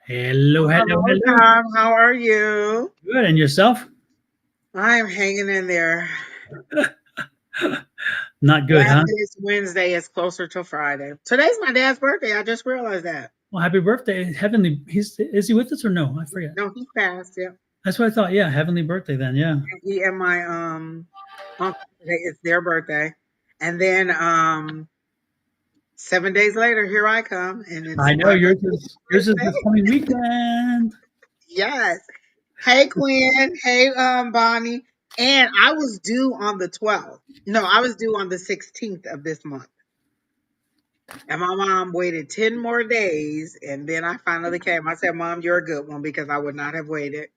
Hello, hello, Hello, hello. Tom. How are you? Good, and yourself? I'm hanging in there. Not good, Glad huh? that it's Wednesday. It's closer to Friday. Today's my dad's birthday. I just realized that. Well, happy birthday, Heavenly. Is he with us or no? I forget. No, he passed. Yeah, That's what I thought. Yeah, Heavenly birthday then. Yeah. he and my uncle today. It's their birthday, and then 7 days later, here I come, and it's I know my yours is birthday. this coming weekend. Yes. Hey, Quinn. Hey, Bonnie. And I was due on the 12th. No, I was due on the 16th of this month. And my mom waited 10 more days. And then I finally came. I said, Mom, you're a good one because I would not have waited.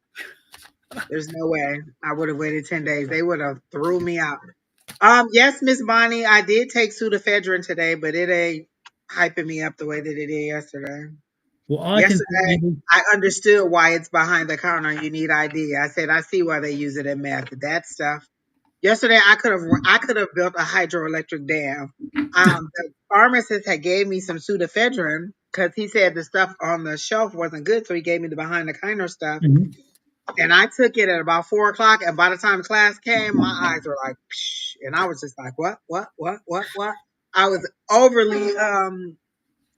There's no way I would have waited 10 days. They would have threw me out. Yes, Miss Bonnie, I did take pseudoephedrine today, but it ain't hyping me up the way that it did yesterday. Well, all I can Yesterday, say, I understood why it's behind the counter. You need ID. I said, I see why they use it in meth. That stuff. Yesterday, I could have built a hydroelectric dam. The pharmacist had gave me some pseudoephedrine because he said the stuff on the shelf wasn't good, so he gave me the behind the counter stuff. mhm. And I took it at about 4 o'clock, and by the time class came, my eyes were like, psh, and I was just like, what? I was overly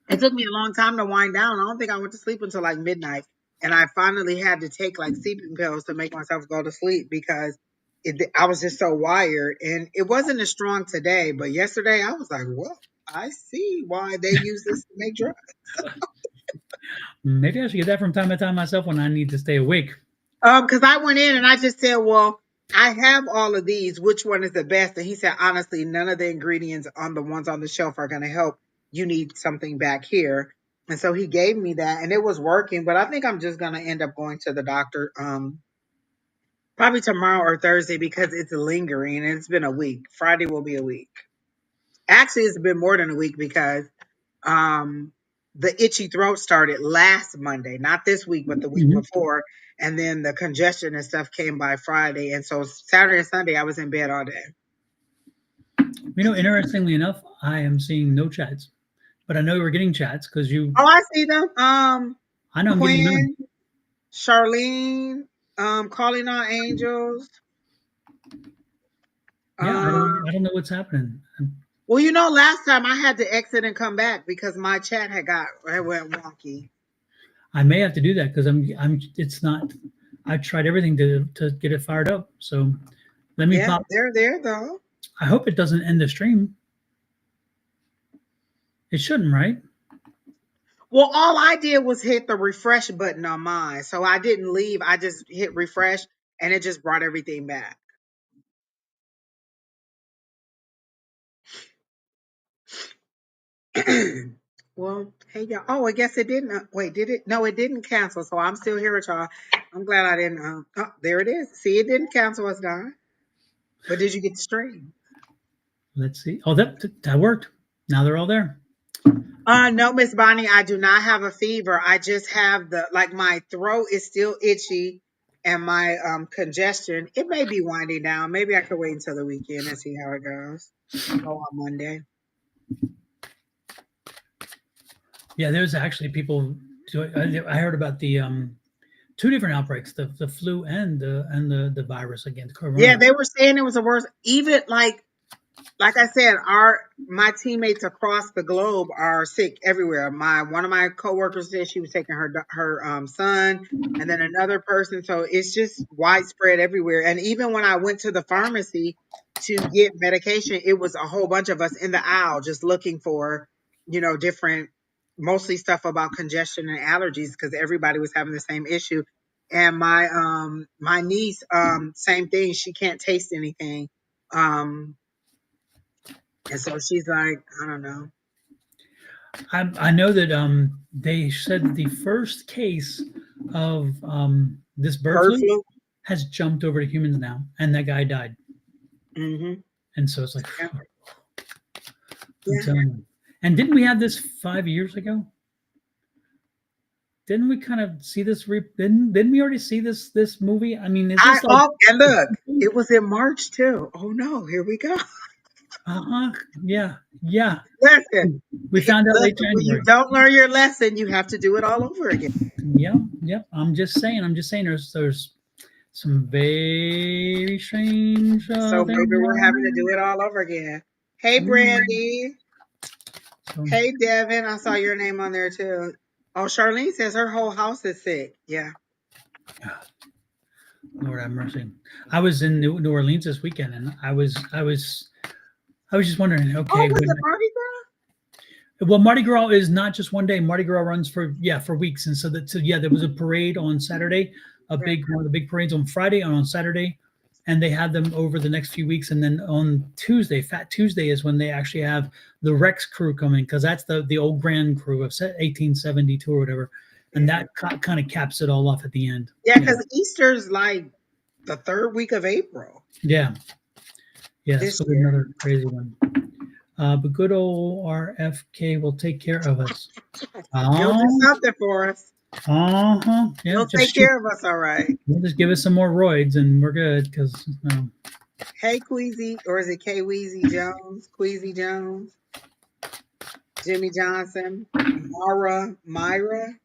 it took me a long time to wind down. I don't think I went to sleep until like midnight. And I finally had to take like sleeping pills to make myself go to sleep because I was just so wired. And it wasn't as strong today, but yesterday I was like, well, I see why they use this to make drugs. Maybe I should get that from time to time myself when I need to stay awake. Because I went in and I just said, well, I have all of these. Which one is the best? And he said, honestly, none of the ingredients on the ones on the shelf are going to help. You need something back here. And so he gave me that and it was working. But I think I'm just going to end up going to the doctor probably tomorrow or Thursday because it's lingering and it's been a week. Friday will be a week. Actually, it's been more than a week because um, the itchy throat started last Monday, not this week, but the week Mhm. before. And then the congestion and stuff came by Friday. And so Saturday and Sunday, I was in bed all day. Interestingly enough, I am seeing no chats, but I know we're getting chats because you. Oh, I see them. I know I'm getting none. Quinn, Charlene, calling on angels. Yeah, Um, I don't know what's happening. well, last time I had to exit and come back because my chat it went wonky. I may have to do that because it's not. I tried everything to get it fired up. So let me Yeah, pop. they're there though. I hope it doesn't end the stream. It shouldn't, right? Well, all I did was hit the refresh button on mine. So I didn't leave. I just hit refresh and it just brought everything back. Well, hey y'all. Oh, I guess it didn't. Wait, did it? No, it didn't cancel. So I'm still here with y'all. I'm glad I didn't. Oh, there it is. See, it didn't cancel us, Don. But did you get the stream? Let's see. Oh, that worked. Now they're all there. No, Miss Bonnie, I do not have a fever. I just have my throat is still itchy and my congestion. It may be winding down. Maybe I could wait until the weekend and see how it goes. Go on Monday. Yeah, there's actually people. I heard about the two different outbreaks: the flu and the virus against Yeah, corona. they were saying it was the worst. Even like I said, my teammates across the globe are sick everywhere. My one of my coworkers said she was taking her son, and then another person. So it's just widespread everywhere. And even when I went to the pharmacy to get medication, it was a whole bunch of us in the aisle just looking for, different, mostly stuff about congestion and allergies because everybody was having the same issue. And my niece, same thing. She can't taste anything. Um, and so she's like, I don't know. I know that they said the first case of this bird Bird flu flu. has jumped over to humans now, and that guy died. Mm-hmm. And so it's like, Yeah. I'm Yeah. telling you. And didn't we have this 5 years ago? Didn't we kind of see this? Didn't we already see this movie? I mean, is this like? And look, it was in March too. Oh no, here we go. Yeah. Yeah. Listen, We found out late listen, when you January. don't learn your lesson, you have to do it all over again. Yep. Yep. I'm just saying. There's some very strange So things maybe we're going having to do on. it all over again. Hey, Mm. Brandy. So, Hey, Devin. I saw your name on there too. Oh, Charlene says her whole house is sick. Yeah. Lord have mercy. I was in New Orleans this weekend, and I was just wondering. Oh, Okay, was when it Mardi Gras? well, Mardi Gras is not just one day. Mardi Gras runs for weeks, and so yeah, there was a parade on Saturday, Right. one of the big parades on Friday and on Saturday, and they had them over the next few weeks, and then on Tuesday, Fat Tuesday is when they actually have the Rex crew coming because that's the old Grand crew of 1872 or whatever, and Yeah. that kind of caps it all off at the end. Yeah, because Easter's like the third week of April Yeah, yeah, it's this gonna be year. another crazy one. But good old RFK will take care of us. He'll do Oh, something for us. yeah, He'll take care of us all right. just give us some more roids and we're good. Because Hey, Queasy, or is it K Weezy Jones? Queasy Jones, Jimmy Johnson, Myra.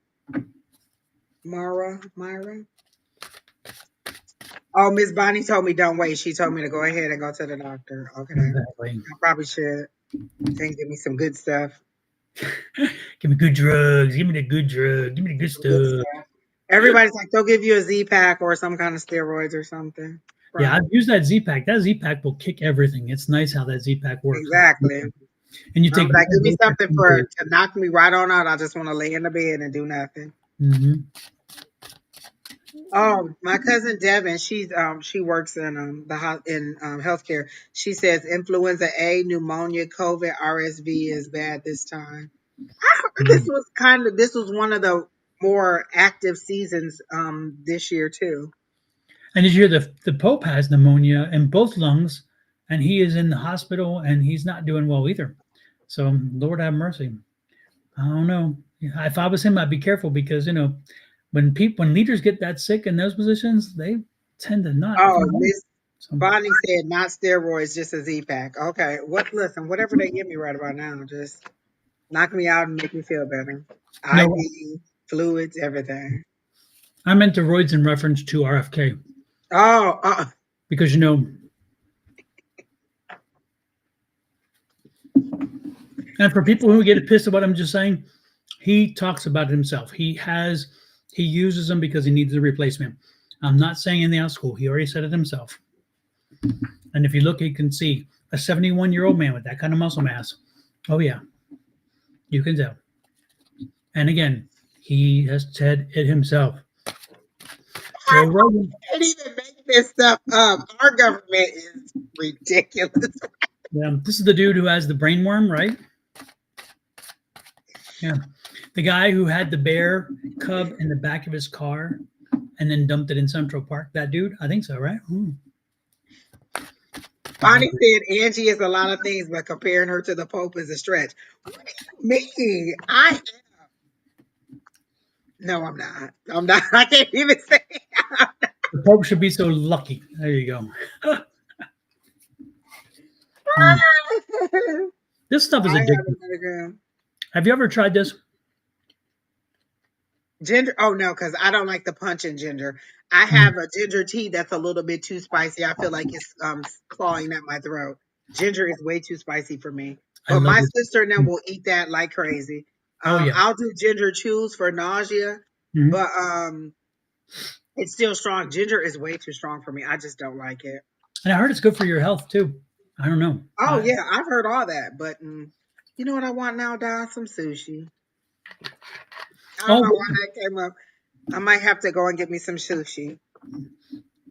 Oh, Miss Bonnie told me don't wait. She told me to go ahead and go to the doctor. Okay. exactly, I probably should. And give me some good stuff. give me good drugs. Give me the good drug. Give me the good Some good stuff. stuff. Everybody's like, they'll give you a Z pack or some kind of steroids or something. Yeah, Right. I've used that Z pack. That Z pack will kick everything. It's nice how that Z pack works. Exactly. And you take Like, one give me dose for something 10 days. to knock me right on out. I just want to lay in the bed and do nothing. Mm-hmm. Oh, my cousin Devin, she works in healthcare. She says influenza A, pneumonia, COVID, RSV is bad this time. I heard this was one of the more active seasons this year too. And did you hear the Pope has pneumonia in both lungs, and he is in the hospital, and he's not doing well either. So Lord have mercy. I don't know. If I was him, I'd be careful because when leaders get that sick in those positions, they tend to not Oh, come home. Miss So Bonnie said not steroids, just a Z pack. Okay. Listen, whatever they give me right about now, just knock me out and make me feel better. no, IV, fluids, everything. I meant the roids in reference to RFK Oh, because and for people who get pissed at what I'm just saying, he talks about it himself. He uses them because he needs a replacement. I'm not saying anything else cool. He already said it himself. And if you look, you can see a 71-year-old man with that kind of muscle mass. Oh yeah, you can tell. And again, he has said it himself. Joe Rogan. can't even make this stuff up. Our government is ridiculous. Yeah, this is the dude who has the brain worm, right? Yeah, the guy who had the bear cub in the back of his car and then dumped it in Central Park. That dude, I think so, right? Bonnie said Angie is a lot of things, but comparing her to the Pope is a stretch. What do you mean? No, I'm not. I'm not. I can't even say. The Pope should be so lucky. There you go. This stuff is I have addictive. another girl. Have you ever tried this? Ginger. Oh no, because I don't like the punch in ginger. I have a ginger tea that's a little bit too spicy. I feel like it's clawing at my throat. Ginger is way too spicy for me. I But love my this. sister and them will eat that like crazy. Oh yeah. I'll do ginger chews for nausea, Mhm. but it's still strong. Ginger is way too strong for me. I just don't like it. And I heard it's good for your health too. I don't know. Oh yeah, I've heard all that, but you know what I want now, Don? Some sushi. I don't Oh, know why that came up. I might have to go and get me some sushi.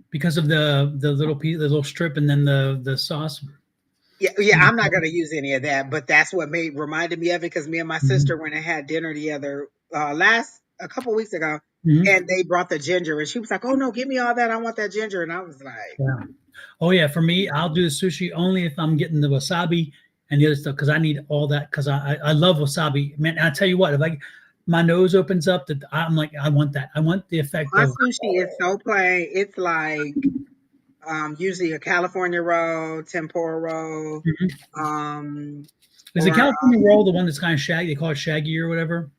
because of the little piece, the little strip, and then the sauce. Yeah, I'm not gonna use any of that, but that's what reminded me of it because me and my Mhm. sister went and had dinner together last a couple weeks ago, Mhm. and they brought the ginger, and she was like, "Oh no, give me all that! I want that ginger," and I was like, Yeah. Oh yeah. For me, I'll do the sushi only if I'm getting the wasabi and the other stuff because I need all that because I love wasabi. Man, I tell you what, if my nose opens up, that I'm like I want that. I want the effect my of sushi is so plain. It's like usually a California roll, tempura roll. Is the Or California roll the one that's kind of shaggy? They call it shaggy or whatever.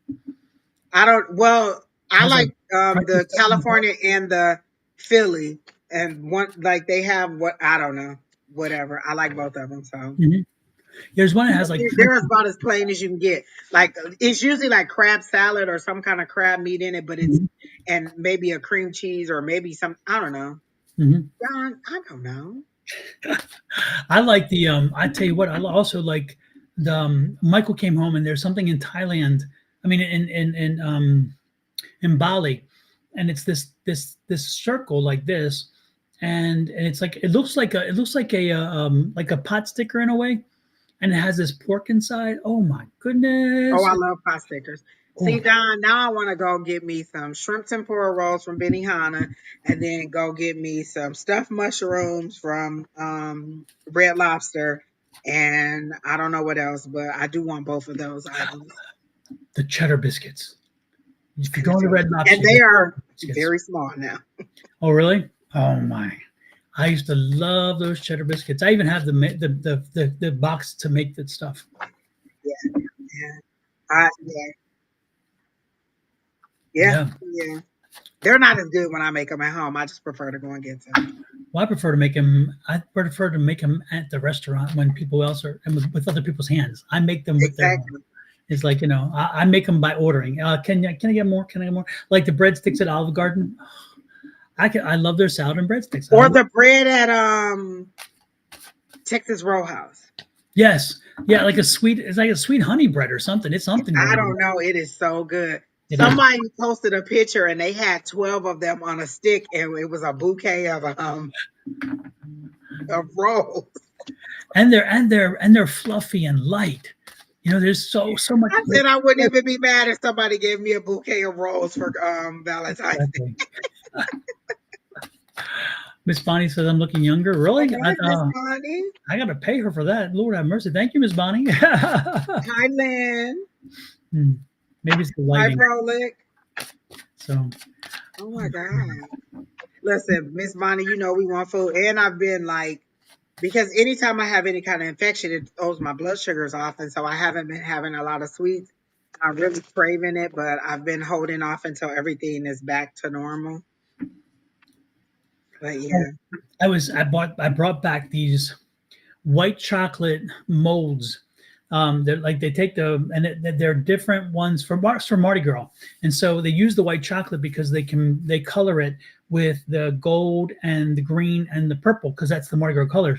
I don't. Well, I Has like like crunchy the stuff in it. California and the Philly, and one like they have what I don't know, whatever. I like both of them. So Mhm. There's one that has like they're about as plain as you can get. Like it's usually like crab salad or some kind of crab meat in it, but it's Mhm. and maybe a cream cheese or maybe some I don't know. Mhm. John, I don't know. I like the I tell you what, I also like the Michael came home and there's something in Thailand. I mean in Bali, and it's this circle like this, and it's like it looks like a pot sticker in a way, and it has this pork inside. Oh my Oh, goodness! I love pot stickers. See, Oh, Don, now I want to go get me some shrimp tempura rolls from Benihana and then go get me some stuffed mushrooms from Red Lobster. And I don't know what else, but I do want both of those items. the cheddar biscuits. If you And, the go to cheddar- Red Lobster, and you they get are biscuits. very small now. Oh really? Oh my! I used to love those cheddar biscuits. I even have the box to make that stuff. Yeah, yeah, yeah, yeah, Yeah. yeah. They're not as good when I make them at home. I just prefer to go and get some. Well, I prefer to make them. I prefer to make them at the restaurant when people else are and with other people's hands. I make them with their. Exactly. It's like I make them by ordering. Can I get more? Can I get more? Like the breadsticks at Olive Garden. I love their salad and breadsticks. Or the bread at Texas Roll House. Yes, yeah, like a sweet. It's like a sweet honey bread or something. It's something I going on. don't know. It is so good. It is. Somebody posted a picture and they had 12 of them on a stick and it was a bouquet of rolls. And they're fluffy and light. There's so much. I said I wouldn't even be mad if somebody gave me a bouquet of rolls for Valentine's Day. Exactly. Miss Bonnie says I'm looking younger. Really? All right, Miss Bonnie. I got to pay her for that. Lord have mercy. Thank you, Miss Bonnie. Hi, Lynn. Maybe it's the Hi, lighting. Frolic. So, Oh my God. Listen, Miss Bonnie, you know we want food. And I've been like, because anytime I have any kind of infection, it throws my blood sugars off. And so I haven't been having a lot of sweets. I'm really craving it, but I've been holding off until everything is back to normal. But yeah. I brought back these white chocolate molds. They're like they take they're different ones for Mardi Gras, and so they use the white chocolate because they color it with the gold and the green and the purple because that's the Mardi Gras colors.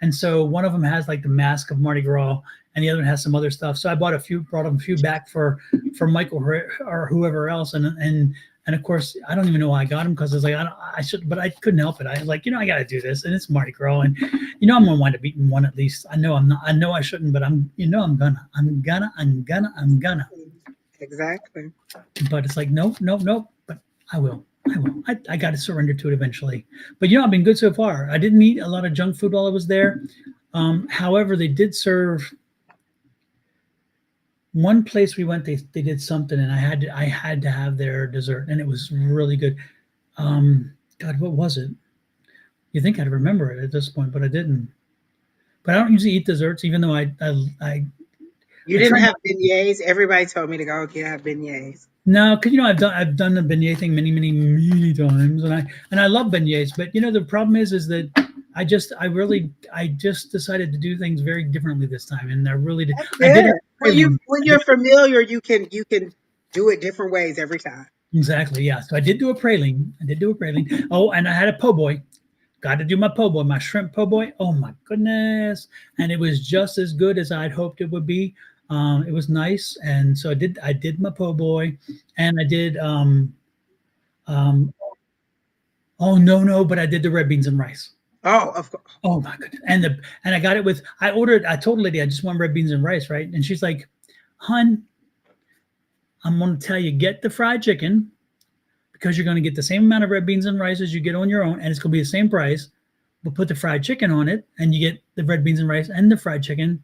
And so one of them has like the mask of Mardi Gras, and the other one has some other stuff. So I brought them a few back for Michael or whoever else, and of course, I don't even know why I got them because I was like, I should, but I couldn't help it. I was like, I got to do this, and it's Mardi Gras, and I'm gonna wind up eating one at least. I know I'm not. I know I shouldn't, but I'm gonna. Exactly. But it's like, nope, nope, nope. But I will. I got to surrender to it eventually. But I've been good so far. I didn't eat a lot of junk food while I was there. However, they did serve. One place we went, they did something, and I had to have their dessert, and it was really good. God, what was it? You think I'd remember it at this point, but I didn't. But I don't usually eat desserts, even though You I didn't try. have beignets. Everybody told me to go get beignets. No, because I've done the beignet thing many, many, many times, and I love beignets. But the problem is that I just decided to do things very differently this time, and I really did. That's I did have good. praline. When you're familiar, you can do it different ways every time. Exactly, yeah. So I did do a praline. Oh, and I had a po' boy. Got to do my po' boy, my shrimp po' boy. Oh my goodness! And it was just as good as I'd hoped it would be. It was nice, and so I did my po' boy, and I did. Um, oh no, but I did the red beans and rice. Oh, of course. Oh my goodness! And I got it with. I ordered. I told the lady I just want red beans and rice, right? And she's like, "Hun, I'm going to tell you get the fried chicken because you're going to get the same amount of red beans and rice as you get on your own, and it's going to be the same price. But put the fried chicken on it, and you get the red beans and rice and the fried chicken,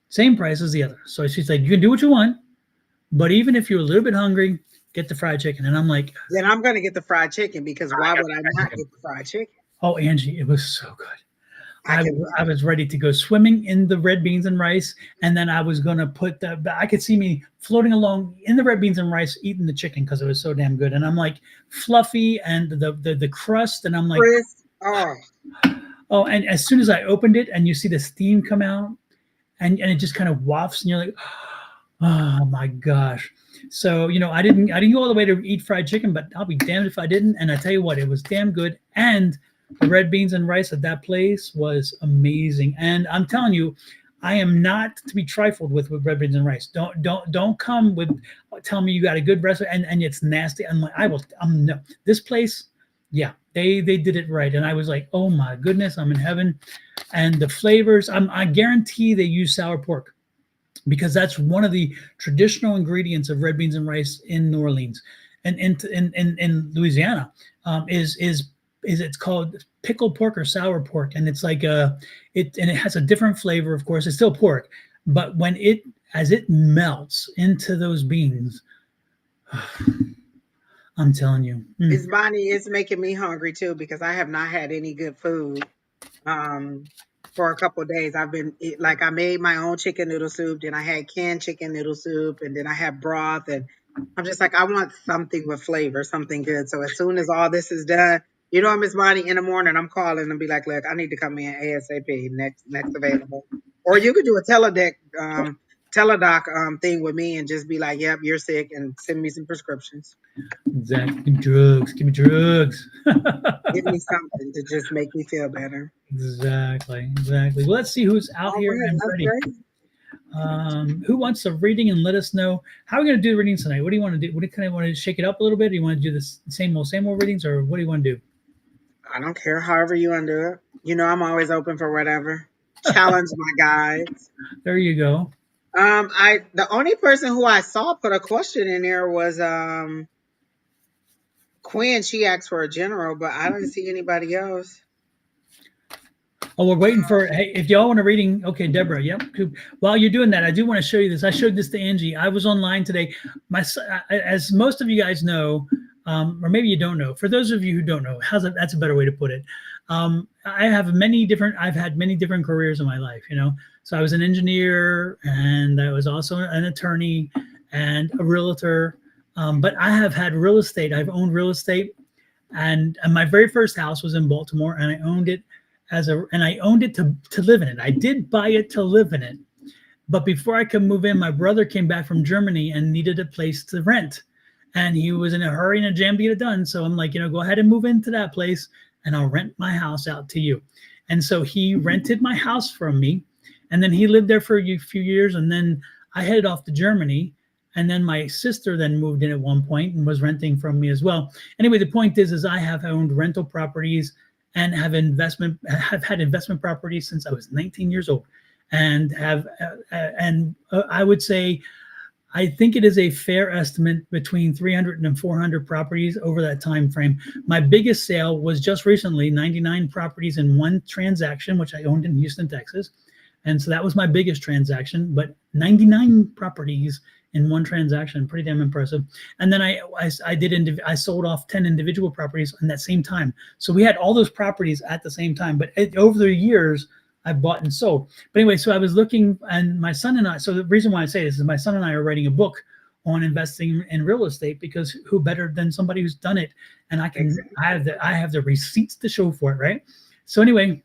same price as the other." So she's like, "You can do what you want, but even if you're a little bit hungry, get the fried chicken." And I'm like, Then I'm going to get the fried chicken because why would I not get the fried chicken? Oh, Angie, it was so good. I can I was ready to go swimming in the red beans and rice, and then I was gonna put the. I could see me floating along in the red beans and rice, eating the chicken because it was so damn good. And I'm like fluffy and the crust, and I'm like, Chris. Oh, oh. And as soon as I opened it, and you see the steam come out, and it just kind of wafts, and you're like, oh my gosh. So I didn't go all the way to eat fried chicken, but I'll be damned if I didn't. And I tell you what, it was damn good. And the red beans and rice at that place was amazing. And I'm telling you, I am not to be trifled with red beans and rice. Don't come with tell me you got a good recipe and it's nasty. I'm like, I'm no, this place, yeah, they did it right. And I was like, oh my goodness, I'm in heaven. And the flavors, I guarantee they use sour pork because that's one of the traditional ingredients of red beans and rice in New Orleans and in Louisiana. Is it's called pickled pork or sour pork, and it's like it has a different flavor. Of course, it's still pork, but as it melts into those beans, I'm telling you, Miss Bonnie is making me hungry too because I have not had any good food um for a couple of days. Like I made my own chicken noodle soup, then I had canned chicken noodle soup, and then I had broth, and I'm just like I want something with flavor, something good. So as soon as all this is done, Miss Bonnie, in the morning I'm calling and be like, look, I need to come in ASAP, next available. Or you could do a teledoc thing with me and just be like, yep, you're sick, and send me some prescriptions. exactly. Give me drugs. Give me drugs. Give me something to just make me feel better. Exactly. Well, let's see who's out All here right, and that's ready. great. Who wants a reading and let us know how are we going to do the readings tonight? What do you want to do? What do you kind of want to shake it up a little bit? Do you want to do the same old readings, or what do you want to do? I don't care, however you want to do it. I'm always open for whatever. Challenge my guides. There you go. The only person who I saw put a question in there was Quinn. She asked for a general, but I didn't see anybody else. Oh, we're waiting for. Hey, if y'all want a reading, okay, Deborah. Yep. While you're doing that, I do want to show you this. I showed this to Angie. I was online today. As most of you guys know, or maybe you don't know. For those of you who don't know, that's a better way to put it. I've had many different careers in my life. So I was an engineer, and I was also an attorney and a realtor. But I have had real estate. I've owned real estate, and my very first house was in Baltimore, and I owned it and I owned it to live in it. I did buy it to live in it. But before I could move in, my brother came back from Germany and needed a place to rent. And he was in a hurry and a jam to get it done. So I'm like, go ahead and move into that place and I'll rent my house out to you. And so he rented my house from me. And then he lived there for a few years. And then I headed off to Germany. And then my sister then moved in at one point and was renting from me as well. Anyway, the point is I have owned rental properties and have had investment properties since I was 19 years old, and I would say I think it is a fair estimate between 300 and 400 properties over that time frame. My biggest sale was just recently, 99 properties in one transaction, which I owned in Houston, Texas. And so that was my biggest transaction, but 99 properties in one transaction, pretty damn impressive. And then I sold off 10 individual properties in that same time. So we had all those properties at the same time, but over the years, I bought and sold. But anyway, so I was looking, and my son and I, so the reason why I say this is my son and I are writing a book on investing in real estate, because who better than somebody who's done it? And I have the receipts to show for it, right? So anyway,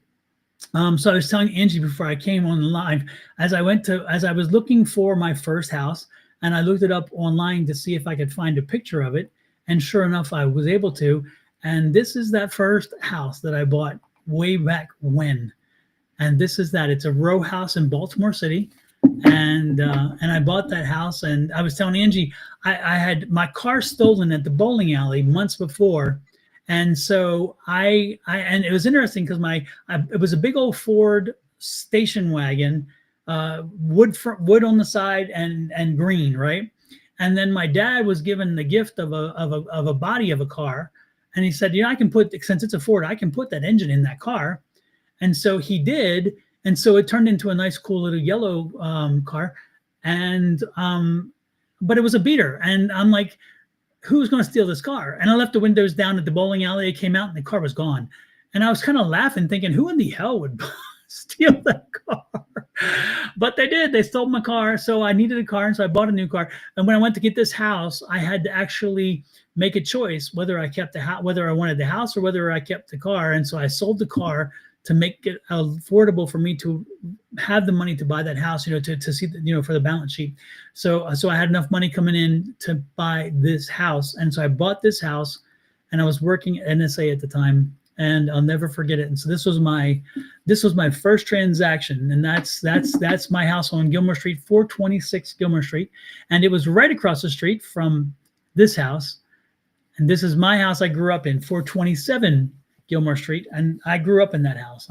so I was telling Angie before I came on live, as I was looking for my first house, and I looked it up online to see if I could find a picture of it. And sure enough, I was able to. And this is that first house that I bought way back when. And this is that. It's a row house in Baltimore City. And I bought that house. And I was telling Angie, I had my car stolen at the bowling alley months before. And so and it was interesting because it was a big old Ford station wagon, wood on the side and green, right? And then my dad was given the gift of a body of a car, and he said, I can since it's a Ford, I can put that engine in that car. And so he did, and so it turned into a nice, cool little yellow car, and but it was a beater, and I'm like, who's going to steal this car? And I left the windows down at the bowling alley. It came out and the car was gone. And I was kind of laughing, thinking, who in the hell would steal that car? But they did. They stole my car. So I needed a car. And so I bought a new car. And when I went to get this house, I had to actually make a choice whether I kept the house, whether I wanted the house or whether I kept the car. And so I sold the car to make it affordable for me to have the money to buy that house, to see, for the balance sheet. So I had enough money coming in to buy this house. And so I bought this house, and I was working at NSA at the time, and I'll never forget it. And so this was my first transaction, and that's my house on Gilmore Street, 426 Gilmore Street. And it was right across the street from this house. And this is my house I grew up in, 427 Gilmore Street, and I grew up in that house.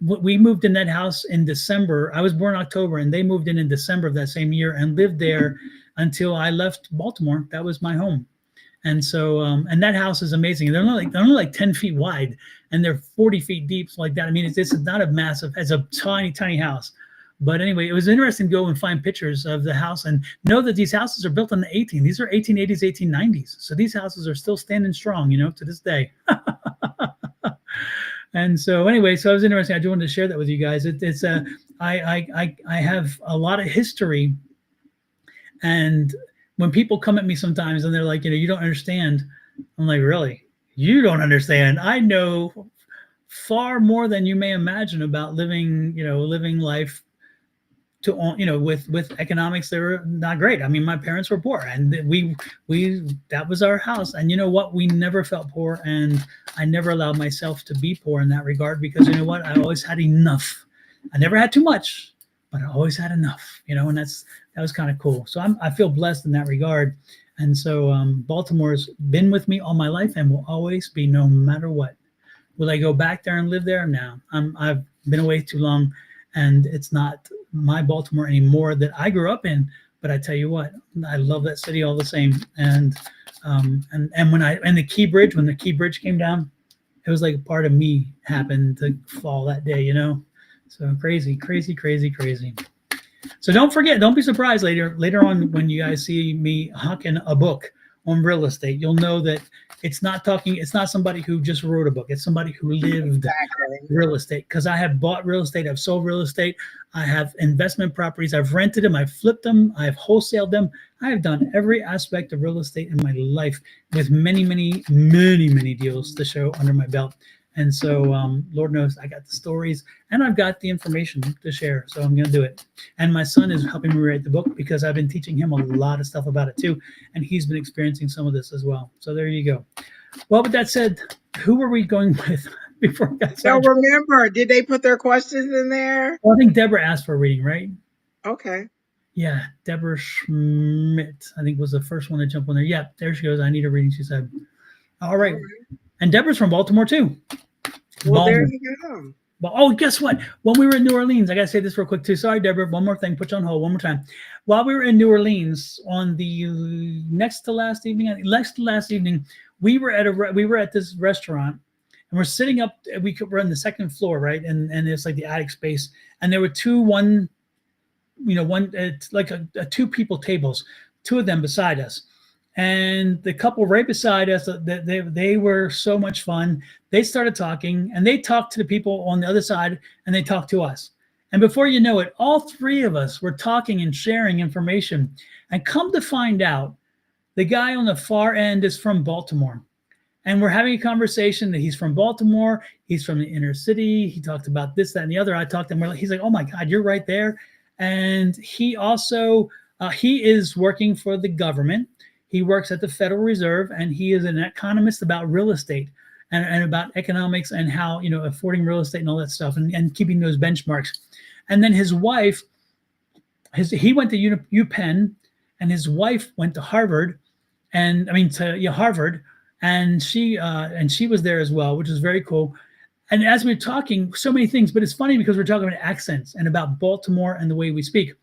We moved in that house in December. I was born in October, and they moved in December of that same year and lived there until I left Baltimore. That was my home. And so, and that house is amazing. They're only like 10 feet wide, and they're 40 feet deep, like that. I mean, it's not a massive, it's a tiny, tiny house. But anyway, it was interesting to go and find pictures of the house and know that these houses are built in the these are 1880s, 1890s. So these houses are still standing strong, to this day. And so anyway, so it was interesting. I just wanted to share that with you guys. I have a lot of history. And when people come at me sometimes and they're like, you don't understand, I'm like, really? You don't understand. I know far more than you may imagine about living life with economics. They were not great. I mean, my parents were poor, and that was our house. And you know what? We never felt poor, and I never allowed myself to be poor in that regard, because you know what? I always had enough. I never had too much, but I always had enough, and that was kind of cool. So I feel blessed in that regard. And so Baltimore's been with me all my life and will always be, no matter what. Will I go back there and live there? No, I've been away too long, and it's not my Baltimore anymore that I grew up in. But I tell you what, I love that city all the same. And when the Key Bridge came down, it was like a part of me happened to fall that day, So crazy, crazy, crazy, crazy. So don't forget, don't be surprised later on when you guys see me hawking a book on real estate. You'll know that it's not somebody who just wrote a book. It's somebody who lived real estate. Because I have bought real estate, I've sold real estate, I have investment properties, I've rented them, I've flipped them, I've wholesaled them. I have done every aspect of real estate in my life, with many, many, many, many deals to show under my belt. And so, Lord knows, I got the stories and I've got the information to share. So I'm going to do it. And my son is helping me write the book, because I've been teaching him a lot of stuff about it too. And he's been experiencing some of this as well. So there you go. Well, with that said, who were we going with before we got started? So remember, did they put their questions in there? Well, I think Deborah asked for a reading, right? Okay. Yeah. Deborah Schmidt, I think, was the first one to jump on there. Yeah, there she goes. I need a reading, she said. All right. And Deborah's from Baltimore too. Well, there you go. But guess what? When we were in New Orleans, I got to say this real quick too. Sorry, Deborah. One more thing. Put you on hold one more time. While we were in New Orleans on the next to last evening, we were at this restaurant, and we're sitting up. We're on the second floor, right? And it's like the attic space. And there were it's like a two people tables, two of them beside us. And the couple right beside us, they were so much fun. They started talking, and they talked to the people on the other side, and they talked to us. And before you know it, all three of us were talking and sharing information. And come to find out, the guy on the far end is from Baltimore. And we're having a conversation that he's from Baltimore. He's from the inner city. He talked about this, that, and the other. I talked to him. He's like, oh, my God, you're right there. And he also, he is working for the government. He works at the Federal Reserve, and he is an economist about real estate and about economics and how, affording real estate and all that stuff, and keeping those benchmarks. And then his wife, he went to UPenn, and his wife went to Harvard, Harvard, and she was there as well, which is very cool. And as we were talking, so many things, but it's funny because we're talking about accents and about Baltimore and the way we speak.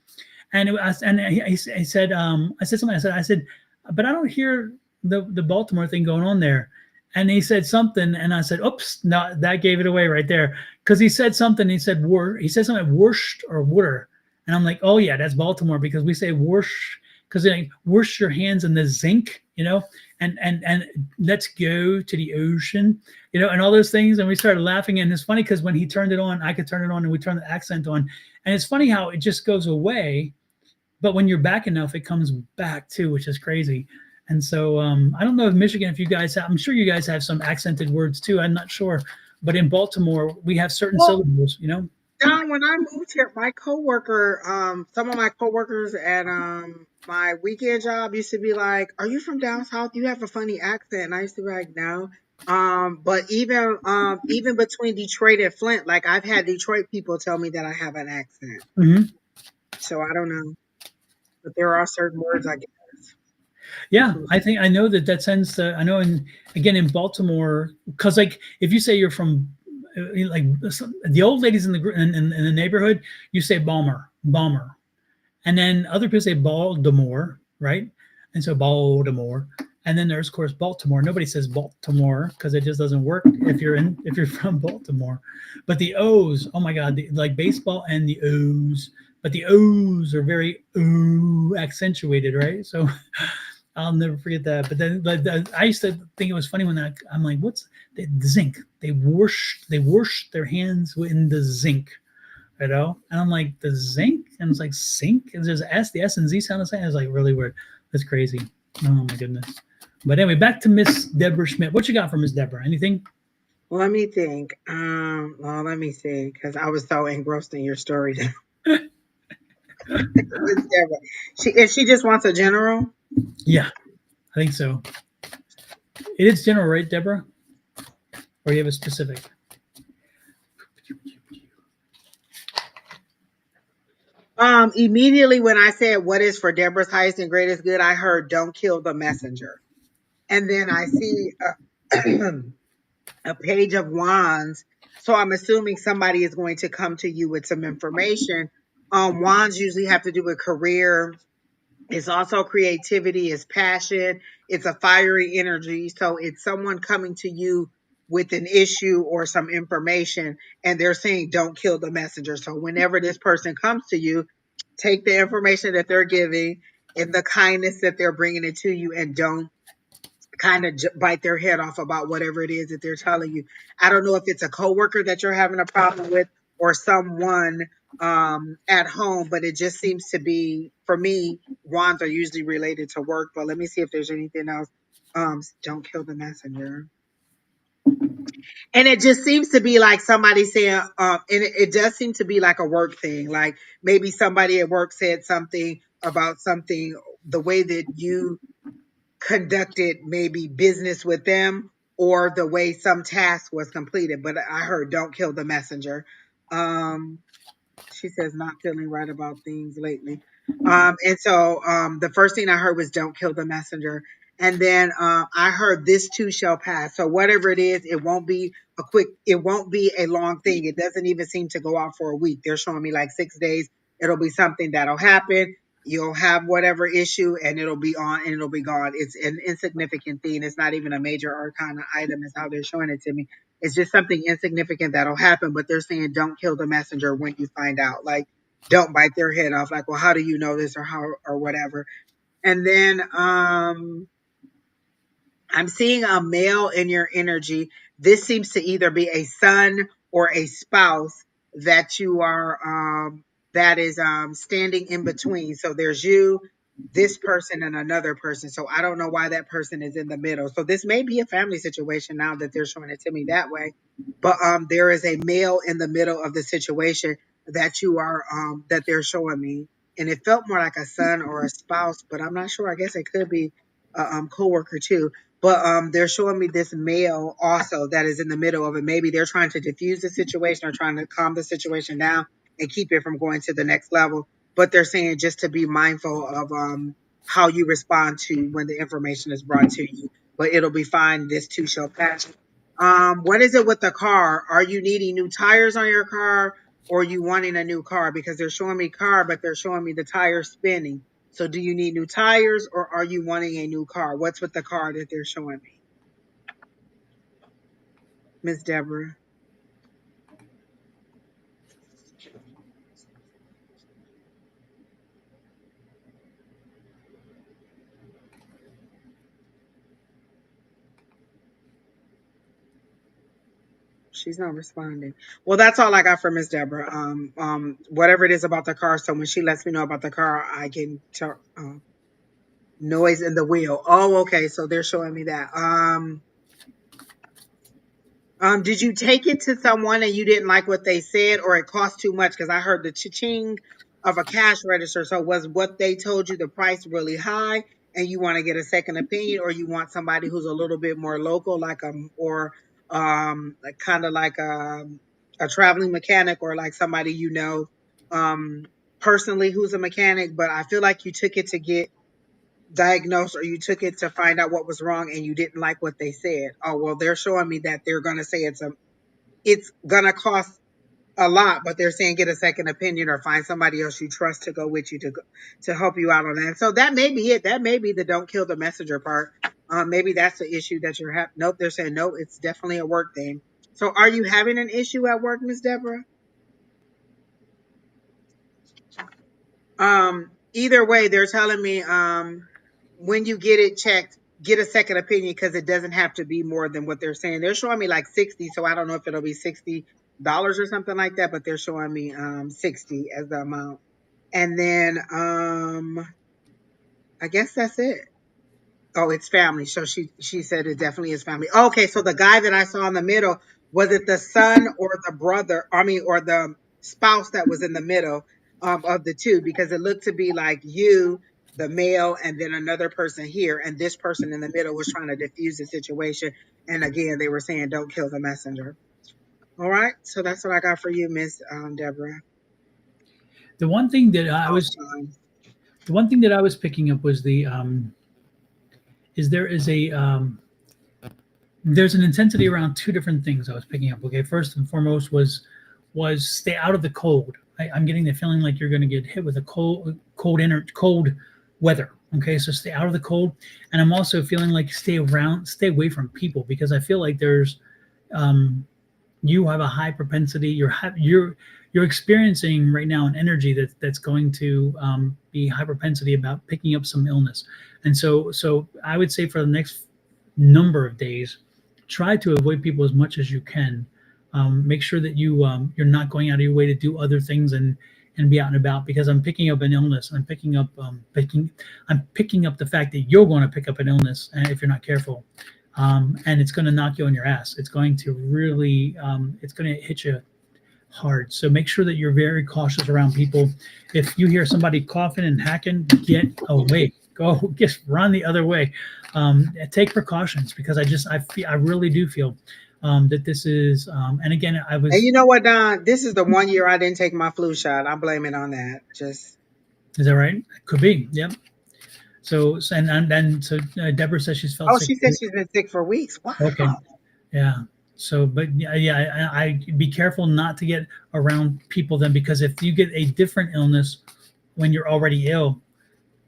And he said, I said, but I don't hear the Baltimore thing going on there. And he said something, and I said, oops, no, that gave it away right there. Because he said something, he said something like worshed or wooder. And I'm like, oh yeah, that's Baltimore, because we say whoosh, because like wash your hands in the zinc, and let's go to the ocean, and all those things. And we started laughing, and it's funny because when he turned it on, I could turn it on, and we turned the accent on, and it's funny how it just goes away, but when you're back enough, it comes back too, which is crazy. And so I don't know if Michigan, if you guys have, I'm sure you guys have some accented words too. I'm not sure, but in Baltimore, we have certain Well, syllables. Don, when I moved here, my coworker, some of my coworkers at my weekend job used to be like, "Are you from down south? You have a funny accent." And I used to be like, "No." But even between Detroit and Flint, like I've had Detroit people tell me that I have an accent. Hmm. So I don't know, but there are certain words I guess. Yeah, I think I know that tends to. I know, again in Baltimore, because like if you say you're from like the old ladies in in the neighborhood, you say Balmer, and then other people say Baltimore, right? And so Baltimore, and then there's of course Baltimore. Nobody says Baltimore because it just doesn't work if you're from Baltimore. But the O's, oh my God, like baseball and the O's, but the O's are very ooh accentuated, right? So I'll never forget that. But then like, I used to think it was funny when I'm like, what's the zinc? They wash their hands in the zinc, And I'm like, the zinc? And it's like sink? And there's S, the S and Z sound the same. It's like really weird. That's crazy. Oh my goodness. But anyway, back to Miss Deborah Schmidt. What you got for Miss Deborah? Anything? Well, let me think. Well, let me see, because I was so engrossed in your story. Miss Deborah. If she just wants a general. Yeah, I think so. It is general, right, Deborah? Or you have a specific? Immediately when I said what is for Deborah's highest and greatest good, I heard don't kill the messenger. And then I see a page of wands. So I'm assuming somebody is going to come to you with some information. Wands usually have to do with career. It's also creativity, it's passion, it's a fiery energy. So it's someone coming to you with an issue or some information, and they're saying, don't kill the messenger. So whenever this person comes to you, take the information that they're giving and the kindness that they're bringing it to you, and don't kind of bite their head off about whatever it is that they're telling you. I don't know if it's a coworker that you're having a problem with or someone at home, but it just seems to be, for me, wands are usually related to work. But let me see if there's anything else. Don't kill the messenger. And it just seems to be like somebody saying, and it does seem to be like a work thing. Like maybe somebody at work said something about something, the way that you conducted maybe business with them, or the way some task was completed. But I heard don't kill the messenger. Um, she says not feeling right about things lately. And so the first thing I heard was don't kill the messenger. And then I heard this too shall pass. So whatever it is, it won't be a long thing. It doesn't even seem to go out for a week. They're showing me like 6 days. It'll be something that'll happen. You'll have whatever issue and it'll be on and it'll be gone. It's an insignificant thing. It's not even a major arcana item, is how they're showing it to me. It's just something insignificant that'll happen, but they're saying don't kill the messenger when you find out. Like, don't bite their head off. Like, well, how do you know this, or how, or whatever. And then I'm seeing a male in your energy. This seems to either be a son or a spouse that you are that is standing in between. So there's you, this person, and another person. So I don't know why that person is in the middle. So this may be a family situation now that they're showing it to me that way. But there is a male in the middle of the situation that you are that they're showing me. And it felt more like a son or a spouse, but I'm not sure. I guess it could be a coworker too. But they're showing me this male also that is in the middle of it. Maybe they're trying to diffuse the situation or trying to calm the situation down and keep it from going to the next level. But they're saying just to be mindful of how you respond to when the information is brought to you. But it'll be fine. This too shall pass. What is it with the car? Are you needing new tires on your car, or are you wanting a new car? Because they're showing me car, but they're showing me the tires spinning. So do you need new tires, or are you wanting a new car? What's with the car that they're showing me? Miss Deborah. she's not responding. Well, that's all I got for Miss Deborah. Whatever it is about the car. So when she lets me know about the car, I can tell. Noise in the wheel. Oh, okay. So they're showing me that. Did you take it to someone and you didn't like what they said, or it cost too much? Because I heard the cha-ching of a cash register. So was what they told you the price really high, and you want to get a second opinion, or you want somebody who's a little bit more local, like or like kind of like a traveling mechanic, or like somebody um personally who's a mechanic? But I feel like you took it to get diagnosed, or you took it to find out what was wrong and you didn't like what they said. Oh, well, they're showing me that they're going to say it's going to cost a lot, but they're saying get a second opinion or find somebody else you trust to go with you to help you out on that. So that may be it. That may be the don't kill the messenger part. Maybe that's the issue that you're having. Nope, they're saying no, it's definitely a work thing. So are you having an issue at work, Miss Deborah? Either way, they're telling me when you get it checked, get a second opinion, because it doesn't have to be more than what they're saying. They're showing me like 60, so I don't know if it'll be $60 or something like that, but they're showing me 60 as the amount. And then I guess that's it. Oh, it's family. So she said it definitely is family. Okay, so the guy that I saw in the middle, was it the son or the brother? I mean, or the spouse that was in the middle of the two? Because it looked to be like you, the male, and then another person here, and this person in the middle was trying to diffuse the situation. And again, they were saying, "Don't kill the messenger." All right, so that's what I got for you, Miss Deborah. The one thing that I Oh, was time. the one thing that I was picking up was the is there is a there's an intensity around two different things I was picking up. Okay, first and foremost was stay out of the cold. I'm getting the feeling like you're going to get hit with a cold weather. Okay, so stay out of the cold, and I'm also feeling like stay away from people, because I feel like there's um, you have a high propensity. You're experiencing right now an energy that's going to be high propensity about picking up some illness, and so I would say for the next number of days, try to avoid people as much as you can. Make sure that you're not going out of your way to do other things and be out and about, because I'm picking up an illness. I'm picking up the fact that you're going to pick up an illness, if you're not careful, and it's going to knock you on your ass. It's going to really it's going to hit you hard. So make sure that you're very cautious around people. If you hear somebody coughing and hacking, get away. Go, just run the other way. Take precautions, because I really do feel that this is. And again, And you know what, Don? This is the one year I didn't take my flu shot. I blame it on that. Just Is that right? Could be. Yep. So Deborah says she's felt oh, sick. she said she's been sick for weeks. Wow. Okay. Yeah. So, but yeah, I be careful not to get around people then, because if you get a different illness when you're already ill,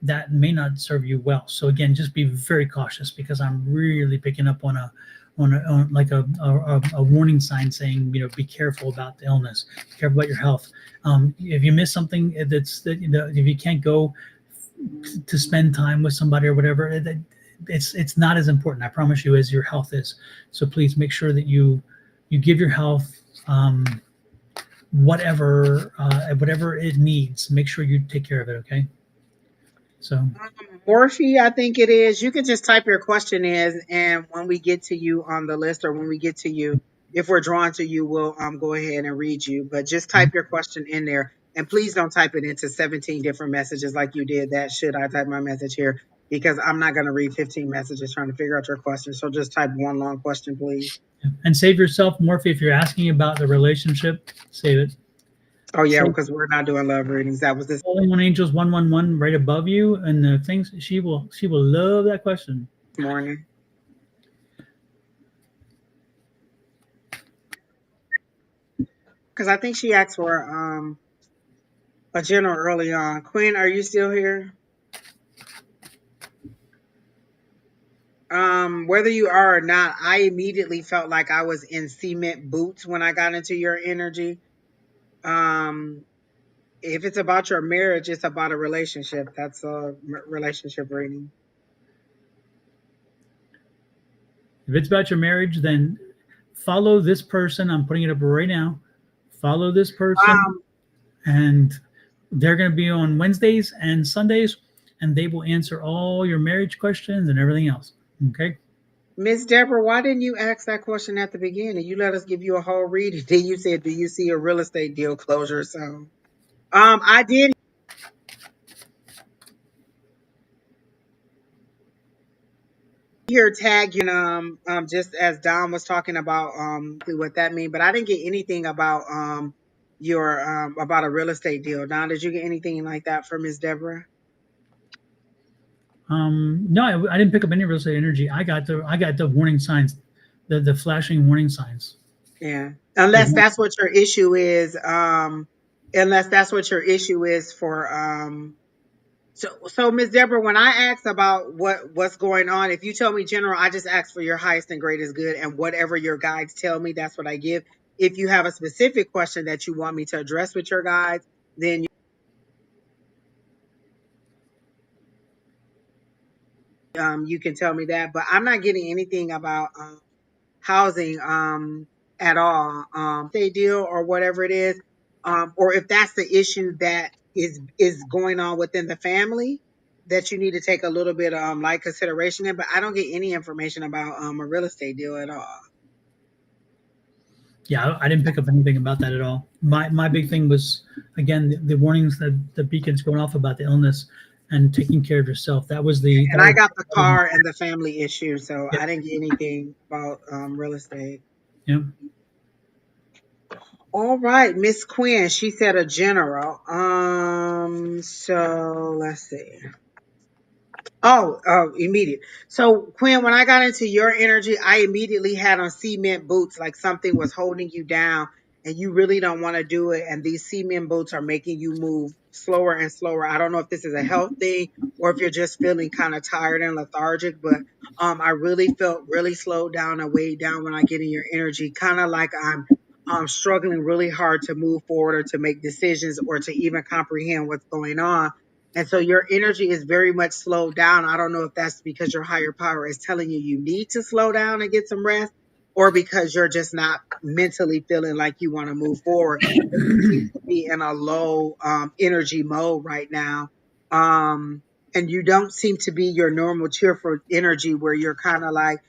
that may not serve you well. So again, just be very cautious, because I'm really picking up on like a warning sign saying, be careful about the illness, be careful about your health. If you miss something if you can't go to spend time with somebody or whatever, it's not as important, I promise you, as your health is. So please make sure that you give your health whatever it needs. Make sure you take care of it. Okay. So Morphe, I think it is. You can just type your question in, and when we get to you on the list, or when we get to you, if we're drawn to you, we'll go ahead and read you. But just type your question in there, and please don't type it into 17 different messages like you did that. Should I type my message here? Because I'm not going to read 15 messages trying to figure out your question. So just type one long question, please. and save yourself, Morphe. If you're asking about the relationship, save it. Oh yeah, Save because we're not doing love readings. That was this Calling on Angels 111 right above you, and the things she will love that question. morning. Because I think she asked for a general early on. Quinn, are you still here? Whether you are or not, I immediately felt like I was in cement boots when I got into your energy. Um, if it's about your marriage, it's about a relationship. That's a relationship reading. If it's about your marriage, then follow this person. I'm putting it up right now. Follow this person, Um, and they're going to be on Wednesdays and Sundays, and they will answer all your marriage questions and everything else. Okay. Miss Deborah, why didn't you ask that question at the beginning? You let us give you a whole reading. Then you said, "Do you see a real estate deal closure?" So, I did hear tag you, just as Don was talking about, what that mean, but I didn't get anything about your about a real estate deal. Don, did you get anything like that from Miss Deborah? No, I didn't pick up any real estate energy. I got the warning signs, the flashing warning signs. Yeah. There's Unless no- that's what your issue is, unless that's what your issue is for so Ms. Deborah, when I ask about what's going on, if you tell me general, I just ask for your highest and greatest good, and whatever your guides tell me, that's what I give. If you have a specific question that you want me to address with your guides, then you can tell me that. But I'm not getting anything about housing at all, they deal or whatever it is, or if that's the issue that is going on within the family that you need to take a little bit like consideration in. But I don't get any information about a real estate deal at all. yeah, I didn't pick up anything about that at all. My big thing was, again, the warnings that the beacons going off about the illness and taking care of yourself. That was the And that I was got the car and the family issue, so Yep. I didn't get anything about real estate. Yep. All right, Miss Quinn, she said a general. So let's see. Oh, immediate. So, Quinn, when I got into your energy, I immediately had on cement boots, like something was holding you down and you really don't want to do it. And these cement boots are making you move slower and slower. I don't know if this is a health thing or if you're just feeling kind of tired and lethargic, but I really felt really slowed down and weighed down when I get in your energy, kind of like I'm struggling really hard to move forward or to make decisions or to even comprehend what's going on. And so your energy is very much slowed down. I don't know if that's because your higher power is telling you you need to slow down and get some rest, or because you're just not mentally feeling like you want to move forward. But you seem to be in a low energy mode right now. And you don't seem to be your normal cheerful energy where you're kind of like,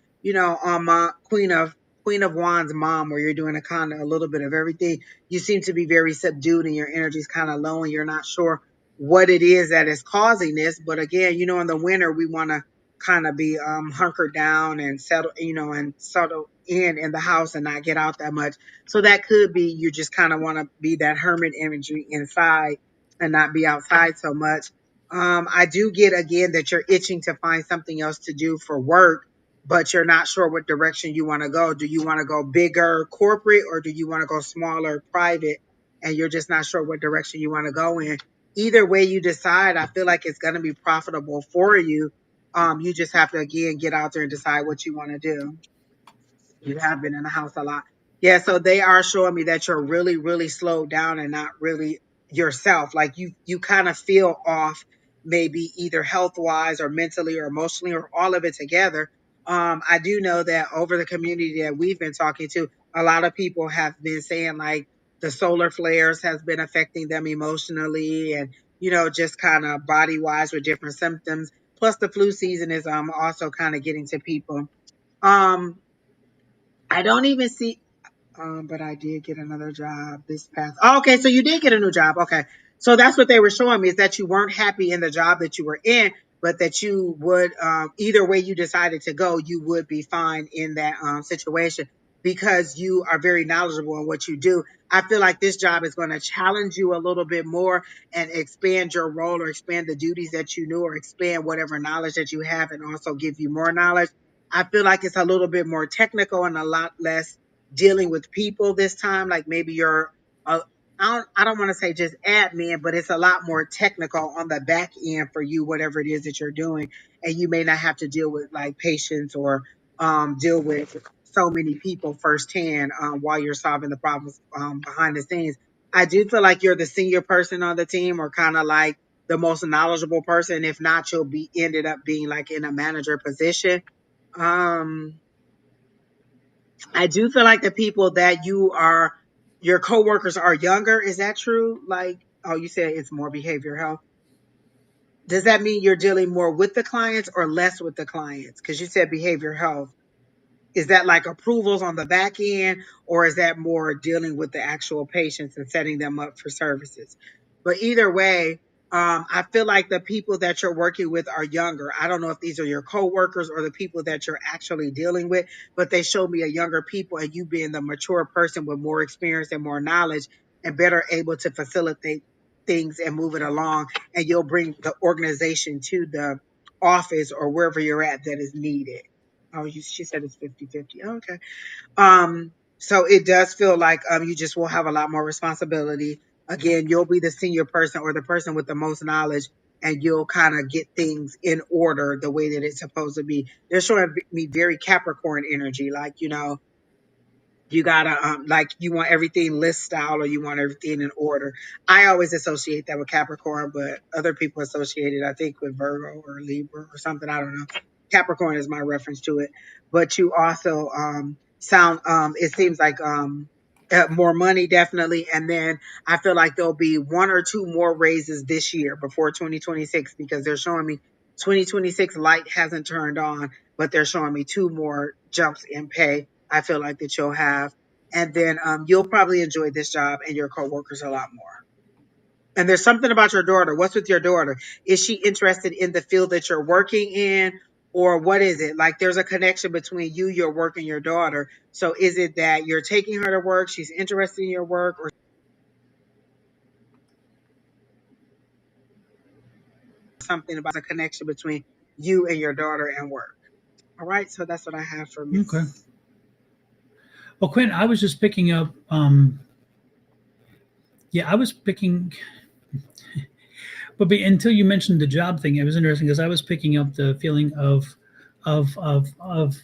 Queen of Wands mom, where you're doing a kind of a little bit of everything. You seem to be very subdued and your energy is kind of low and you're not sure what it is that is causing this. But again, in the winter, we want to kind of be hunkered down and settle, and settle in the house and not get out that much. So that could be you just kind of want to be that hermit energy inside and not be outside so much. I do get again that you're itching to find something else to do for work, but you're not sure what direction you want to go. Do you want to go bigger corporate or do you want to go smaller private? And you're just not sure what direction you want to go in. Either way you decide, I feel like it's going to be profitable for you. You just have to again get out there and decide what you want to do. You have been in the house a lot. Yeah, so they are showing me that you're really, really slowed down and not really yourself. Like you kind of feel off, maybe either health wise or mentally or emotionally or all of it together. I do know that over the community that we've been talking to, a lot of people have been saying like the solar flares has been affecting them emotionally and just kind of body wise with different symptoms. Plus the flu season is also kind of getting to people. Um, I don't even see, but I did get another job this past. Oh, okay, so you did get a new job. Okay, so that's what they were showing me is that you weren't happy in the job that you were in, but that you would, either way you decided to go, you would be fine in that situation because you are very knowledgeable in what you do. I feel like this job is going to challenge you a little bit more and expand your role or expand the duties that you knew or expand whatever knowledge that you have and also give you more knowledge. I feel like it's a little bit more technical and a lot less dealing with people this time. Like maybe you're, I don't want to say just admin, but it's a lot more technical on the back end for you, whatever it is that you're doing. And you may not have to deal with like patients or deal with so many people firsthand while you're solving the problems behind the scenes. I do feel like you're the senior person on the team or kind of like the most knowledgeable person. If not, you'll be ended up being like in a manager position. Um, I do feel like the people that your coworkers are younger. Is that true? Like, oh, you said it's more behavior health. Does that mean you're dealing more with the clients or less with the clients? Because you said behavior health. Is that like approvals on the back end, or is that more dealing with the actual patients and setting them up for services? But either way, I feel like the people that you're working with are younger. I don't know if these are your coworkers or the people that you're actually dealing with, but they show me a younger people, and you being the mature person with more experience and more knowledge and better able to facilitate things and move it along. And you'll bring the organization to the office or wherever you're at that is needed. Oh, she said it's 50-50. Oh, okay. So it does feel like you just will have a lot more responsibility. Again, you'll be the senior person or the person with the most knowledge, and you'll kind of get things in order the way that it's supposed to be. They're showing me very Capricorn energy, like, you gotta like you want everything list style or you want everything in order. I always associate that with Capricorn, but other people associate it, I think, with Virgo or Libra or something. I don't know. Capricorn is my reference to it. But you also sound it seems like more money, definitely. And then I feel like there'll be one or two more raises this year before 2026, because they're showing me 2026 light hasn't turned on, but they're showing me two more jumps in pay. I feel like that you'll have. And then you'll probably enjoy this job and your coworkers a lot more. And there's something about your daughter. What's with your daughter? Is she interested in the field that you're working in? Or what is it? Like, there's a connection between you, your work, and your daughter. So is it that you're taking her to work, she's interested in your work, or something about a connection between you and your daughter and work? All right. So that's what I have for Okay. Miss. Well, Quinn, I was just picking up. Yeah, I was picking, until you mentioned the job thing, it was interesting because I was picking up the feeling of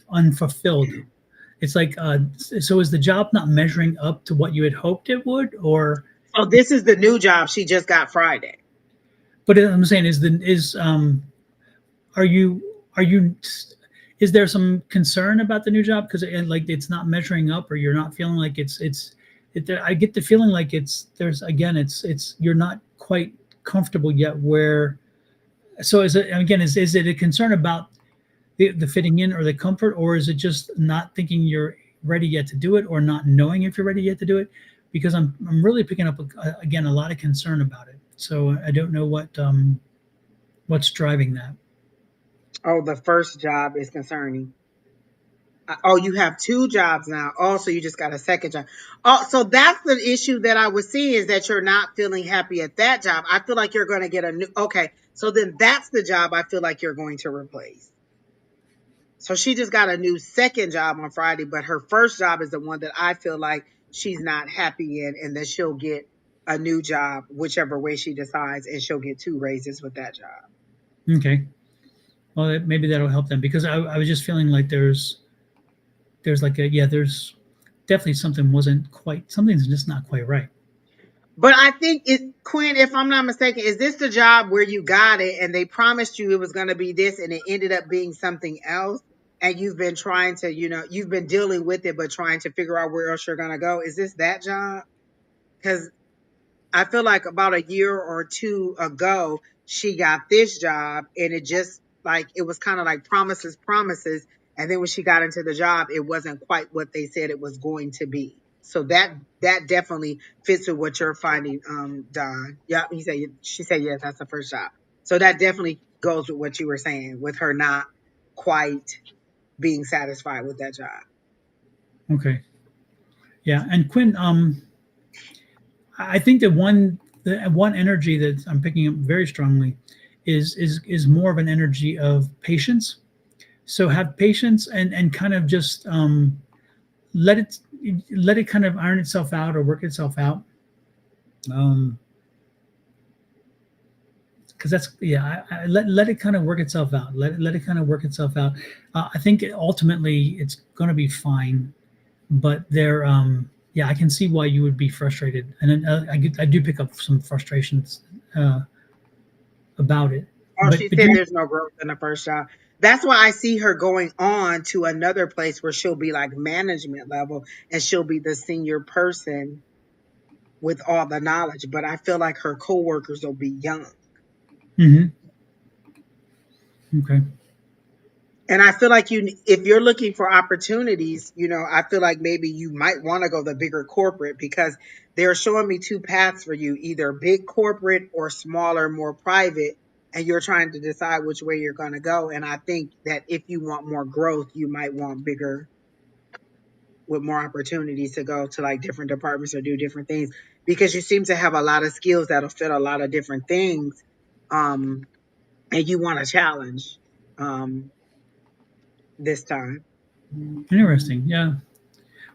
unfulfilled. It's like, so is the job not measuring up to what you had hoped it would, or? Oh, this is the new job she just got Friday. But I'm saying are you are you is there some concern about the new job because like it's not measuring up, or you're not feeling like I get the feeling like it's you're not quite comfortable yet where. So is it a concern about the fitting in or the comfort, or is it just not thinking you're ready yet to do it, or not knowing if you're ready yet to do it? Because I'm really picking up again a lot of concern about it, so I don't know what's driving that. Oh, the first job is concerning. Oh, you have two jobs now. Oh, so you just got a second job. Oh, so that's the issue that I was seeing, is that you're not feeling happy at that job. I feel like you're going to get a new. Okay, so then that's the job I feel like you're going to replace. So she just got a new second job on Friday, but her first job is the one that I feel like she's not happy in, and that she'll get a new job whichever way she decides, and she'll get two raises with that job. Okay, well maybe that'll help them, because I was just feeling like there's like there's definitely something's just not quite right. But I think Quinn, if I'm not mistaken, is this the job where you got it and they promised you it was going to be this and it ended up being something else? And you've been trying to, you've been dealing with it, but trying to figure out where else you're going to go. Is this that job? Because I feel like about a year or two ago, she got this job, and it just like, it was kind of like promises, promises. And then when she got into the job, it wasn't quite what they said it was going to be. So that definitely fits with what you're finding, Don. Yeah, she said yes, that's the first job. So that definitely goes with what you were saying, with her not quite being satisfied with that job. Okay, yeah, and Quinn, I think the one energy that I'm picking up very strongly is more of an energy of patience. So have patience and kind of just let it let it kind of iron itself out or work itself out. Um, because let it kind of work itself out. Let it kind of work itself out. I think ultimately it's going to be fine, but I can see why you would be frustrated, and I do pick up some frustrations uh, about it. Oh, But she but said you there's no growth in the first job. That's why I see her going on to another place where she'll be like management level and she'll be the senior person with all the knowledge. But I feel like her coworkers will be young. Hmm. Okay. And I feel like if you're looking for opportunities, I feel like maybe you might want to go the bigger corporate because they're showing me two paths for you, either big corporate or smaller, more private. And you're trying to decide which way you're going to go. And I think that if you want more growth, you might want bigger with more opportunities to go to like different departments or do different things because you seem to have a lot of skills that'll fit a lot of different things. Um, and you want a challenge this time. Interesting. Yeah.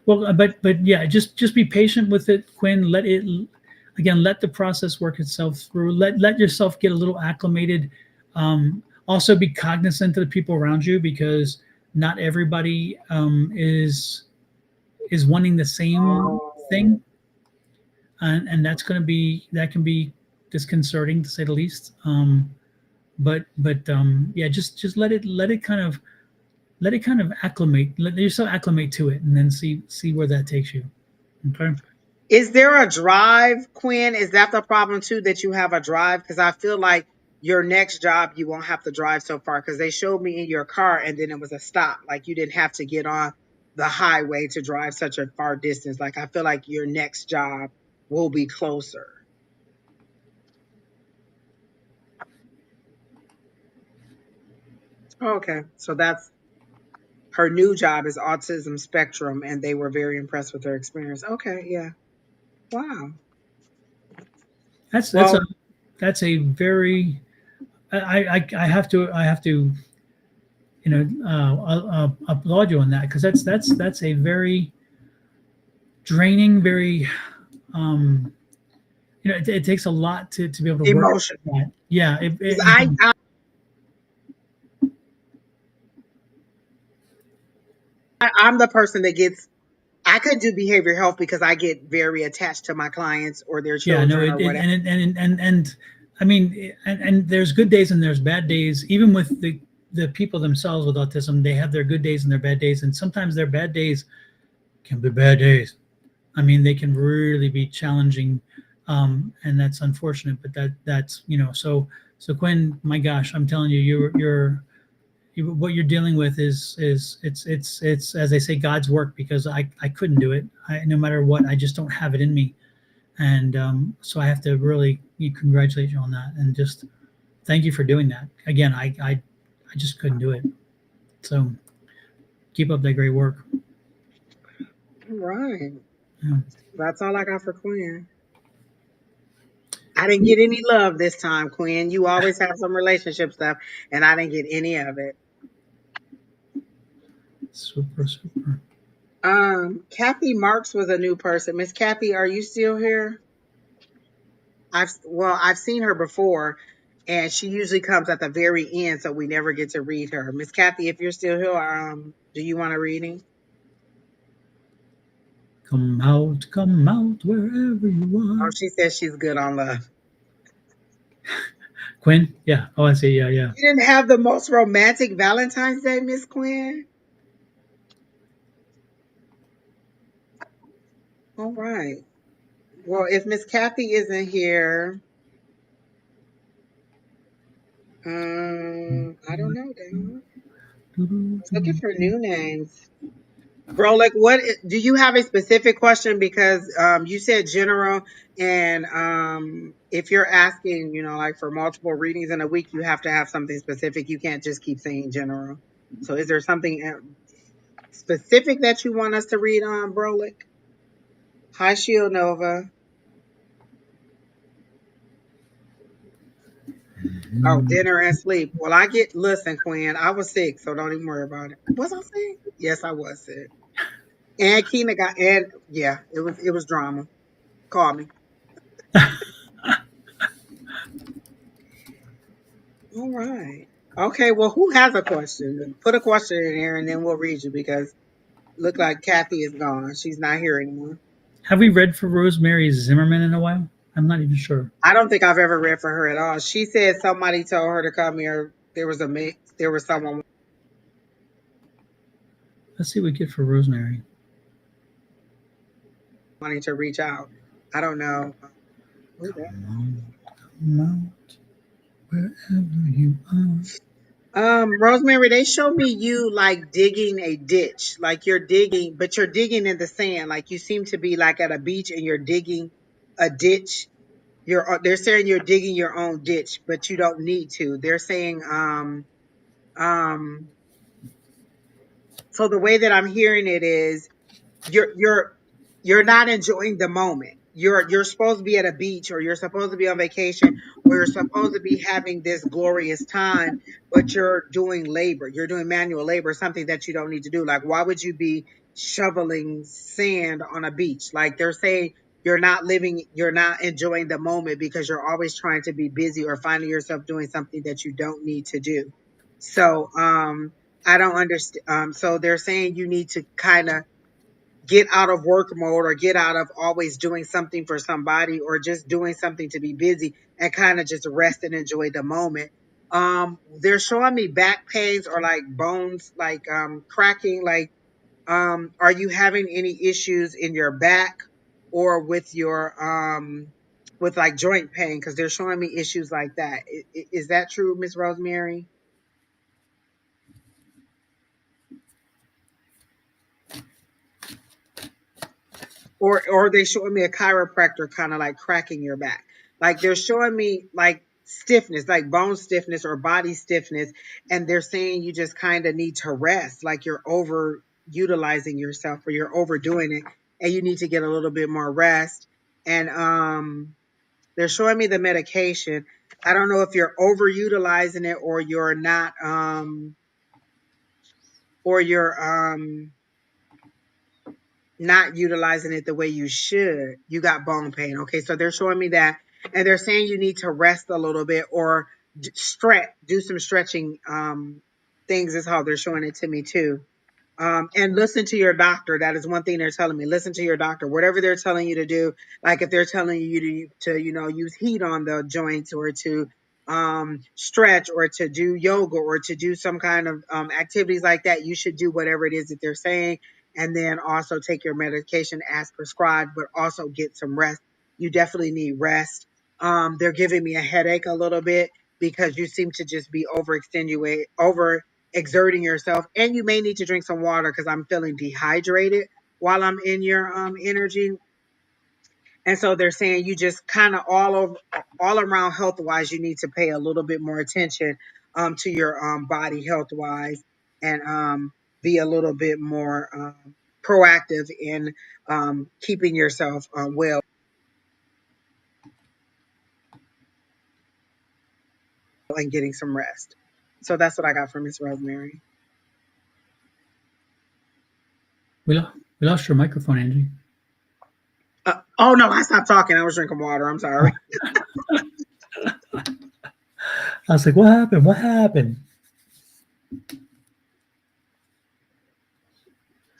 Well, but yeah, just be patient with it, Quinn. Let it again. Let the process work itself through. Let yourself get a little acclimated. Also, be cognizant of the people around you because not everybody is wanting the same Oh, thing, and that can be disconcerting to say the least. But yeah, just let it kind of acclimate. Let yourself acclimate to it, and then see where that takes you. Okay. is there a drive, Quinn? Is that the problem too, that you have a drive? Because I feel like your next job, you won't have to drive so far because they showed me in your car and then it was a stop. Like you didn't have to get on the highway to drive such a far distance. Like I feel like your next job will be closer. Okay. So that's her new job is autism spectrum and they were very impressed with her experience. Okay. Yeah. Wow. That's that's a Well, that's a very I have to applaud you on that because that's a very draining, very um, it takes a lot to be able to work emotional. that. Yeah, 'Cause I'm the person that gets I could do behavioral health because I get very attached to my clients or their yeah, no, children or whatever. and I mean, and there's good days and there's bad days. Even with the people themselves with autism, they have their good days and their bad days, and sometimes their bad days can be bad days. I mean, they can really be challenging, and that's unfortunate. But that's so Quinn, my gosh, I'm telling you, what you're dealing with is it's as they say God's work because I couldn't do it. No matter what, I just don't have it in me, and so I have to really congratulate you on that and just thank you for doing that. Again, I just couldn't do it. So keep up that great work. All right. Yeah. That's all I got for Quinn. I didn't get any love this time, Quinn. You always have some relationship stuff, and I didn't get any of it. Super, super. Kathy Marks was a new person. Miss Kathy, are you still here? I've seen her before, and she usually comes at the very end, so we never get to read her. Miss Kathy, if you're still here, do you want a reading? Come out wherever you Oh, are. she says she's good on love. Quinn, yeah. Oh, I see. Yeah, yeah. You didn't have the most romantic Valentine's Day, Miss Quinn? All right. Well, if Miss Kathy isn't here, I don't know, Dan. I was looking for new names. Bro, like do you have a specific question? Because you said general, and if you're asking, like for multiple readings in a week, you have to have something specific. You can't just keep saying general. So is there something specific that you want us to read on, Brolic? Hi, Shield Nova. Oh, dinner and sleep. Well, listen, Quinn, I was sick, so don't even worry about it. Was I sick? Yes, I was sick. And Keena yeah, it was drama. Call me. All right. Okay, well, who has a question? Put a question in here and then we'll read you because look like Kathy is gone. She's not here anymore. Have we read for Rosemary Zimmerman in a while? I'm not even sure. I don't think I've ever read for her at all. She said somebody told her to come here. There was someone. Let's see what we get for Rosemary. Wanting to reach out. I don't know. Who's that? Come out wherever you are. Rosemary, they show me you like digging a ditch, like you're digging, but you're digging in the sand. Like you seem to be like at a beach and you're digging a ditch. They're saying you're digging your own ditch, but you don't need to. They're saying um so the way that I'm hearing it is you're not enjoying the moment. You're supposed to be at a beach, or you're supposed to be on vacation, or you're supposed to be having this glorious time, but you're doing labor. You're doing manual labor, something that you don't need to do. Like, why would you be shoveling sand on a beach? Like, they're saying you're not enjoying the moment because you're always trying to be busy or finding yourself doing something that you don't need to do. So, I don't understand. So they're saying you need to kind of get out of work mode, or get out of always doing something for somebody, or just doing something to be busy, and kind of just rest and enjoy the moment. They're showing me back pains, or like bones, like cracking. Like, are you having any issues in your back, or with like joint pain? Because they're showing me issues like that. Is that true, Miss Rosemary? Or they showing me a chiropractor kind of like cracking your back. Like they're showing me like stiffness, like bone stiffness or body stiffness, and they're saying you just kind of need to rest, like you're over utilizing yourself, or you're overdoing it, and you need to get a little bit more rest. And they're showing me the medication. I don't know if you're overutilizing it, or you're not or you're not utilizing it the way you should. You got bone pain. Okay, so they're showing me that, and they're saying you need to rest a little bit, or stretch, do some stretching things, is how they're showing it to me too. And listen to your doctor. That is one thing they're telling me. Listen to your doctor. Whatever they're telling you to do, like if they're telling you to use heat on the joints, or to stretch, or to do yoga, or to do some kind of activities like that, you should do whatever it is that they're saying. And then also take your medication as prescribed, but also get some rest. You definitely need rest. They're giving me a headache a little bit, because you seem to just be over exerting yourself, and you may need to drink some water, because I'm feeling dehydrated while I'm in your energy. And so they're saying you just kind of all around health wise, you need to pay a little bit more attention to your body health wise, and be a little bit more proactive in keeping yourself well and getting some rest. So that's what I got from Miss Rosemary. We lost your microphone, Angie. Oh no, I stopped talking. I was drinking water. I'm sorry. I was like, what happened? What happened?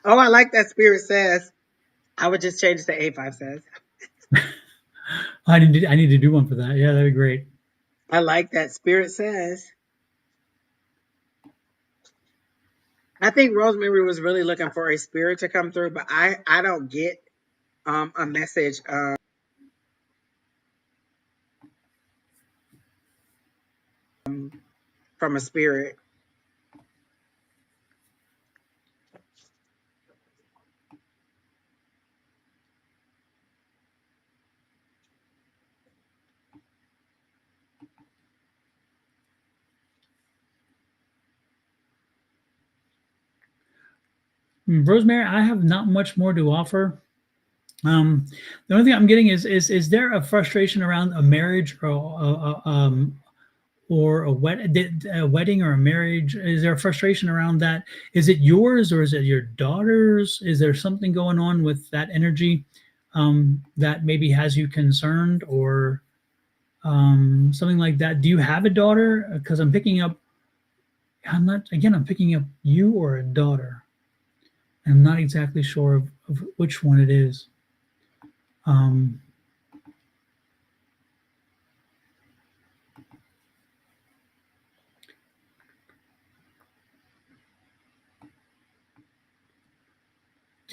Oh, I like that Spirit Says. I would just change it to A5Says. I need to do one for that. Yeah, that'd be great. I like that Spirit Says. I think Rosemary was really looking for a spirit to come through, but I don't get a message from a spirit. Rosemary, I have not much more to offer. The only thing I'm getting is there a frustration around a marriage, or a wedding or a marriage? Is there a frustration around that? Is it yours, or is it your daughter's? Is there something going on with that energy that maybe has you concerned, or something like that? Do you have a daughter? Because I'm picking up. I'm picking up you or a daughter. I'm not exactly sure of which one it is. Um,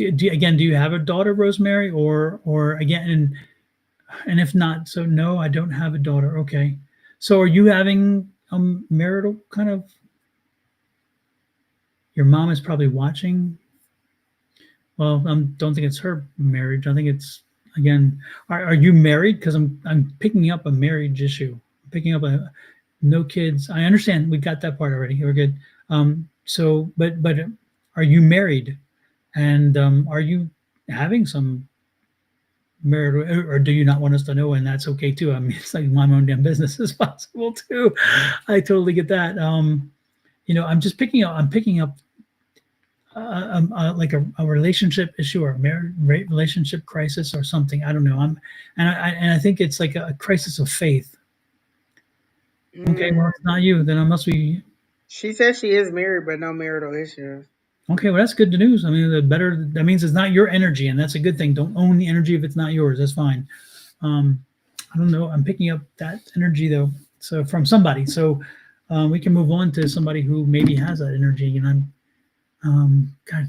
Again, do you have a daughter, Rosemary, or again, and if not, so no, I don't have a daughter. Okay, so are you having marital kind of? Your mom is probably watching. Well, I don't think it's her marriage. I think it's again. Are you married? Because I'm picking up a marriage issue. I'm picking up a no kids. I understand. We got that part already. We're good. So, but are you married? And are you having some marital, or do you not want us to know? And that's okay too. I mean, it's like my own damn business is possible too. I totally get that. I'm just picking up. I'm picking up like a relationship issue or a relationship crisis or something. I don't know. And I think it's like a crisis of faith. Okay, well, it's not you. Then I must be. She says she is married, but no marital issues. Okay, well, that's good news. I mean, the better that means it's not your energy, and that's a good thing. Don't own the energy if it's not yours. That's fine. I don't know. I'm picking up that energy though, so from somebody. So we can move on to somebody who maybe has that energy. And God,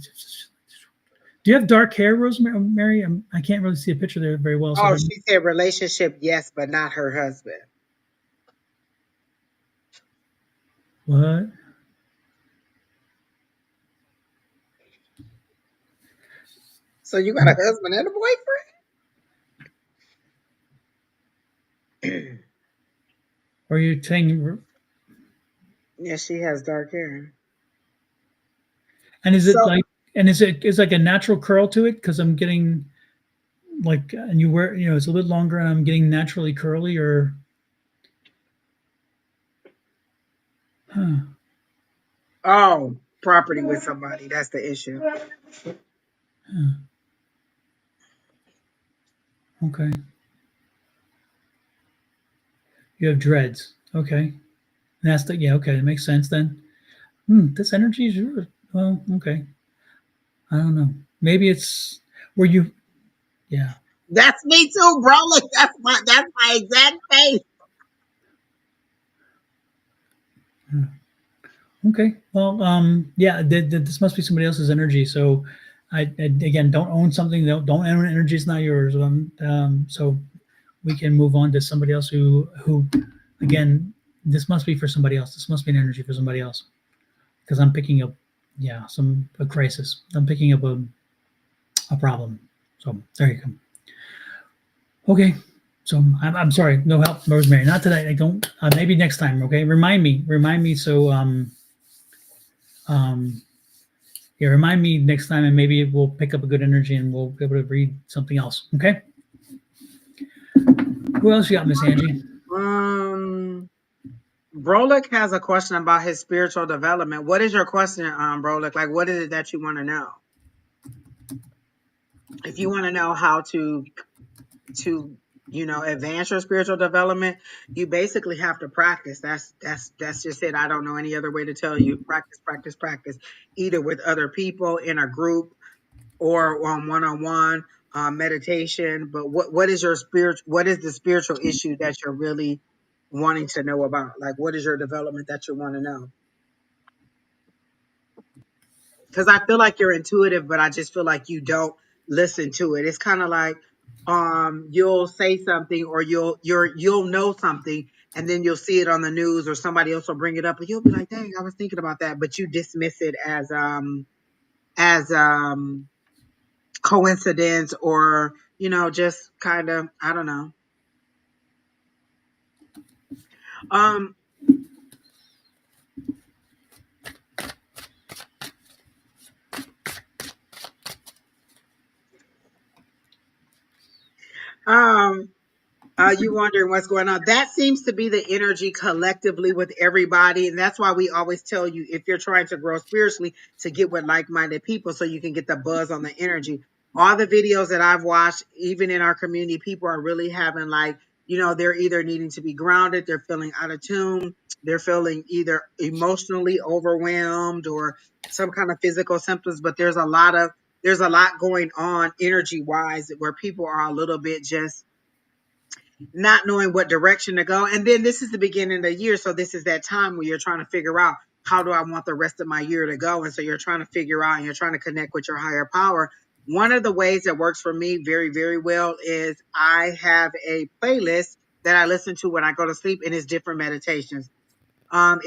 do you have dark hair, Rosemary? I can't really see a picture there very well. So Oh, she said relationship, yes, but not her husband. what? So you got a husband and a boyfriend? Are you saying? Yes, she has dark hair. And is it So, like? And is like a natural curl to it? Because I'm getting like, and you wear, it's a little longer, and I'm getting naturally curly, or. Huh. oh, property with somebody. That's the issue. Huh. Okay. You have dreads. Okay. And that's the yeah. Okay, that makes sense then. This energy is yours. Well, okay. I don't know. Maybe it's where you. Yeah. That's me too, bro. Like that's my exact face. Okay. Well, yeah. This must be somebody else's energy. So, again, don't own something. Don't own energy. It's not yours. So we can move on to somebody else who, again, this must be for somebody else. This must be an energy for somebody else because I'm picking up, yeah, a crisis. I'm picking up a problem. So there you go. Okay. So I'm sorry, no help, Rosemary. Not today. I don't. Maybe next time. Okay. Remind me. So um, yeah, remind me next time, and maybe we'll pick up a good energy, and we'll be able to read something else. Okay. Who else you got, Miss Angie? Brolick has a question about his spiritual development. What is your question, Brolick? Like, what is it that you want to know? If you want to know how to advance your spiritual development, you basically have to practice. That's just it. I don't know any other way to tell you. Practice, practice, practice, either with other people in a group or on one-on-one meditation. But what is what is the spiritual issue that you're really wanting to know about? Like, what is your development that you want to know? Because I feel like you're intuitive, but I just feel like you don't listen to it. It's kind of like you'll say something or you'll know something, and then you'll see it on the news or somebody else will bring it up and you'll be like, dang, I was thinking about that, but you dismiss it as coincidence or just kind of, I don't know. um um you wondering what's going on. That seems to be the energy collectively with everybody. And that's why we always tell you, if you're trying to grow spiritually, to get with like-minded people so you can get the buzz on the energy. All the videos that I've watched, even in our community, people are really having they're either needing to be grounded, they're feeling out of tune, they're feeling either emotionally overwhelmed or some kind of physical symptoms. But there's a lot going on energy wise where people are a little bit just not knowing what direction to go. And then this is the beginning of the year. So this is that time where you're trying to figure out, how do I want the rest of my year to go? And so you're trying to figure out and you're trying to connect with your higher power. One of the ways that works for me very, very well is I have a playlist that I listen to when I go to sleep, and it's different meditations.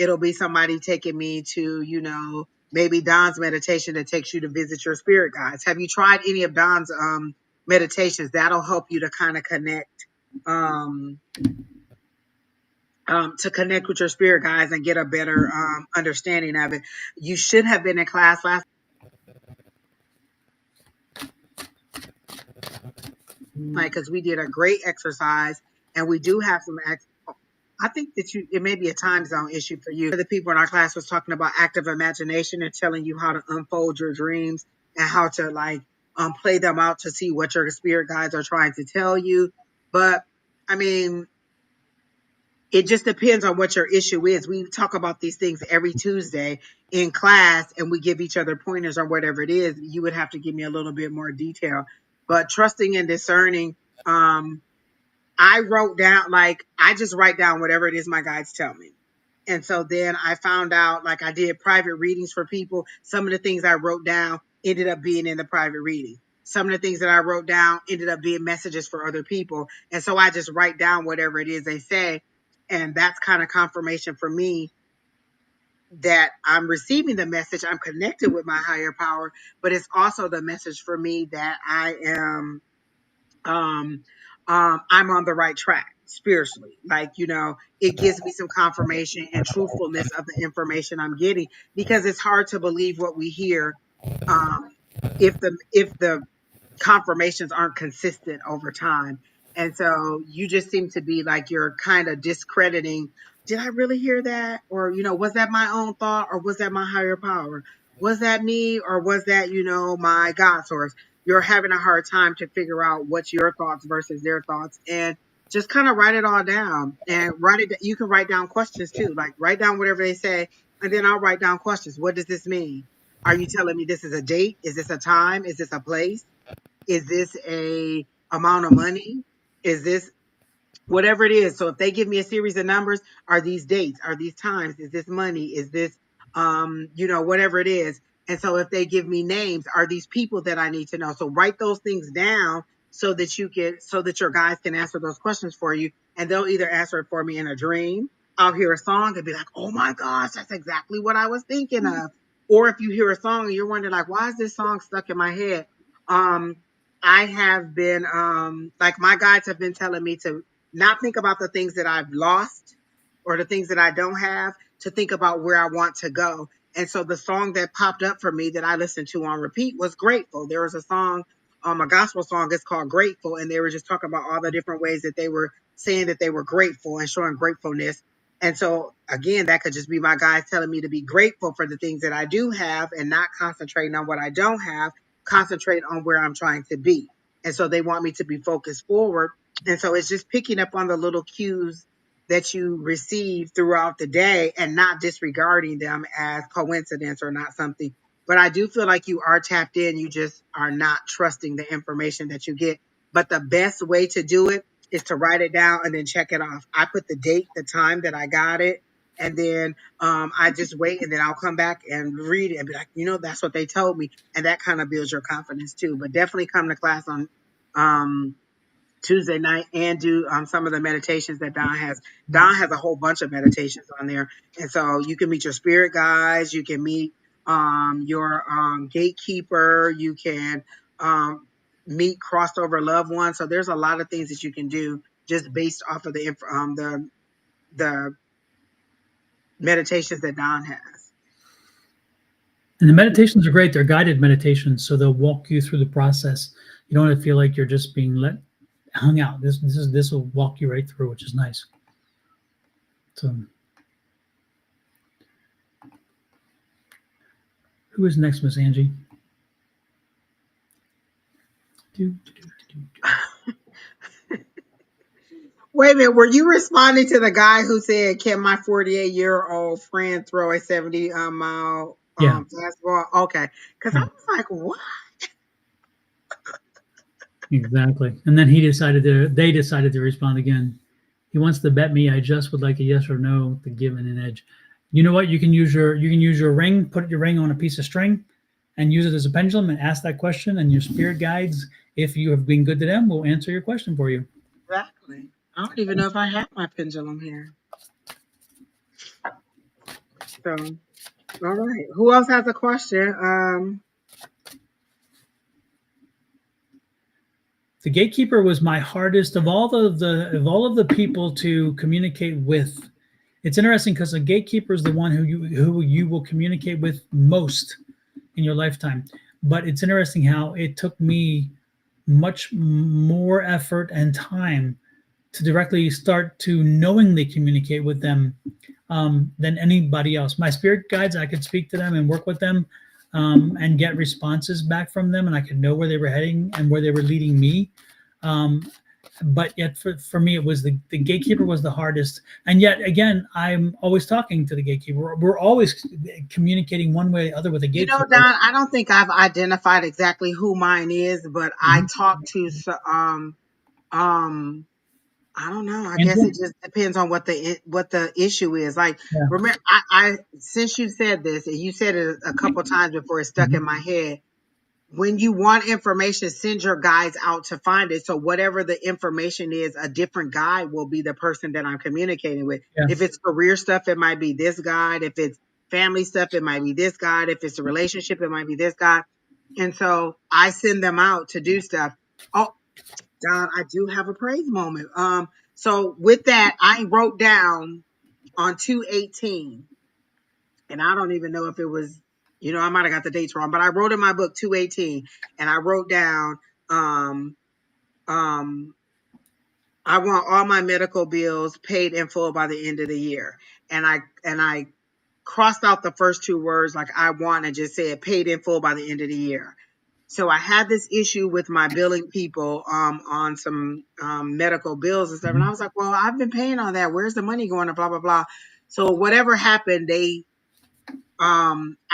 It'll be somebody taking me to, maybe Don's meditation that takes you to visit your spirit guides. Have you tried any of Don's meditations? That'll help you to kind of connect, um, to connect with your spirit guides and get a better understanding of it. You should have been in class last night because we did a great exercise, and we do have some. I think that it may be a time zone issue for you. The people in our class was talking about active imagination and telling you how to unfold your dreams and how to play them out to see what your spirit guides are trying to tell you. But I mean, it just depends on what your issue is. We talk about these things every Tuesday in class, and we give each other pointers on whatever it is. You would have to give me a little bit more detail. But trusting and discerning, I wrote down, I just write down whatever it is my guides tell me. And so then I found out, I did private readings for people. Some of the things I wrote down ended up being in the private reading. Some of the things that I wrote down ended up being messages for other people. And so I just write down whatever it is they say. And that's kind of confirmation for me that I'm receiving the message. I'm connected with my higher power, but it's also the message for me that I am I'm on the right track spiritually. It gives me some confirmation and truthfulness of the information I'm getting, because it's hard to believe what we hear um, if the confirmations aren't consistent over time. And so you just seem to be like you're kind of discrediting. Did I really hear that? Or, was that my own thought, or was that my higher power? Was that me, or was that, my God source? You're having a hard time to figure out what's your thoughts versus their thoughts, and just kind of write it all down and write it. You can write down questions too, like write down whatever they say. And then I'll write down questions. What does this mean? Are you telling me this is a date? Is this a time? Is this a place? Is this a amount of money? Is this whatever it is? So if they give me a series of numbers, are these dates? Are these times? Is this money? Is this, whatever it is? And so if they give me names, are these people that I need to know? So write those things down so that your guys can answer those questions for you. And they'll either answer it for me in a dream. I'll hear a song and be like, oh my gosh, that's exactly what I was thinking of. Or if you hear a song and you're wondering, why is this song stuck in my head? I have been, my guides have been telling me to not think about the things that I've lost or the things that I don't have, to think about where I want to go. And so the song that popped up for me that I listened to on repeat was Grateful. There was a song, a gospel song, it's called Grateful. And they were just talking about all the different ways that they were saying that they were grateful and showing gratefulness. And so again, that could just be my guides telling me to be grateful for the things that I do have and not concentrating on what I don't have, concentrate on where I'm trying to be. And so they want me to be focused forward. And so it's just picking up on the little cues that you receive throughout the day and not disregarding them as coincidence or not something. But I do feel like you are tapped in. You just are not trusting the information that you get. But the best way to do it is to write it down and then check it off. I put the date, the time that I got it, and then I just wait, and then I'll come back and read it and be like, that's what they told me. And that kind of builds your confidence too. But definitely come to class on Tuesday night and do some of the meditations that Don has. Don has a whole bunch of meditations on there. And so you can meet your spirit guides. You can meet your gatekeeper. You can meet crossover loved ones. So there's a lot of things that you can do just based off of the meditations that Don has. And the meditations are great. They're guided meditations, so they'll walk you through the process. You don't have to feel like you're just being hung out. This will walk you right through, which is nice. So, who is next, Miss Angie? Wait a minute, were you responding to the guy who said, "Can my 48-year-old friend throw a 70-mile fastball?" Okay, because I was like, "What?" Exactly. And then they decided to respond again. He wants to bet me. I just would like a yes or no to give it an edge. You know what? You can use your ring. Put your ring on a piece of string, and use it as a pendulum and ask that question, and your spirit guides, if you have been good to them, will answer your question for you. Exactly. I don't even know if I have my pendulum here. So, all right. Who else has a question? The gatekeeper was my hardest of all of the people to communicate with. It's interesting because the gatekeeper is the one who you will communicate with most in your lifetime. But it's interesting how it took me much more effort and time to directly start to knowingly communicate with them than anybody else. My spirit guides, I could speak to them and work with them and get responses back from them, and I could know where they were heading and where they were leading me. Um, but yet, for me, it was the gatekeeper was the hardest. And yet, again, I'm always talking to the gatekeeper. We're always communicating one way or the other with the You know, gatekeeper. Don, I don't think I've identified exactly who mine is, but I Mhm. talk to um I don't know. I guess it Angel? just depends on what the issue is. Like, Yeah. remember, I since you said this, and you said it a couple times before it stuck in Mhm. my head. When you want information, send your guides out to find it. So whatever the information is, a different guide will be the person that I'm communicating with. Yeah. If it's career stuff, it might be this guide. If it's family stuff, it might be this guide. If it's a relationship, it might be this guide. And so I send them out to do stuff. Oh, Don, I do have a praise moment. So with that, I wrote down on 218, and I don't even know if it was, I might have got the dates wrong, but I wrote in my book 218, and I wrote down, um, um, I want all my medical bills paid in full by the end of the year. And I crossed out the first two words, like I want, and just said paid in full by the end of the year. So I had this issue with my billing people on some medical bills and stuff. And I Mhm. was like, well, I've been paying on that. Where's the money going? And blah, blah, blah. So whatever happened, I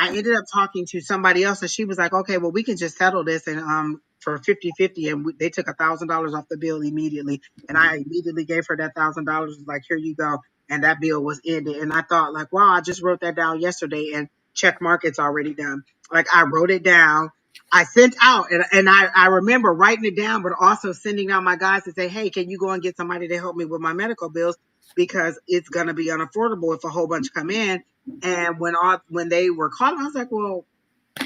ended up talking to somebody else, and she was like, okay, well, we can just settle this and for 50-50. And they took $1,000 off the bill immediately. And I immediately gave her that $1,000, like, here you go. And that bill was ended. And I thought, like, wow, I just wrote that down yesterday, and check mark, it's already done. Like, I wrote it down. I sent out, and I remember writing it down, but also sending out my guys to say, hey, can you go and get somebody to help me with my medical bills? Because it's going to be unaffordable if a whole bunch come in. And when they were calling, I was like, well,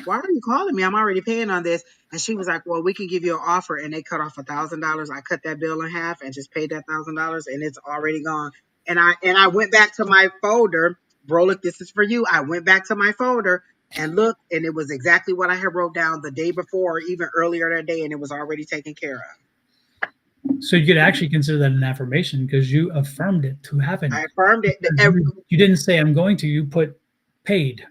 why are you calling me? I'm already paying on this. And she was like, well, we can give you an offer. And they cut off $1,000. I cut that bill in half and just paid that $1,000, and it's already gone. And I went back to my folder. Brolic, this is for you. I went back to my folder and looked, and it was exactly what I had wrote down the day before, or even earlier that day, and it was already taken care of. So you could actually consider that an affirmation because you affirmed it to happen. I affirmed it. Because you didn't say I'm going to. You put paid.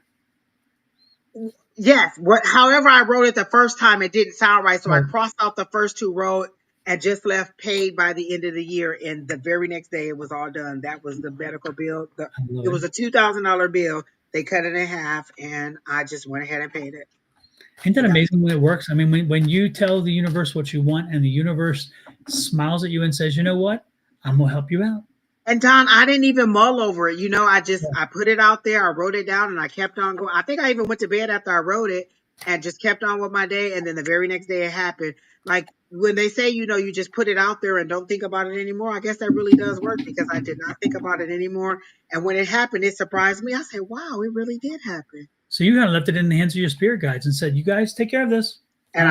Yes, however I wrote it the first time, it didn't sound right. So I Right. crossed out the first two rows and just left paid by the end of the year. And the very next day it was all done. That was the medical bill. I love It it. was a $2,000 bill. They cut it in half, and I just went ahead and paid it. Isn't that And that was amazing when it works? I mean, when you tell the universe what you want and the universe smiles at you and says, you know what? I'm going to help you out. And Don, I didn't even mull over it. Yeah. I put it out there, I wrote it down, and I kept on going. I think I even went to bed after I wrote it and just kept on with my day. And then the very next day it happened. Like when they say, you just put it out there and don't think about it anymore. I guess that really does work, because I did not think about it anymore. And when it happened, it surprised me. I said, wow, it really did happen. So you kind of left it in the hands of your spirit guides and said, you guys take care of this. And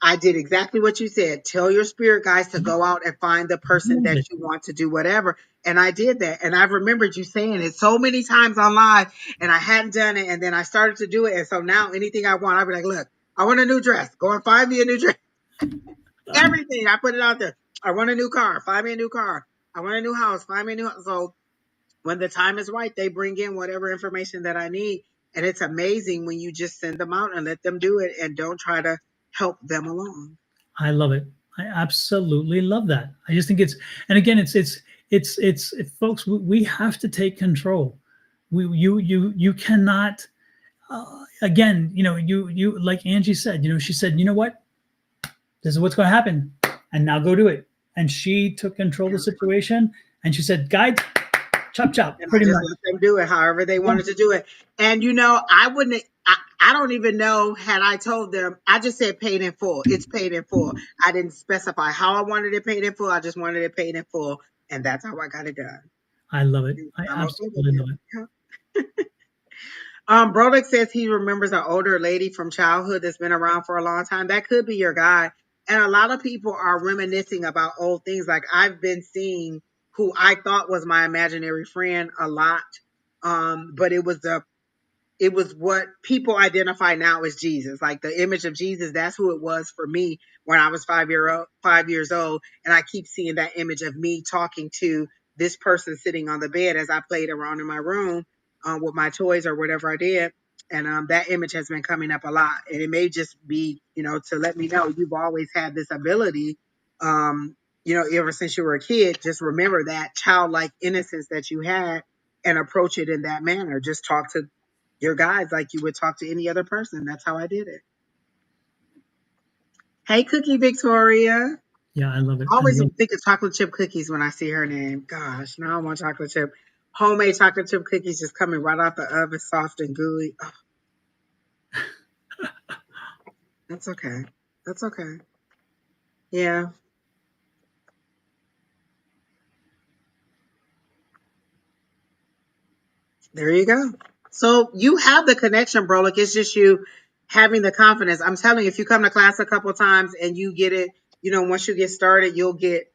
I did exactly what you said. Tell your spirit guides to go out and find the person that you want to do whatever. And I did that. And I've remembered you saying it so many times on live, and I hadn't done it. And then I started to do it. And so now anything I want, I'll be like, look, I want a new dress. Go and find me a new dress. Everything. I put it out there. I want a new car. Find me a new car. I want a new house. Find me a new house. So when the time is right, they bring in whatever information that I need. And it's amazing when you just send them out and let them do it and don't try to help them along. I love it. I absolutely love that. I just think and again, folks, we have to take control. You cannot, again, you, like Angie said, she said, you know what? This is what's going to happen. And now go do it. And she took control of the situation, and she said, guide, chop, chop, And I pretty just much. let them do it however they Yeah. wanted to do it. And I wouldn't, I I don't even know, had I told them, I just said paid in full. It's paid in full. I didn't specify how I wanted it paid in full. I just wanted it paid in full. And that's how I got it done. I love it. I I'm okay with absolutely it. love it. Yeah. Brolick says he remembers an older lady from childhood that's been around for a long time. That could be your guy. And a lot of people are reminiscing about old things. Like I've been seeing who I thought was my imaginary friend a lot. But it was what people identify now as Jesus, like the image of Jesus. That's who it was for me when I was 5 years old. And I keep seeing that image of me talking to this person sitting on the bed as I played around in my room with my toys or whatever I did. And that image has been coming up a lot. And it may just be, to let me know you've always had this ability, ever since you were a kid. Just remember that childlike innocence that you had and approach it in that manner. Just talk to your guys like you would talk to any other person. That's how I did it. Hey, Cookie Victoria. Yeah, I love it. I I always love think of chocolate chip cookies when I see her name. Gosh, now I want chocolate chip. Homemade chocolate chip cookies just coming right out the oven, soft and gooey. Oh, that's okay. That's okay. Yeah, there you go. So you have the connection, bro. Like it's just you having the confidence. I'm telling you, if you come to class a couple times and you get it, once you get started, you'll get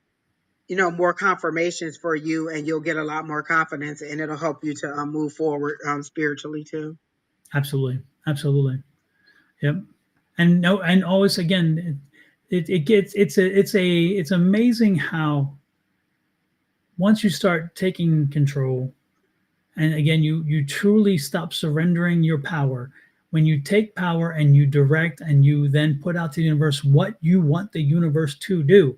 more confirmations for you, and you'll get a lot more confidence, and it'll help you to move forward spiritually too. absolutely, absolutely. Yep. And no, and always again, it gets it's amazing how once you start taking control, and again, you truly stop surrendering your power. When you take power and you direct, and you then put out to the universe what you want the universe to do,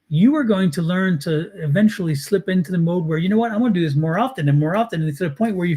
you are going to learn to eventually slip into the mode where, you know what, I want to do this more often and more often, and to the point where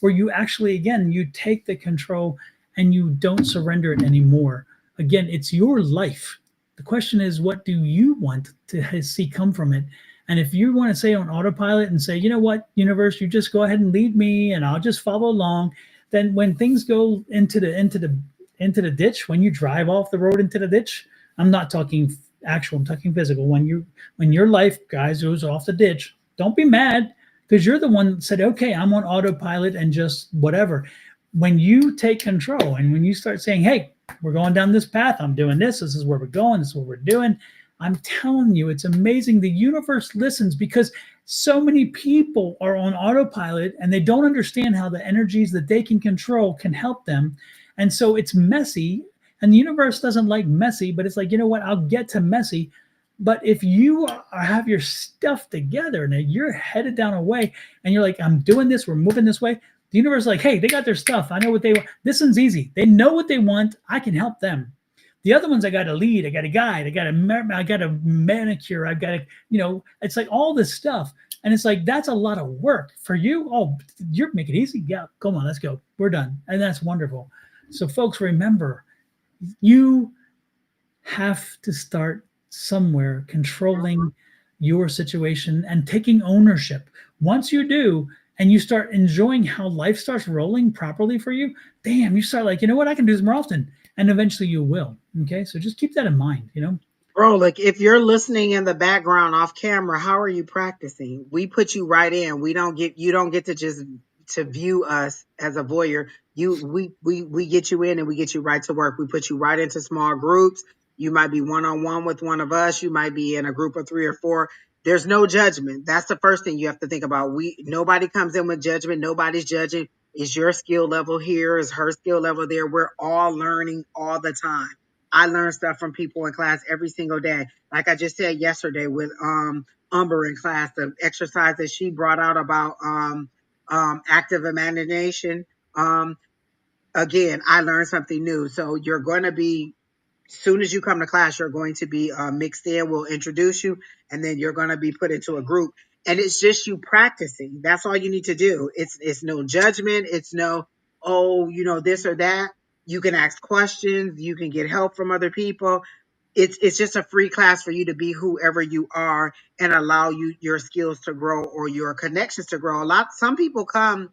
where you actually, again, you take the control and you don't surrender it anymore. Again, it's your life. The question is, what do you want to see come from it? And if you want to say on autopilot and say, you know what, universe, you just go ahead and lead me and I'll just follow along, then when things go into the ditch, when you drive off the road into the ditch, I'm not talking actual, I'm talking physical. When your life, guys, goes off the ditch, don't be mad, because you're the one that said, okay, I'm on autopilot and just whatever. When you take control and when you start saying, hey, we're going down this path, I'm doing this is where we're going, this is what we're doing, I'm telling you, it's amazing. The universe listens, because so many people are on autopilot and they don't understand how the energies that they can control can help them. And so it's messy, and the universe doesn't like messy, but it's like, you know what, I'll get to messy. But if you have your stuff together and you're headed down a way and you're like, I'm doing this, we're moving this way, the universe is like, hey, they got their stuff. I know what they want. This one's easy. They know what they want. I can help them. The other ones, I got to lead, I got to guide, I got to manicure, I've got to, it's like all this stuff. And it's like, that's a lot of work for you. Oh, you're make it easy. Yeah, come on, let's go. We're done. And that's wonderful. So folks, remember, you have to start somewhere controlling your situation and taking ownership. Once you do, and you start enjoying how life starts rolling properly for you, damn, you start like, you know what, I can do this more often. And eventually you will. Okay. So just keep that in mind. Bro, like if you're listening in the background off camera, how are you practicing? We put you right in. You don't get to just to view us as a voyeur. We get you in and we get you right to work. We put you right into small groups. You might be one on one with one of us. You might be in a group of 3 or 4. There's no judgment. That's the first thing you have to think about. Nobody comes in with judgment. Nobody's judging. Is your skill level here? Is her skill level there? We're all learning all the time. I learn stuff from people in class every single day. Like I just said yesterday with Umber in class, the exercise that she brought out about active imagination. Um, Again, I learned something new. So you're going to be, soon as you come to class, you're going to be mixed in. We'll introduce you, and then you're going to be put into a group. And it's just you practicing. That's all you need to do. It's no judgment. It's no, oh, this or that. You can ask questions. You can get help from other people. It's just a free class for you to be whoever you are and allow your skills to grow or your connections to grow. Some people come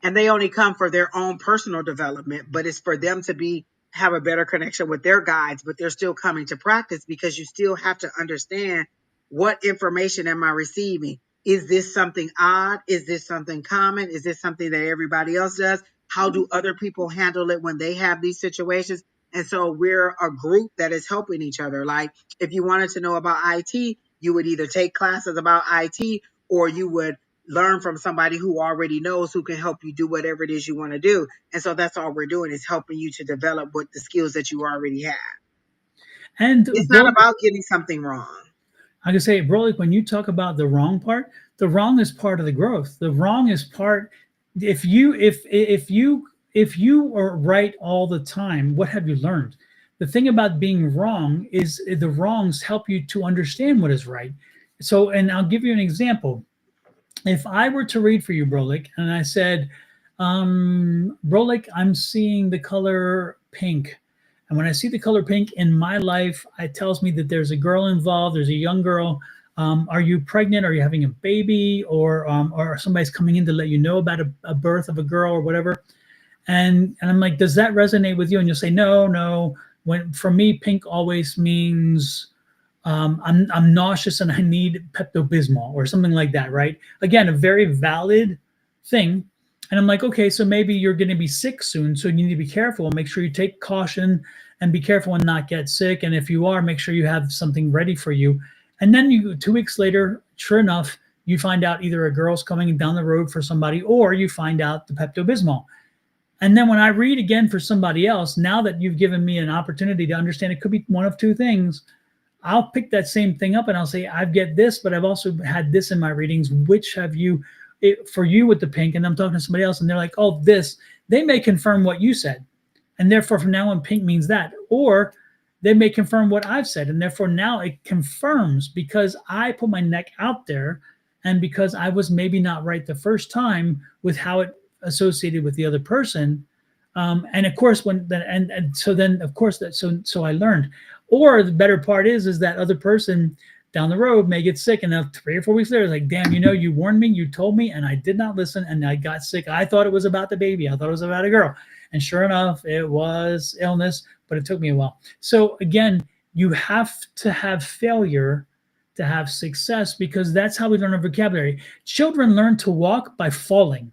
and they only come for their own personal development, but it's for them to have a better connection with their guides, but they're still coming to practice because you still have to understand, what information am I receiving? Is this something odd? Is this something common? Is this something that everybody else does? How do other people handle it when they have these situations? And so we're a group that is helping each other. Like, if you wanted to know about IT, you would either take classes about IT, or you would learn from somebody who already knows, who can help you do whatever it is you want to do. And so that's all we're doing, is helping you to develop what the skills that you already have. And It's not bro, about getting something wrong. I can say, bro, like when you talk about the wrong part, the wrong is part of the growth. The wrong is part. If you are right all the time, what have you learned? The thing about being wrong is the wrongs help you to understand what is right. So, and I'll give you an example. If I were to read for you, Brolik, and I said, Brolik, I'm seeing the color pink. And when I see the color pink in my life, it tells me that there's a girl involved, there's a young girl. Are you pregnant? Are you having a baby? Or somebody's coming in to let you know about a birth of a girl or whatever? And I'm like, does that resonate with you? And you'll say, no, no. When for me, pink always means I'm nauseous and I need Pepto-Bismol or something like that, right? Again, a very valid thing. And I'm like, okay, so maybe you're going to be sick soon, so you need to be careful. Make sure you take caution and be careful and not get sick. And if you are, make sure you have something ready for you. And then 2 weeks later, sure enough, you find out either a girl's coming down the road for somebody, or you find out the Pepto-Bismol. And then when I read again for somebody else, now that you've given me an opportunity to understand, it could be one of two things. I'll pick that same thing up and I'll say, I get this, but I've also had this in my readings. Which have you, for you with the pink? And I'm talking to somebody else and they're like, oh, this. They may confirm what you said. And therefore, from now on, pink means that. Or they may confirm what I've said. And therefore, now it confirms because I put my neck out there and because I was maybe not right the first time with how it associated with the other person. And of course, so then of course so I learned. Or the better part is that other person down the road may get sick, and now 3 or 4 weeks later, it's like, damn, you warned me, you told me, and I did not listen, and I got sick. I thought it was about the baby, I thought it was about a girl, and sure enough, it was illness. But it took me a while. So again, you have to have failure to have success, because that's how we learn our vocabulary. Children learn to walk by falling.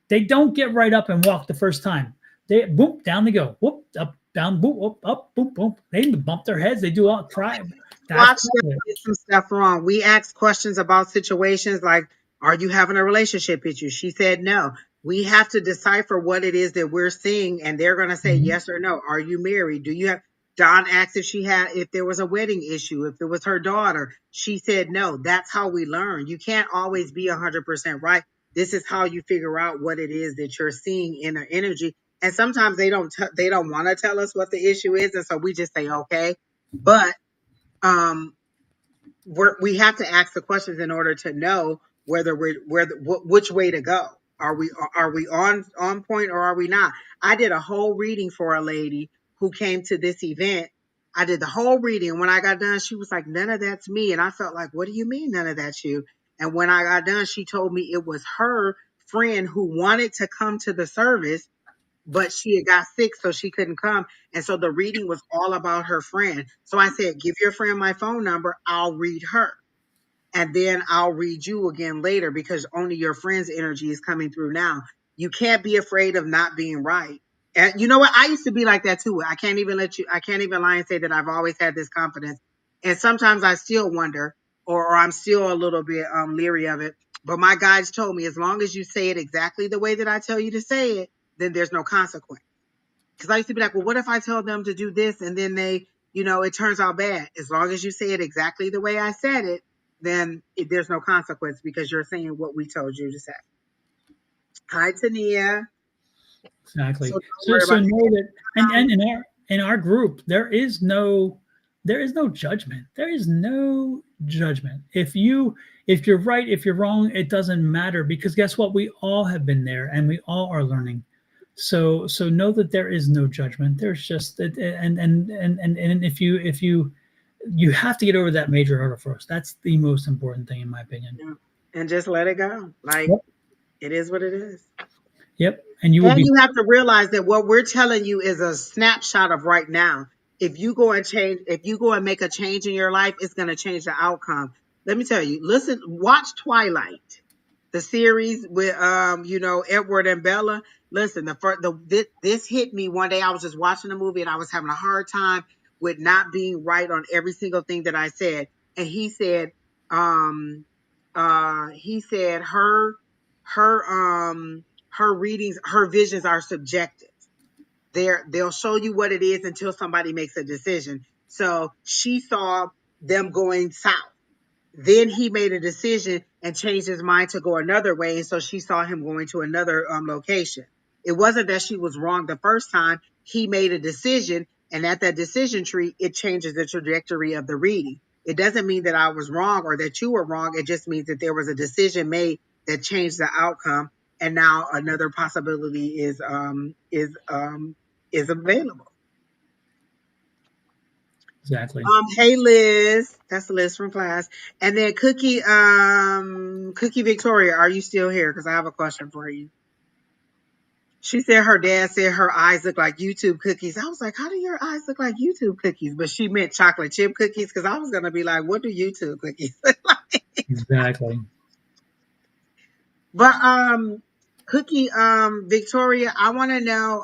They don't get right up and walk the first time. They boom, down they go. Whoop, up, down, boom, whoop, up, boom, boom. They bump their heads. They do all cry. That's Watch them get some stuff wrong. We ask questions about situations like, are you having a relationship issue? She said no. We have to decipher what it is that we're seeing, and they're going to say yes or no. Are you married? Do you have? Don asked if there was a wedding issue, if it was her daughter. She said no. That's how we learn. You can't always be 100% right. This is how you figure out what it is that you're seeing in their energy. And sometimes they don't want to tell us what the issue is, and so we just say okay. But um we have to ask the questions in order to know which way to go. Are we on point, or are we not? I did a whole reading for a lady who came to this event. I did the whole reading, and when I got done, she was like, none of that's me. And I felt like, what do you mean none of that's you? And when I got done, she told me it was her friend who wanted to come to the service, but she had got sick, so she couldn't come. And so the reading was all about her friend. So I said, give your friend my phone number. I'll read her. And then I'll read you again later, because only your friend's energy is coming through now. You can't be afraid of not being right. And you know what? I used to be like that too. I can't even lie and say that I've always had this confidence. And sometimes I still wonder, or I'm still a little bit leery of it. But my guides told me, as long as you say it exactly the way that I tell you to say it, then there's no consequence. Because I used to be like, well, what if I tell them to do this and then it turns out bad? As long as you say it exactly the way I said it, then there's no consequence, because you're saying what we told you to say. Hi, Tania. So exactly. don't So worry so about it. know that, and in our group, there is no judgment. There is no judgment. If you're right, if you're wrong, it doesn't matter, because guess what? We all have been there and we all are learning. So know that there is no judgment. There's just that. And if you have to get over that major hurdle first. That's the most important thing, in my opinion. Yeah. And just let it go. Like, Yep. it is what it is. Yep. And you will And be you have to realize that what we're telling you is a snapshot of right now. If you go and change, if you go and make a change in your life, it's going to change the outcome. Let me tell you, listen, watch Twilight, the series with Edward and Bella. Listen, this hit me one day. I was just watching the movie and I was having a hard time with not being right on every single thing that I said. And um he said her readings, her visions are subjective. They'll show you what it is until somebody makes a decision. So she saw them going south. Then he made a decision and changed his mind to go another way. And so she saw him going to another location. It wasn't that she was wrong the first time. He made a decision. And at that decision tree, it changes the trajectory of the reading. It doesn't mean that I was wrong or that you were wrong. It just means that there was a decision made that changed the outcome. And now another possibility is available. exactly. Hey Liz, that's Liz from class. And then Cookie Victoria, are you still here? Because I have a question for you. She said her dad said her eyes look like YouTube cookies. I was like, how do your eyes look like YouTube cookies? But she meant chocolate chip cookies because I was gonna be like, what do YouTube cookies look like? Exactly. But Cookie Victoria, I want to know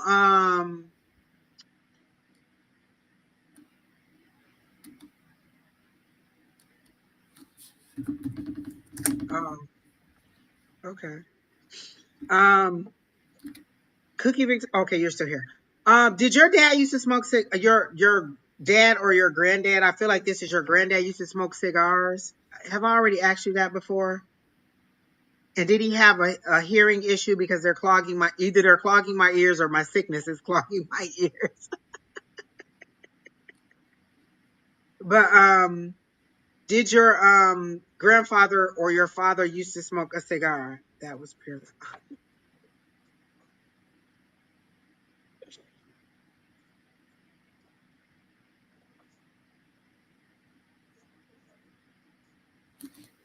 oh, okay. Um Cookie Victor. Okay, you're still here. Did your dad used to smoke your dad or your granddad? I feel like this is your granddad used to smoke cigars. Have I already asked you that before? And did he have a hearing issue because they're clogging my ears or my sickness is clogging my ears? But did your grandfather or your father used to smoke a cigar? That was pure.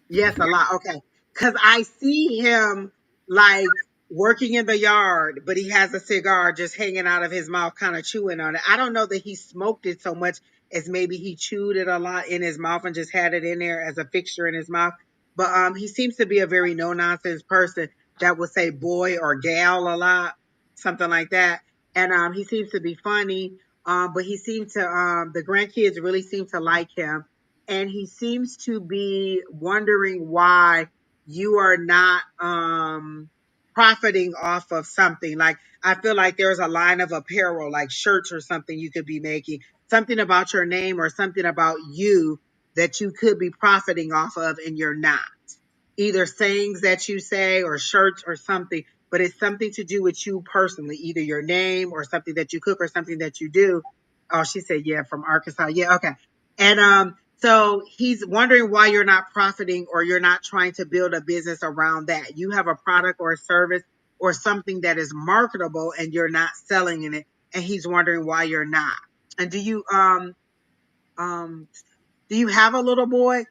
Yes, a lot. Okay. Because I see him like working in the yard, but he has a cigar just hanging out of his mouth, kind of chewing on it. I don't know that he smoked it so much as maybe he chewed it a lot in his mouth and just had it in there as a fixture in his mouth. But he seems to be a very no nonsense person that would say boy or gal a lot, something like that. And he seems to be funny. But he seemed to the grandkids really seem to like him, and he seems to be wondering why you are not profiting off of something. Like I feel like there's a line of apparel, like shirts or something you could be making, something about your name or something about you that you could be profiting off of and you're not. Either sayings that you say or shirts or something, but it's something to do with you personally, either your name or something that you cook or something that you do. Oh, she said, yeah, from Arkansas. Yeah, okay. And so he's wondering why you're not profiting or you're not trying to build a business around that. You have a product or a service or something that is marketable and you're not selling in it. And he's wondering why you're not. And um do you have a little boy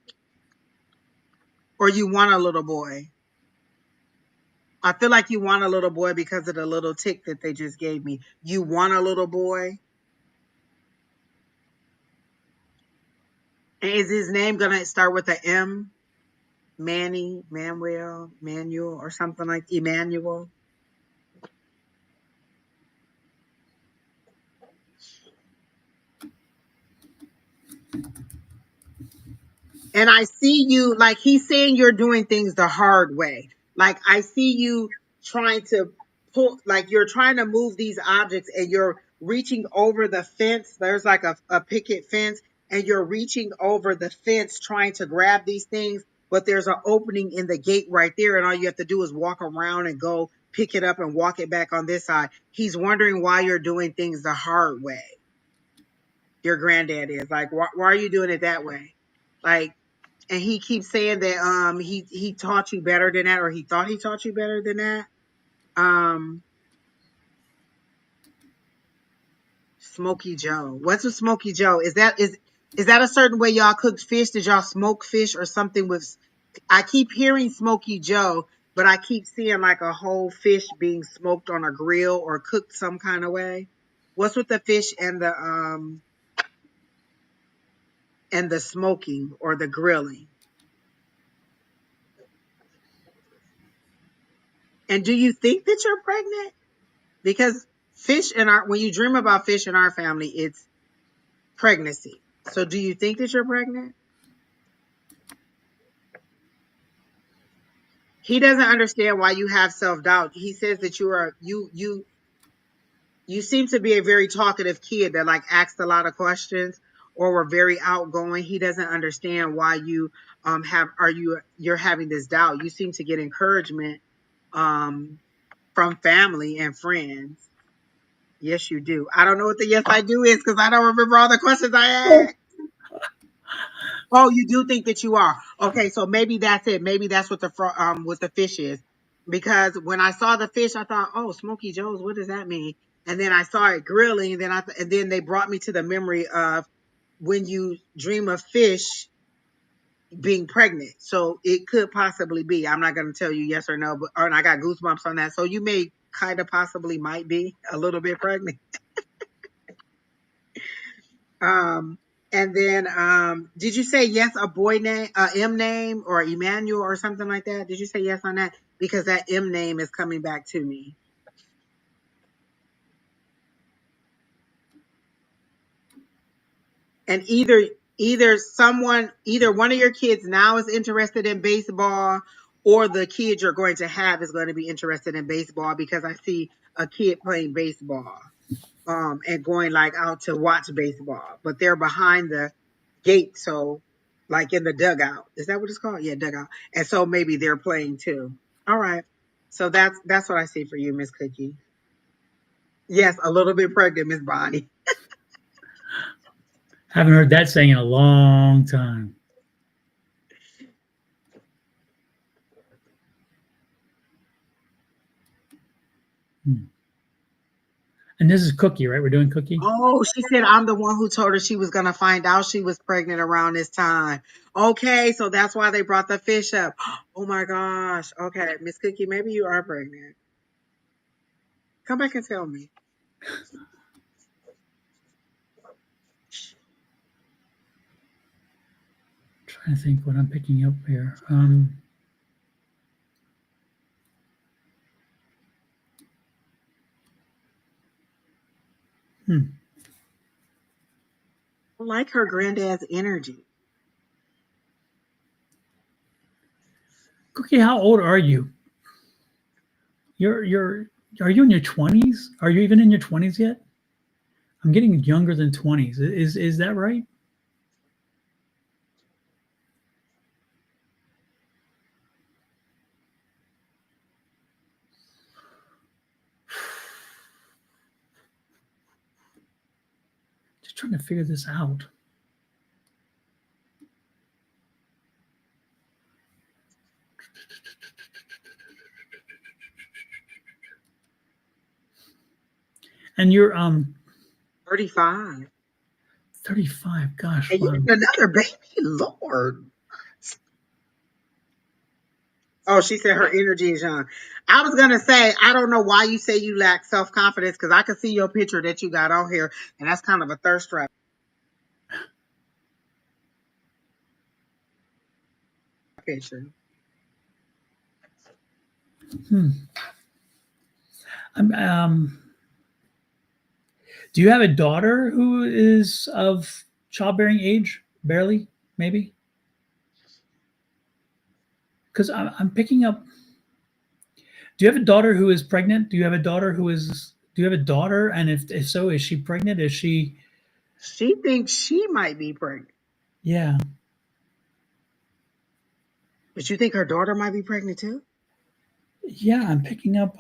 or you want a little boy? I feel like you want a little boy because of the little tick that they just gave me. You want a little boy? And is his name gonna start with a M? Manny, Manuel, Manuel, or something like Emmanuel? And I see you, like he's saying you're doing things the hard way. Like I see you trying to pull, like you're trying to move these objects and you're reaching over the fence. There's like a picket fence and you're reaching over the fence trying to grab these things, but there's an opening in the gate right there. And all you have to do is walk around and go pick it up and walk it back on this side. He's wondering why you're doing things the hard way. Your granddad is like, why are you doing it that way? Like, and he keeps saying that he taught you better than that, or he thought he taught you better than that. Um Smoky Joe. What's a Smoky Joe? Is that a certain way y'all cook fish? Did y'all smoke fish or something with I keep hearing Smoky Joe, but I keep seeing like a whole fish being smoked on a grill or cooked some kind of way. What's with the fish and the smoking or the grilling? And do you think that you're pregnant? Because fish in our when you dream about fish in our family, it's pregnancy. So do you think that you're pregnant? He doesn't understand why you have self-doubt. He says that you seem to be a very talkative kid that like asked a lot of questions or were very outgoing. He doesn't understand why you you're having this doubt. You seem to get encouragement um from family and friends. Yes, you do. I don't know what the yes I do is because I don't remember all the questions I asked. Oh, you do think that you are. Okay, so maybe that's it. Maybe that's what the fish is. Because when I saw the fish, I thought, "Oh, Smoky Joe's, what does that mean?" And then I saw it grilling, and then they brought me to the memory of when you dream of fish being pregnant. So it could possibly be. I'm not going to tell you yes or no, but and I got goosebumps on that. So you may kind of possibly might be a little bit pregnant. Um, and then did you say yes, a boy name, M name, or Emmanuel or something like that? Did you say yes on that? Because that M name is coming back to me. And either one of your kids now is interested in baseball, or the kid you're going to have is going to be interested in baseball because I see a kid playing baseball. And going like out to watch baseball, but they're behind the gate, so like in the dugout. Is that what it's called? Yeah, dugout. And so maybe they're playing too. All right. So that's what I see for you, Miss Cookie. Yes, a little bit pregnant, Miss Bonnie. Haven't heard that saying in a long time. Hmm. And this is Cookie, right? We're doing Cookie. Oh, she said I'm the one who told her she was gonna find out she was pregnant around this time. Okay, so that's why they brought the fish up. Oh my gosh. Okay, Miss Cookie, maybe you are pregnant. Come back and tell me. Trying to think what I'm picking up here. Hmm. I like her granddad's energy. Cookie, how old are you? You're are you in your 20s? Are you even in your 20s yet? I'm getting younger than 20s. Is that right? Just trying to figure this out. And you're 35. 35. Gosh, And you wow. had another baby, Lord. Oh, she said her energy is young. I was gonna say, I don't know why you say you lack self confidence because I can see your picture that you got on here, and that's kind of a thirst trap picture. Hmm. Do you have a daughter who is of childbearing age? Barely, maybe? Because I'm picking up. Do you have a daughter who is pregnant? Do you have a daughter who is? Do you have a daughter? And if so, is she pregnant? Is she? She thinks she might be pregnant, Yeah, but you think her daughter might be pregnant too? yeah. I'm picking up.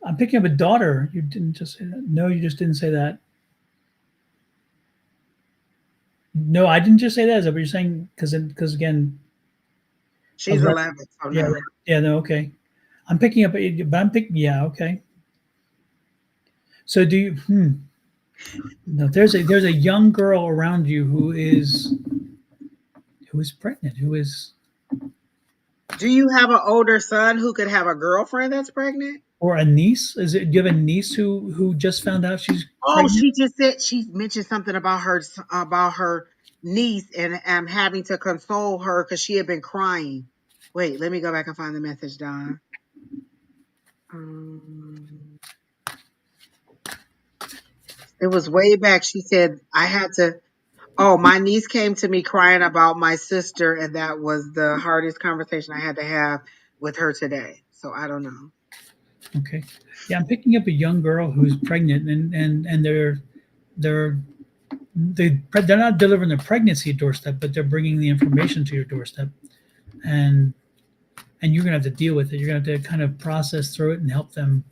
I'm picking up a daughter. You didn't just say that. No, you just didn't say that. No, I didn't just say that. Is that what you're saying? Because again, She's 11. 11, so Yeah, no. yeah. No, okay. I'm picking up, but I'm picking. Yeah, okay. So do you? No, there's a young girl around you who is pregnant, who is Do you have an older son who could have a girlfriend that's pregnant? Or a niece? Is it? Do you have a niece who just found out she's Oh, pregnant? she just said she mentioned something about her niece and having to console her because she had been crying. Wait, let me go back and find the message, Don. Um, it was way back. She said I had to. Oh, my niece came to me crying about my sister, and that was the hardest conversation I had to have with her today. So I don't know. Okay. Yeah, I'm picking up a young girl who's pregnant, and they're they're not delivering the pregnancy doorstep, but they're bringing the information to your doorstep, and you're gonna have to deal with it. You're gonna have to kind of process through it and help them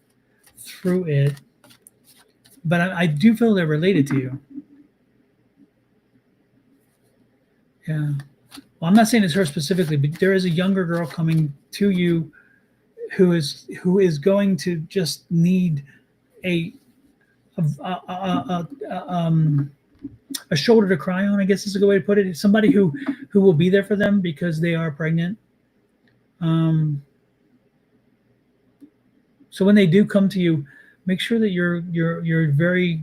through it. But I do feel they're related to you. Yeah. Well, I'm not saying it's her specifically, but there is a younger girl coming to you who is going to just need a a shoulder to cry on. I guess is a good way to put it. It's somebody who will be there for them because they are pregnant. Um, so when they do come to you, make sure that you're very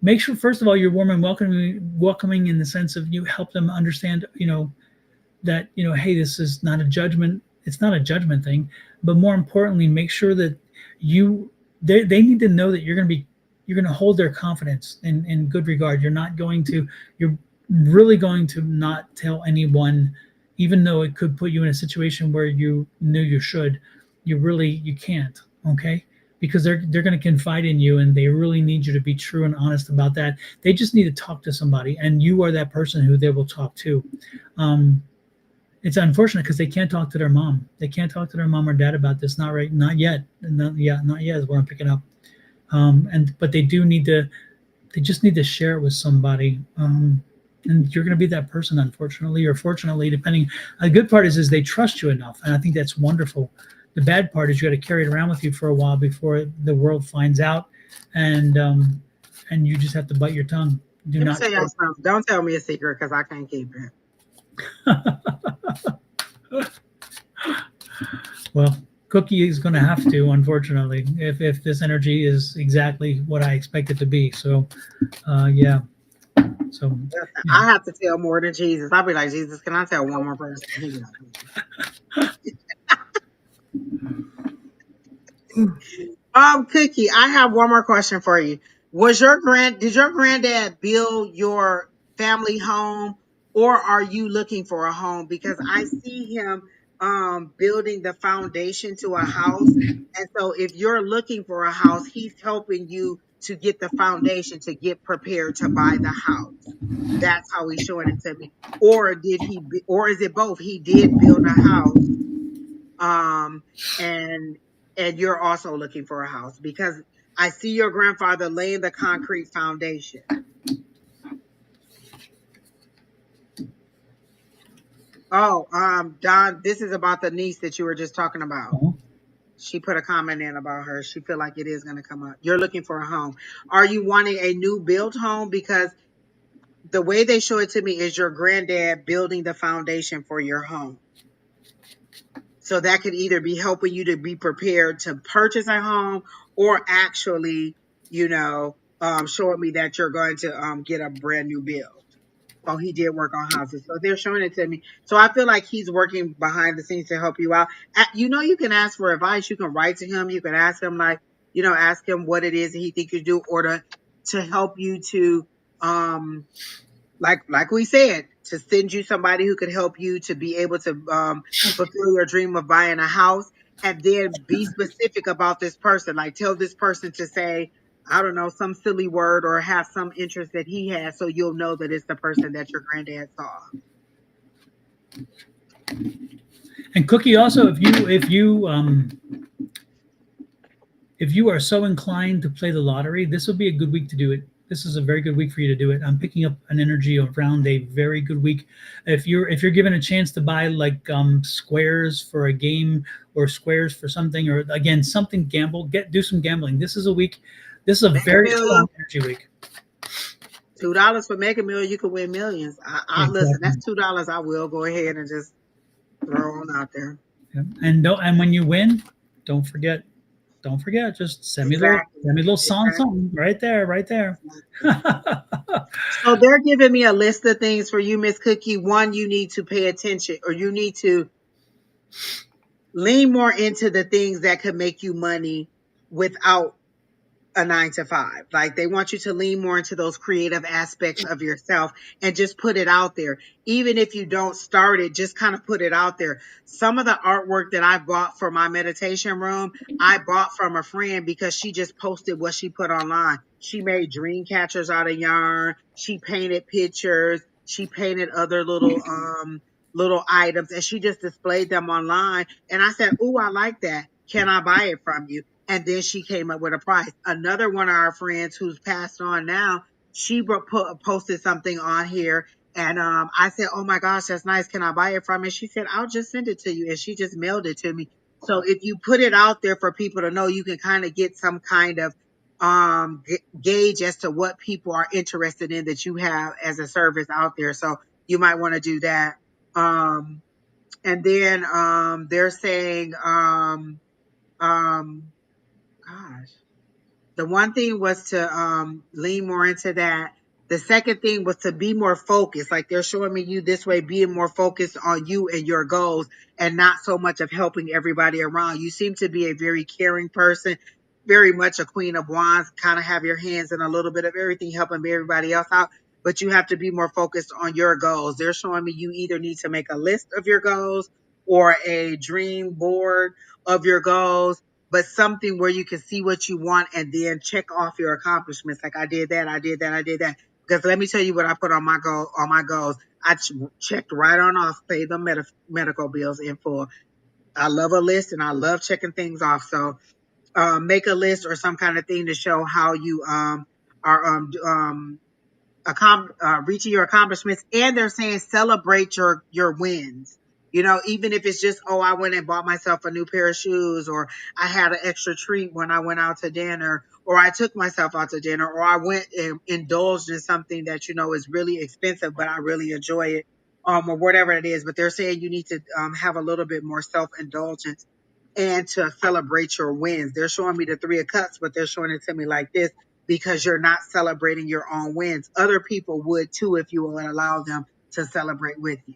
make sure first of all you're warm and welcoming in the sense of you help them understand that hey, this is not a judgment. It's not a judgment thing, but more importantly, make sure that you they need to know that you're going to hold their confidence in good regard. You're really going to not tell anyone, even though it could put you in a situation where you knew you should. You can't. Okay. Because they're going to confide in you, and they really need you to be true and honest about that. They just need to talk to somebody, and you are that person who they will talk to. Um, it's unfortunate because they can't talk to their mom. They can't talk to their mom or dad about this. Not right. Not yet. Not yet is what I'm picking up. But they do need to. They just need to share it with somebody. And you're going to be that person, unfortunately or fortunately, depending. The good part is they trust you enough, and I think that's wonderful. The bad part is you got to carry it around with you for a while before the world finds out, and you just have to bite your tongue. Do Let me not. tell y'all something. Don't tell me a secret because I can't keep it. Well, Cookie is going to have to, unfortunately, if this energy is exactly what I expect it to be. So, yeah. So, yeah. I have to tell more than Jesus. I'll be like, Jesus, can I tell one more person? He be like, Cookie, I have one more question for you. Did your granddad build your family home, or are you looking for a home? Because I see him building the foundation to a house. And so if you're looking for a house, he's helping you to get the foundation to get prepared to buy the house. That's how he's showing it to me. Or is it both? He did build a house, um, and you're also looking for a house because I see your grandfather laying the concrete foundation. Oh, Don, this is about the niece that you were just talking about. Uh-huh. She put a comment in about her. She feel like it is going to come up. You're looking for a home. Are you wanting a new built home? Because the way they show it to me is your granddad building the foundation for your home. So that could either be helping you to be prepared to purchase a home, or actually, showing me that you're going to get a brand new build. Oh, he did work on houses. So they're showing it to me. So I feel like he's working behind the scenes to help you out. You can ask for advice. You can write to him. You can ask him ask him what it is that he think you do, or to help you to um like we said, to send you somebody who could help you to be able to fulfill your dream of buying a house, and then be specific about this person. Like tell this person to say, I don't know, some silly word or have some interest that he has, so you'll know that it's the person that your granddad saw. And Cookie, also, if you are so inclined to play the lottery, this would be a good week to do it. This is a very good week for you to do it. I'm picking up an energy around a very good week. If you're given a chance to buy like squares for a game, or squares for something, or again something do some gambling. This is a week. This is a Mega very Million, strong energy week. $2 for Mega Million, you can win millions. I listen. Exactly. That's $2. I will go ahead and just throw on out there. Yeah. And when you win, don't forget. Don't forget. Just Exactly. send me a little song, Exactly. something right there, right there. Exactly. So they're giving me a list of things for you, Miss Cookie. One, you need to pay attention, or you need to lean more into the things that could make you money without a 9 to 5. Like they want you to lean more into those creative aspects of yourself and just put it out there. Even if you don't start it, just kind of put it out there. Some of the artwork that I bought for my meditation room, I bought from a friend because she just posted what she put online. She made dream catchers out of yarn. She painted pictures. She painted other little items, and she just displayed them online. And I said, "Ooh, I like that. Can I buy it from you?" And then she came up with a price. Another one of our friends who's passed on now, she posted something on here. And I said, "Oh my gosh, that's nice. Can I buy it from you?" She said, "I'll just send it to you." And she just mailed it to me. So if you put it out there for people to know, you can kind of get some kind of gauge as to what people are interested in that you have as a service out there. So you might want to do that. Um, and then they're saying, um, gosh. The one thing was to lean more into that. The second thing was to be more focused. Like they're showing me you this way, being more focused on you and your goals and not so much of helping everybody around. You seem to be a very caring person, very much a queen of wands, kind of have your hands in a little bit of everything, helping everybody else out. But you have to be more focused on your goals. They're showing me you either need to make a list of your goals or a dream board of your goals, but something where you can see what you want and then check off your accomplishments. Like I did that, I did that, I did that. Because let me tell you what I put on my goals. I checked right on off, pay the medical bills in full. I love a list and I love checking things off. So make a list or some kind of thing to show how you are reaching your accomplishments. And they're saying celebrate your wins. You know, even if it's just, oh, I went and bought myself a new pair of shoes, or I had an extra treat when I went out to dinner, or I took myself out to dinner, or I went and indulged in something that you know is really expensive but I really enjoy it, or whatever it is. But they're saying you need to have a little bit more self-indulgence and to celebrate your wins. They're showing me the 3 of Cups, but they're showing it to me like this because you're not celebrating your own wins. Other people would too if you would allow them to celebrate with you.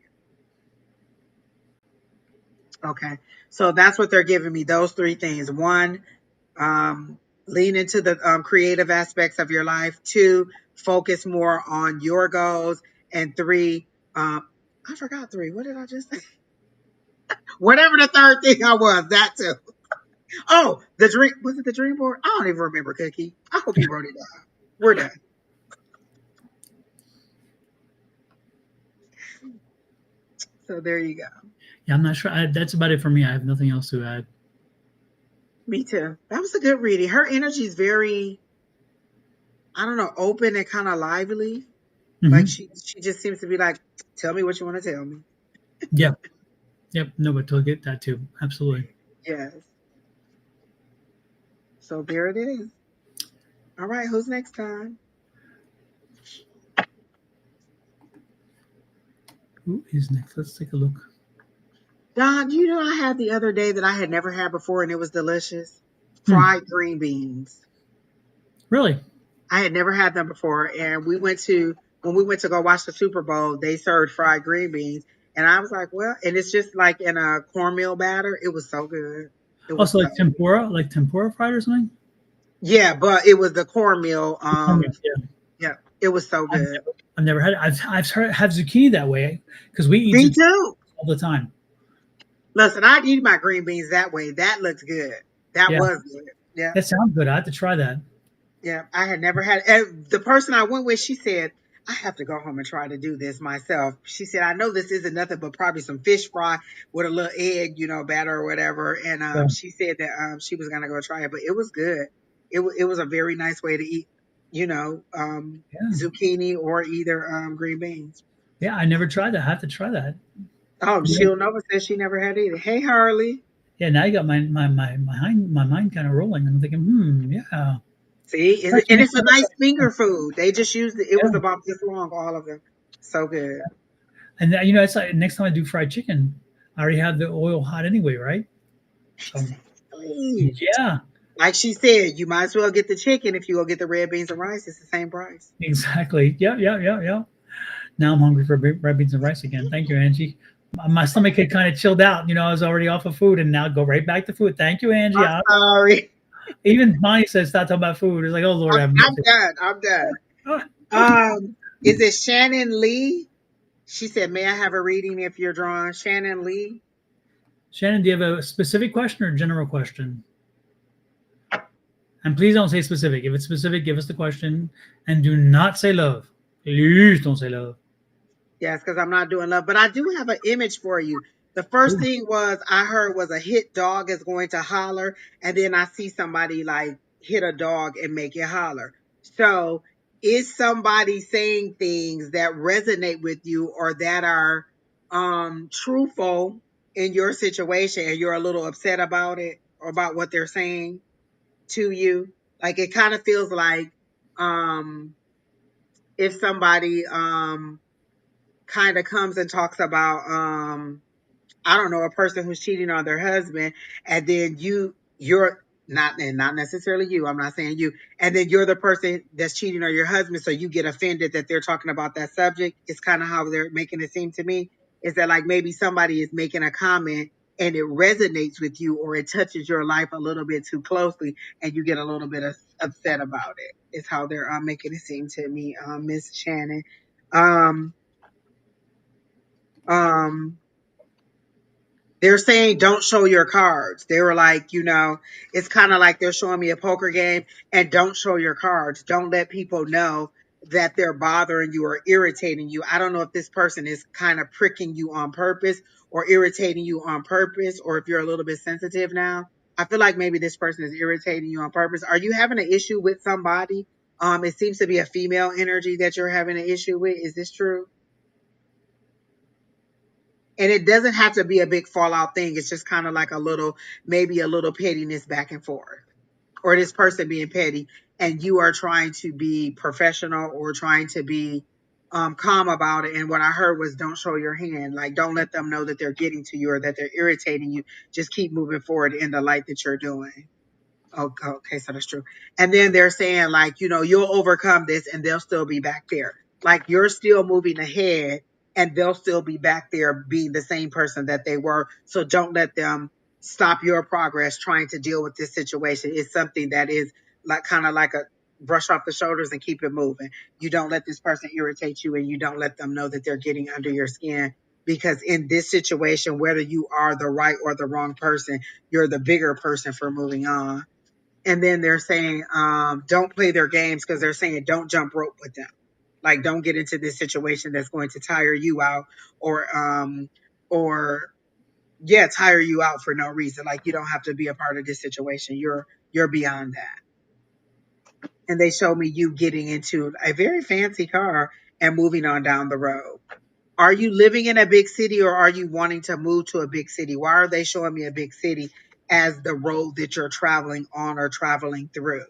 Okay. So that's what they're giving me, those 3 things. One, lean into the creative aspects of your life. 2, focus more on your goals. And 3, I forgot 3. What did I just say? Whatever the third thing I was, that too. Oh, the dream, was it the dream board? I don't even remember, Cookie. I hope you wrote it down. We're done. So there you go. Yeah, I'm not sure. That's about it for me. I have nothing else to add. Me too. That was a good reading. Her energy is very, I don't know, open and kind of lively. Like Hmm. she just seems to be like, tell me what you want to tell me. Yeah. Yep. No, but to get that too. Absolutely. Yes. So there it is. All right, who's next time? Who is next? Let's take a look. Don, you know I had the other day that I had never had before and it was delicious? Hmm. Fried green beans. Really? I had never had them before, and when we went to go watch the Super Bowl, they served fried green beans, and I was like, well, and it's just like in a cornmeal batter. It was so good. It was Also, so good. like tempura fried or something. Yeah, but it was the cornmeal. Yeah. Yeah, it was so I've good. never, I've never had it. I've heard have zucchini that way because we eat Me zucchini too. all the time. Listen, I'd eat my green beans that way. That looks good. That Yeah, was good. Yeah. that sounds good. I have to try that. Yeah, I had never had. And the person I went with, she said, "I have to go home and try to do this myself." She said, "I know this isn't nothing but probably some fish fry with a little egg, batter or whatever." And Yeah, she said that she was gonna go try it, but it was good. It was a very nice way to eat, yeah, zucchini or either green beans. yeah. I never tried that. I have to try that. Oh, Yeah, she'll Nova says she never had either. Hey, Harley. yeah. Now you got my mind kind of rolling. I'm thinking, yeah. See, Actually, and next it's a time nice finger food. They just used it. It was yeah. about this long, all of them. So good. And it's like next time I do fried chicken, I already have the oil hot anyway, right? So Exactly. yeah, Like she said, you might as well get the chicken if you go get the red beans and rice. It's the same price. exactly. Yeah, yeah, yeah, yeah. Now I'm hungry for red beans and rice again. Thank you, Angie. My stomach had kind of chilled out. You know, I was already off of food, and now go right back to food. Thank you, Angie. I'm sorry. Even Bonnie says stop talking about food. It's like, oh Lord, have I'm mercy. done. I'm done. Is it Shannon Lee? She said, "May I have a reading if you're drawn?" Shannon Lee. Shannon, do you have a specific question or general question? And please don't say specific. If it's specific, give us the question, and do not say love. Please don't say love. Yes, because I'm not doing love, but I do have an image for you. The first Ooh. thing was I heard was a hit dog is going to holler, and then I see somebody like hit a dog and make it holler. So, is somebody saying things that resonate with you or that are truthful in your situation, and you're a little upset about it or about what they're saying to you? Like it kind of feels like um, if somebody kind of comes and talks about I don't know, a person who's cheating on their husband, and then you're not, and not necessarily you, I'm not saying you, and then you're the person that's cheating on your husband, so you get offended that they're talking about that subject. It's kind of how they're making it seem to me, is that like maybe somebody is making a comment and it resonates with you or it touches your life a little bit too closely and you get a little bit upset about it. Is how they're making it seem to me, Miss Shannon. um um they're saying don't show your cards. They were like, it's kind of like they're showing me a poker game, and don't show your cards. Don't let people know that they're bothering you or irritating you. I don't know if this person is kind of pricking you on purpose or irritating you on purpose, or if you're a little bit sensitive now. I feel like maybe this person is irritating you on purpose. Are you having an issue with somebody? It seems to be a female energy that you're having an issue with. Is this true? And it doesn't have to be a big fallout thing. It's just kind of like maybe a little pettiness back and forth, or this person being petty, and you are trying to be professional or trying to be calm about it. And what I heard was, don't show your hand. Like, don't let them know that they're getting to you or that they're irritating you. Just keep moving forward in the light that you're doing. Okay, so that's true. And then they're saying, like, you'll overcome this and they'll still be back there. Like you're still moving ahead and they'll still be back there being the same person that they were. So don't let them stop your progress trying to deal with this situation. It's something that is like kind of like a brush off the shoulders and keep it moving. You don't let this person irritate you, and you don't let them know that they're getting under your skin, because in this situation, whether you are the right or the wrong person, you're the bigger person for moving on. And then they're saying don't play their games, because they're saying don't jump rope with them. Like don't get into this situation that's going to tire you out, or yeah, tire you out for no reason. Like you don't have to be a part of this situation. You're beyond that. And they show me you getting into a very fancy car and moving on down the road. Are you living in a big city, or are you wanting to move to a big city? Why are they showing me a big city as the road that you're traveling on or traveling through?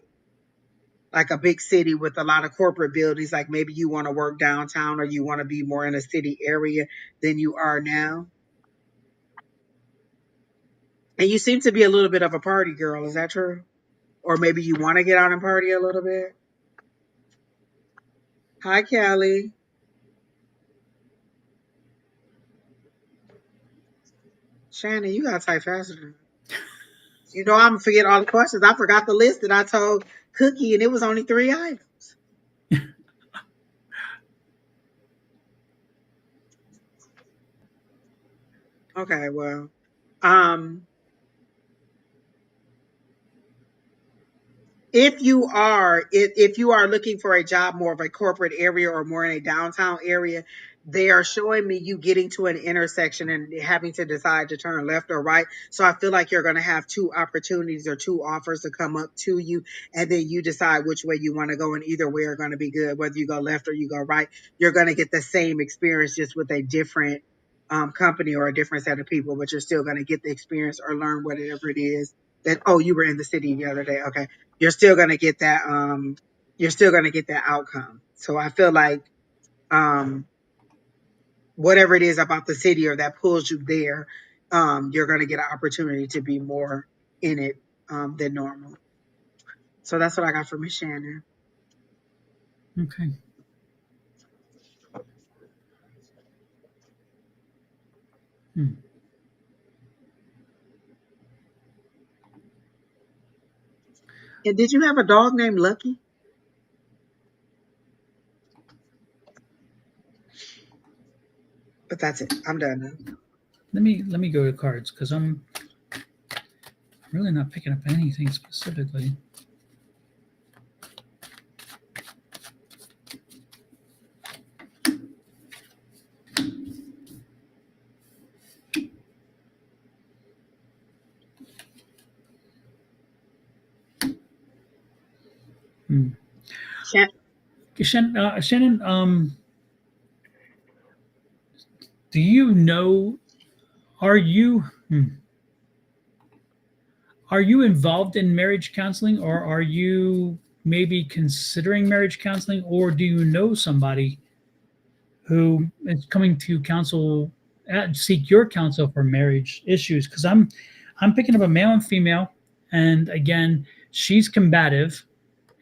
Like a big city with a lot of corporate buildings, like maybe you want to work downtown or you want to be more in a city area than you are now. And you seem to be a little bit of a party girl. Is that true? Or maybe you want to get out and party a little bit. Hi, Kelly. Shannon, you got to type faster than I'm going to forget all the questions. I forgot the list that I told Cookie, and it was only 3 items. Okay, well, um, if you are looking for a job more of a corporate area or more in a downtown area, they are showing me you getting to an intersection and having to decide to turn left or right. So I feel like you're going to have two opportunities or two offers to come up to you, and then you decide which way you want to go, and either way are going to be good. Whether you go left or you go right, you're going to get the same experience, just with a different company or a different set of people, but you're still going to get the experience or learn whatever it is that. Oh, you were in the city the other day. Okay, you're still going to get that outcome. So I feel like um whatever it is about the city or that pulls you there, you're going to get an opportunity to be more in it than normal. So that's what I got for Miss Shannon. Okay. Hmm. And did you have a dog named Lucky? But that's it. I'm done now. Let me go to cards because I'm really not picking up anything specifically. Hmm. Shannon, do you know? Are you? Are you involved in marriage counseling, or are you maybe considering marriage counseling, or do you know somebody who is coming to seek your counsel for marriage issues? Because I'm picking up a male and female, and again, she's combative,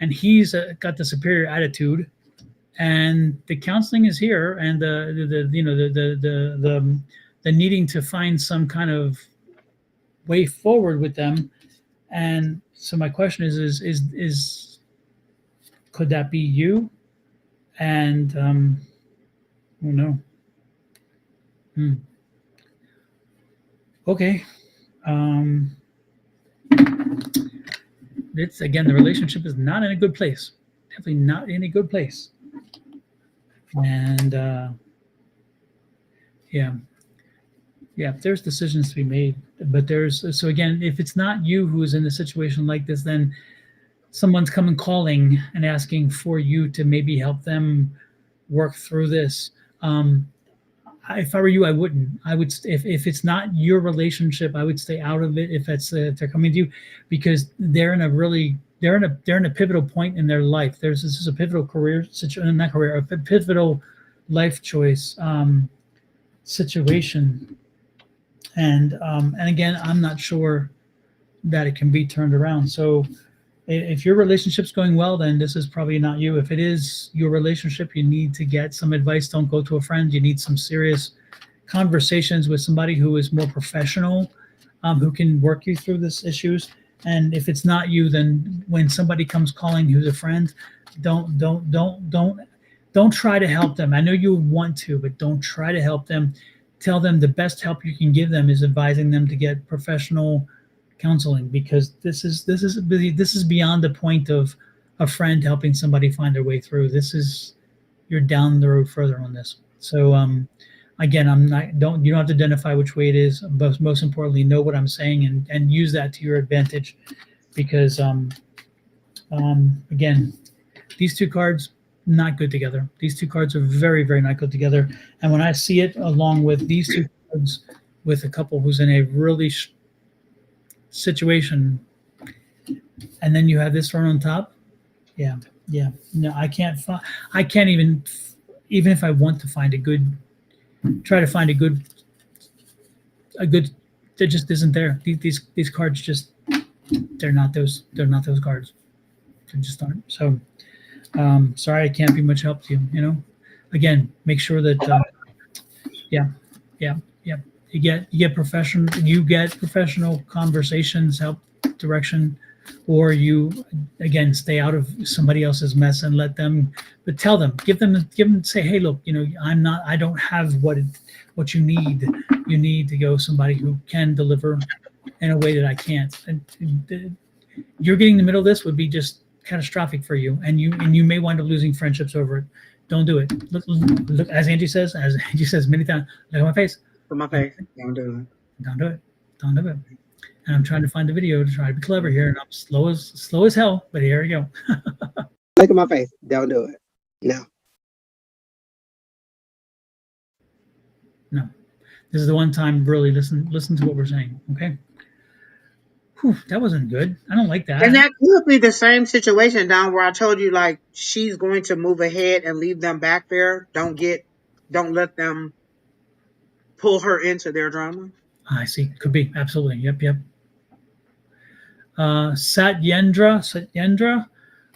and he's got the superior attitude, and the counseling is here, and the needing to find some kind of way forward with them. And so my question is could that be you? And oh no. Hmm. Okay. Um, it's again, the relationship is not in a good place. Definitely not in a good place. And yeah, yeah, there's decisions to be made, but there's so again, if it's not you who is in a situation like this, then someone's coming calling and asking for you to maybe help them work through this. If I were you, I wouldn't. I would if it's not your relationship, I would stay out of it. If they're coming to you, because they're in a pivotal point in their life. This is a pivotal career situation, not career, a pivotal life choice situation, and again, I'm not sure that it can be turned around. So if your relationship's going well, then this is probably not you. If it is your relationship, you need to get some advice. Don't go to a friend. You need some serious conversations with somebody who is more professional, who can work you through these issues. And if it's not you, then when somebody comes calling who's a friend, don't try to help them. I know you want to, but don't try to help them. Tell them the best help you can give them is advising them to get professional counseling, because this is beyond the point of a friend helping somebody find their way through. This is you're down the road further on this. So again, I'm not don't you don't have to identify which way it is, but most importantly, know what I'm saying and use that to your advantage, because again, these two cards not good together. These two cards are very, very not good together. And when I see it along with these two cards with a couple who's in a really situation, and then you have this one on top, yeah, yeah. No, I can't even if I want to find try to find a good that just isn't there. These cards just they're not those cards. They just aren't. So sorry, I can't be much help to you. Again, make sure that yeah, yeah, yeah. You get professional conversations, help, direction, or you again stay out of somebody else's mess and let them. But tell them, say, hey, look, I don't have what you need. You need to go somebody who can deliver in a way that I can't. And you're getting in the middle of this would be just catastrophic for you, and you may wind up losing friendships over it. Don't do it. Look, as Angie says many times, look at my face. For my face. Don't do it. Don't do it. Don't do it. And I'm trying to find the video to try to be clever here, and I'm slow as hell. But here we go. Look at my face. Don't do it. No. No, this is the one time. Really listen to what we're saying. Okay. Whew, that wasn't good. I don't like that. And that could be the same situation down where I told you, like, she's going to move ahead and leave them back there. Don't let them pull her into their drama. I see. Could be. Absolutely. Yep. Yep. Satyendra.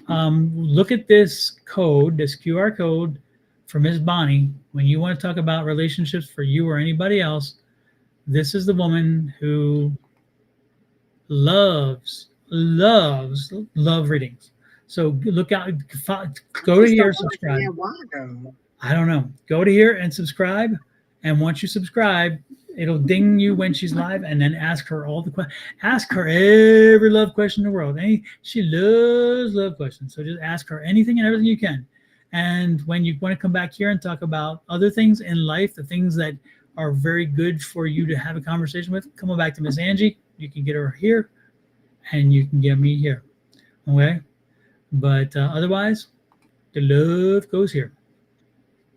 Look at this code, this QR code for Ms. Bonnie. When you want to talk about relationships for you or anybody else, this is the woman who love readings. So look out, I go to just here, don't subscribe. understand why though. I don't know. Go to here and subscribe. And once you subscribe, it'll ding you when she's live, and then ask her all the questions. Ask her every love question in the world. She loves love questions. So just ask her anything and everything you can. And when you want to come back here and talk about other things in life, the things that are very good for you to have a conversation with, come on back to Miss Angie. You can get her here, and you can get me here. Okay? But otherwise, the love goes here.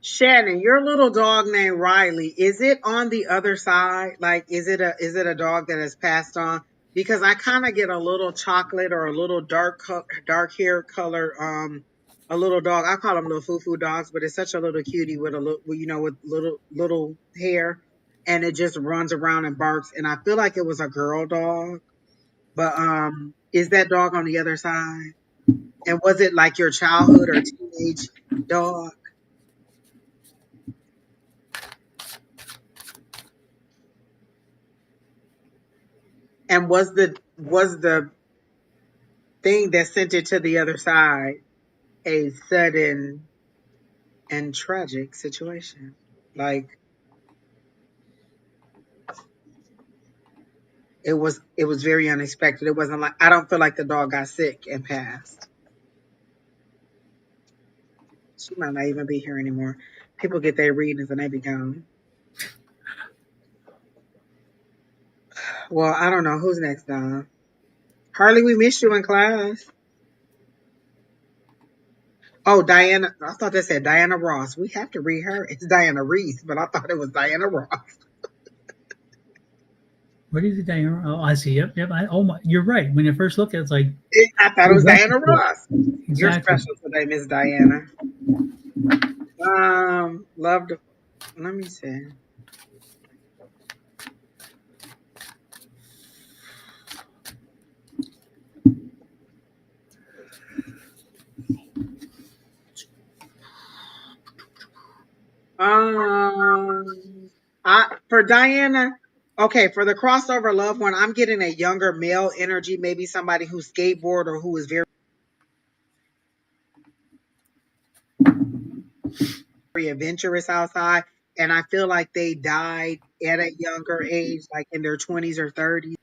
Shannon, your little dog named Riley, is it on the other side? Like, is it a dog that has passed on? Because I kind of get a little chocolate or a little dark hair color, a little dog. I call them little foo dogs, but it's such a little cutie with a little, with little hair, and it just runs around and barks. And I feel like it was a girl dog, but is that dog on the other side? And was it like your childhood or teenage dog? And was the thing that sent it to the other side a sudden and tragic situation? Like it was very unexpected. It wasn't like I don't feel like the dog got sick and passed. She might not even be here anymore. People get their readings and they be gone. Well, I don't know who's next, Don. Harley, we missed you in class. Oh, Diana. I thought that said Diana Ross. We have to read her. It's Diana Reese, but I thought it was Diana Ross. What is it, Diana? Oh, I see. Yep, yep. Oh my, you're right. When you first look at it, it's like I thought it was Diana Ross. You're exactly. special today, Miss Diana. Loved. Let me see. For Diana. Okay, for the crossover loved one, I'm getting a younger male energy, maybe somebody who skateboard or who is very adventurous outside, and I feel like they died at a younger age, like in their 20s or 30s.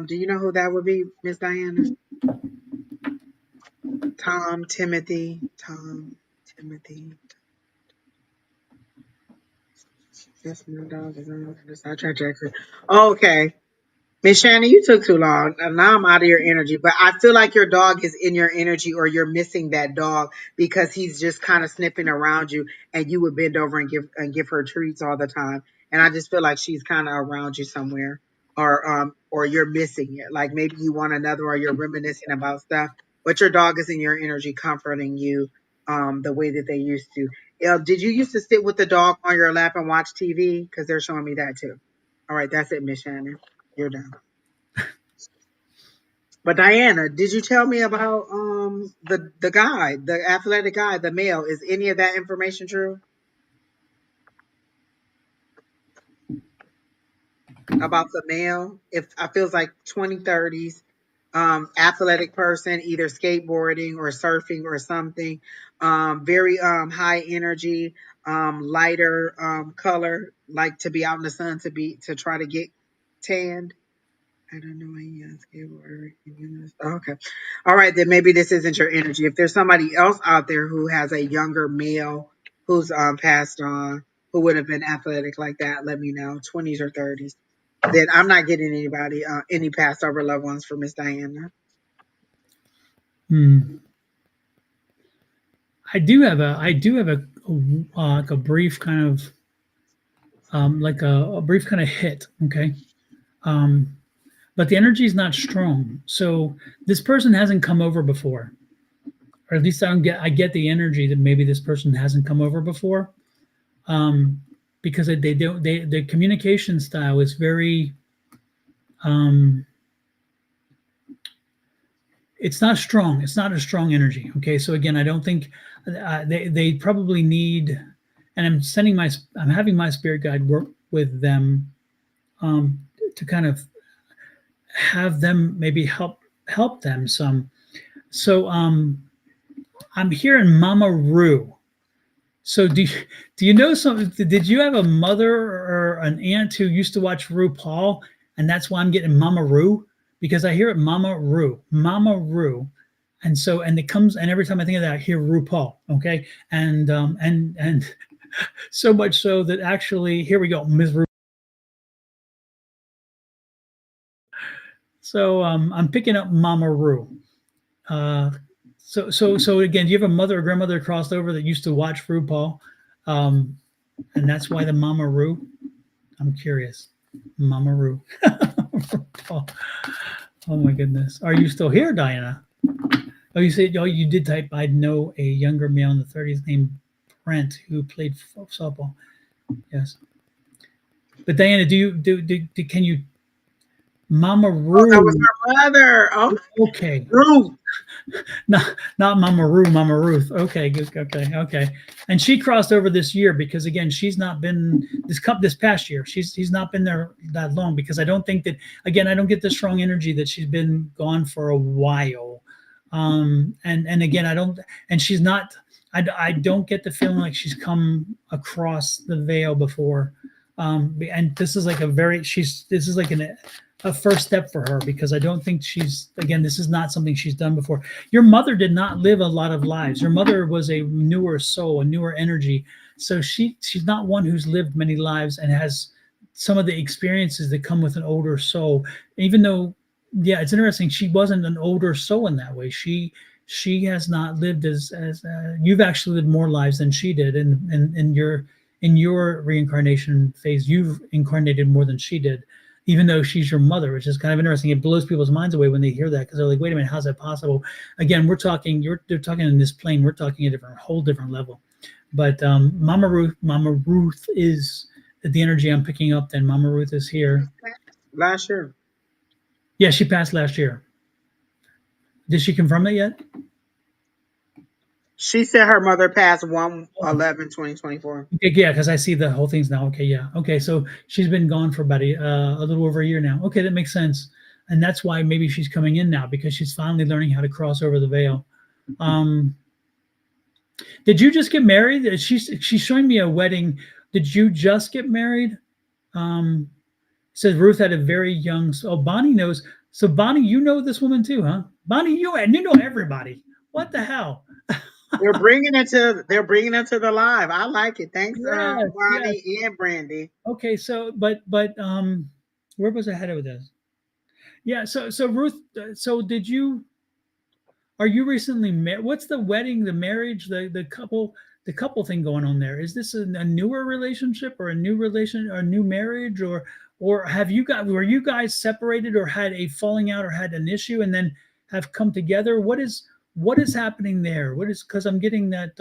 Do you know who that would be, Miss Diana? Tom Timothy. Yes, my dog is on the side trajectory. Okay. Miss Shannon, you took too long. Now I'm out of your energy, but I feel like your dog is in your energy or you're missing that dog because he's just kind of sniffing around you and you would bend over and give her treats all the time. And I just feel like she's kind of around you somewhere or you're missing it. Like maybe you want another or you're reminiscing about stuff, but your dog is in your energy comforting you the way that they used to. Did you used to sit with the dog on your lap and watch TV? Because they're showing me that too. All right, that's it, Miss Shannon. You're done. But Diana, did you tell me about the guy, the athletic guy, the male? Is any of that information true about the male? If I feels like 2030s, athletic person, either skateboarding or surfing or something, very high energy, lighter color, like to be out in the sun to try to get tanned. I don't know any skateboarder. Okay. All right, then maybe this isn't your energy. If there's somebody else out there who has a younger male who's passed on, who would have been athletic like that, let me know. 20s or 30s. Then I'm not getting anybody, any passed over loved ones for Miss Diana. Hmm. Like a brief kind of like a brief kind of hit. Okay. Um, but the energy is not strong. So this person hasn't come over before, or at least I get the energy that maybe this person hasn't come over before, um, because they don't, the communication style is very Um, it's not strong. It's not a strong energy. Okay, so again, I don't think they probably need. And I'm having my spirit guide work with them to kind of have them maybe help them some. So I'm hearing Mama Roo. So do you know something? Did you have a mother or an aunt who used to watch RuPaul, and that's why I'm getting Mama Roo, because I hear it Mama Roo, Mama Roo, and so and it comes and every time I think of that I hear RuPaul. Okay, and so much so that actually here we go, Ms. Ru. So I'm picking up Mama Roo. Uh, so again, do you have a mother or grandmother crossed over that used to watch RuPaul, um, and that's why the Mama Roo? I'm curious. Mama Roo. oh, oh my goodness. Are you still here, Diana? Oh, you said, oh, you did type, I know a younger male in the 30s named Brent who played softball. Yes. But Diana, can you, Mama Oh, that was Roo? her mother. Oh, Okay. Ruth. Not Mama Roo, Mama Ruth. Okay, good. Okay. And she crossed over this year because again, she's not been this past year. She's not been there that long because I don't think that again I don't get the strong energy that she's been gone for a while. And again I don't and she's not. I don't get the feeling like she's come across the veil before. And this is like this is like a first step for her because I don't think this is not something she's done before. Your mother did not live a lot of lives. Your mother was a newer soul, a newer energy. So she's not one who's lived many lives and has some of the experiences that come with an older soul. Even though, yeah, it's interesting. She wasn't an older soul in that way. She has not lived as you've actually lived more lives than she did, and in your reincarnation phase, you've incarnated more than she did even though she's your mother, which is kind of interesting. It blows people's minds away when they hear that because they're like, wait a minute, how's that possible? Again, they're talking in this plane, we're talking a whole different level. But Mama Ruth is the energy I'm picking up. Then Mama Ruth is here. Last year. Yeah, she passed last year. Did she confirm that yet? She said her mother passed 1/11/2024. Okay, yeah, because I see the whole things now. Okay, yeah. Okay, so she's been gone for about a little over a year now. Okay, that makes sense. And that's why maybe she's coming in now because she's finally learning how to cross over the veil. Did you just get married? She's showing me a wedding. Did you just get married? Says Ruth had a very young. Oh, Bonnie knows. So Bonnie, you know this woman too, huh? Bonnie, you know everybody. What the hell? They're bringing it to the live. I like it. Thanks, Yes, yes. Bonnie and Brandy. Okay, so but where was I headed with this? Yeah, so Ruth, so did you are you recently married? What's the wedding, the marriage, the couple thing going on there? Is this a newer relationship or a new relation or a new marriage or were you guys separated or had a falling out or had an issue and then have come together? What is happening there? What is because I'm getting that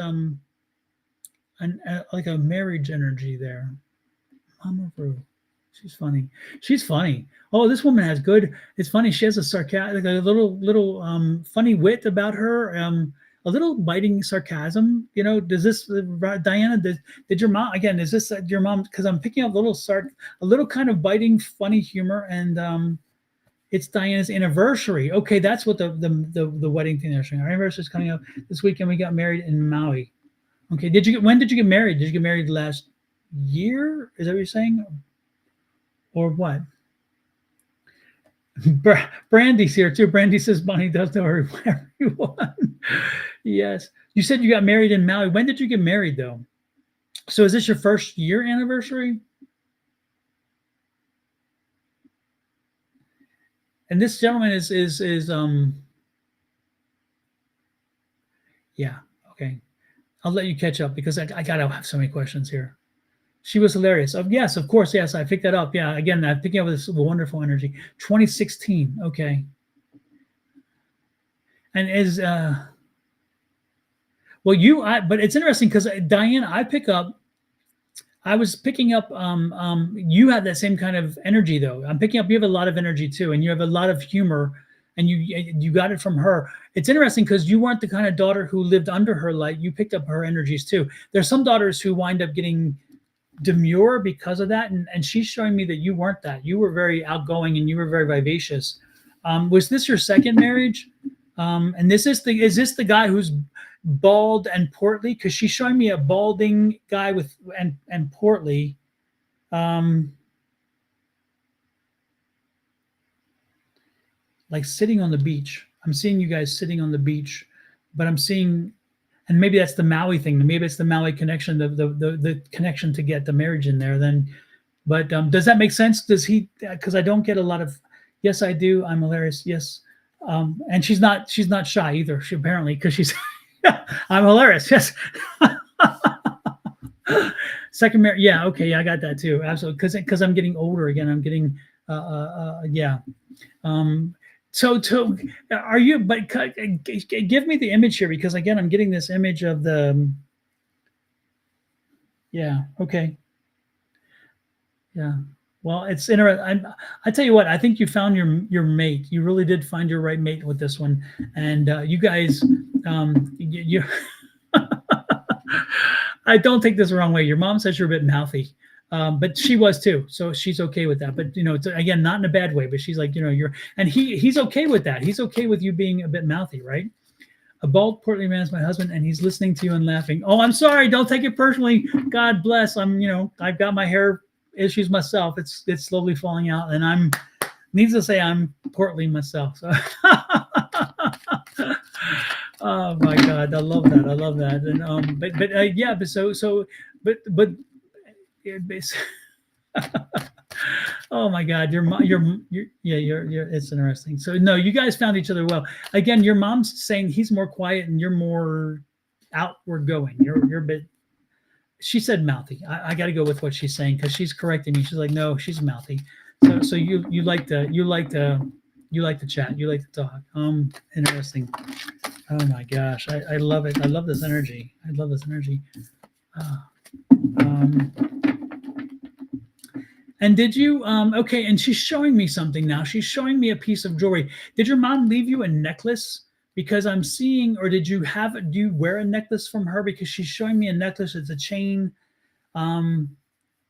like a marriage energy there. Mama Ruth. She's funny. She's funny. Oh, this woman has good. It's funny. She has a sarcastic, like a little funny wit about her. A little biting sarcasm. You know, does this Diana? Did your mom again? Is this your mom? Because I'm picking up a little kind of biting, funny humor, and it's Diana's anniversary. Okay, that's what the wedding thing they're showing. Our anniversary is coming up this weekend. We got married in Maui. Okay, when did you get married? Did you get married last year? Is that what you're saying? Or what? Brandy's here too. Brandy says Bonnie does know everyone. Yes. You said you got married in Maui. When did you get married though? So is this your first year anniversary? And this gentleman is yeah, okay. I'll let you catch up because I gotta have so many questions here. She was hilarious. Yes, of course. Yes, I picked that up. Yeah, again, I'm picking up this wonderful energy. 2016. Okay. And but it's interesting because Diane, I pick up I was picking up you have that same kind of energy though. I'm picking up you have a lot of energy too, and you have a lot of humor, and you got it from her. It's interesting because you weren't the kind of daughter who lived under her light. You picked up her energies too. There's some daughters who wind up getting demure because of that, and she's showing me that you weren't that. You were very outgoing and you were very vivacious. Was this your second marriage? And is this the guy who's bald and portly? Because she's showing me a balding guy with and portly. Um, like sitting on the beach. I'm seeing you guys sitting on the beach, but I'm seeing, and maybe that's the Maui thing. Maybe it's the Maui connection, the connection to get the marriage in there. Then, but does that make sense? Does he? Because I don't get a lot of. Yes, I do. I'm hilarious. Yes, and she's not shy either. She apparently because she's. I'm hilarious. Yes. Second marriage. Yeah. Okay. Yeah, I got that too. Absolutely. Because I'm getting older again. I'm getting. Yeah. So are you? But give me the image here because again, I'm getting this image of the. Yeah. Okay. Yeah. Well, it's interesting. I tell you what. I think you found your mate. You really did find your right mate with this one, and you guys. You. I don't take this the wrong way. Your mom says you're a bit mouthy. But she was too, so she's okay with that. But it's, again, not in a bad way. But she's like, you're, and he's okay with that. He's okay with you being a bit mouthy, right? A bald, portly man is my husband, and he's listening to you and laughing. Oh, I'm sorry. Don't take it personally. God bless. I've got my hair issues myself. It's slowly falling out, and needs to say I'm portly myself. So. Oh my God, I love that. And but yeah, but oh my God, you're it's interesting. So no, you guys found each other well. Again, your mom's saying he's more quiet and you're more outward going. You're a bit. She said mouthy. I got to go with what she's saying because she's correcting me. She's like, no, she's mouthy. So you like to chat. You like to talk. Interesting. Oh my gosh, I love it. I love this energy. And did you okay, and she's showing me something now. She's showing me a piece of jewelry. Did your mom leave you a necklace? Because I'm seeing, or do you wear a necklace from her? Because she's showing me a necklace. It's a chain.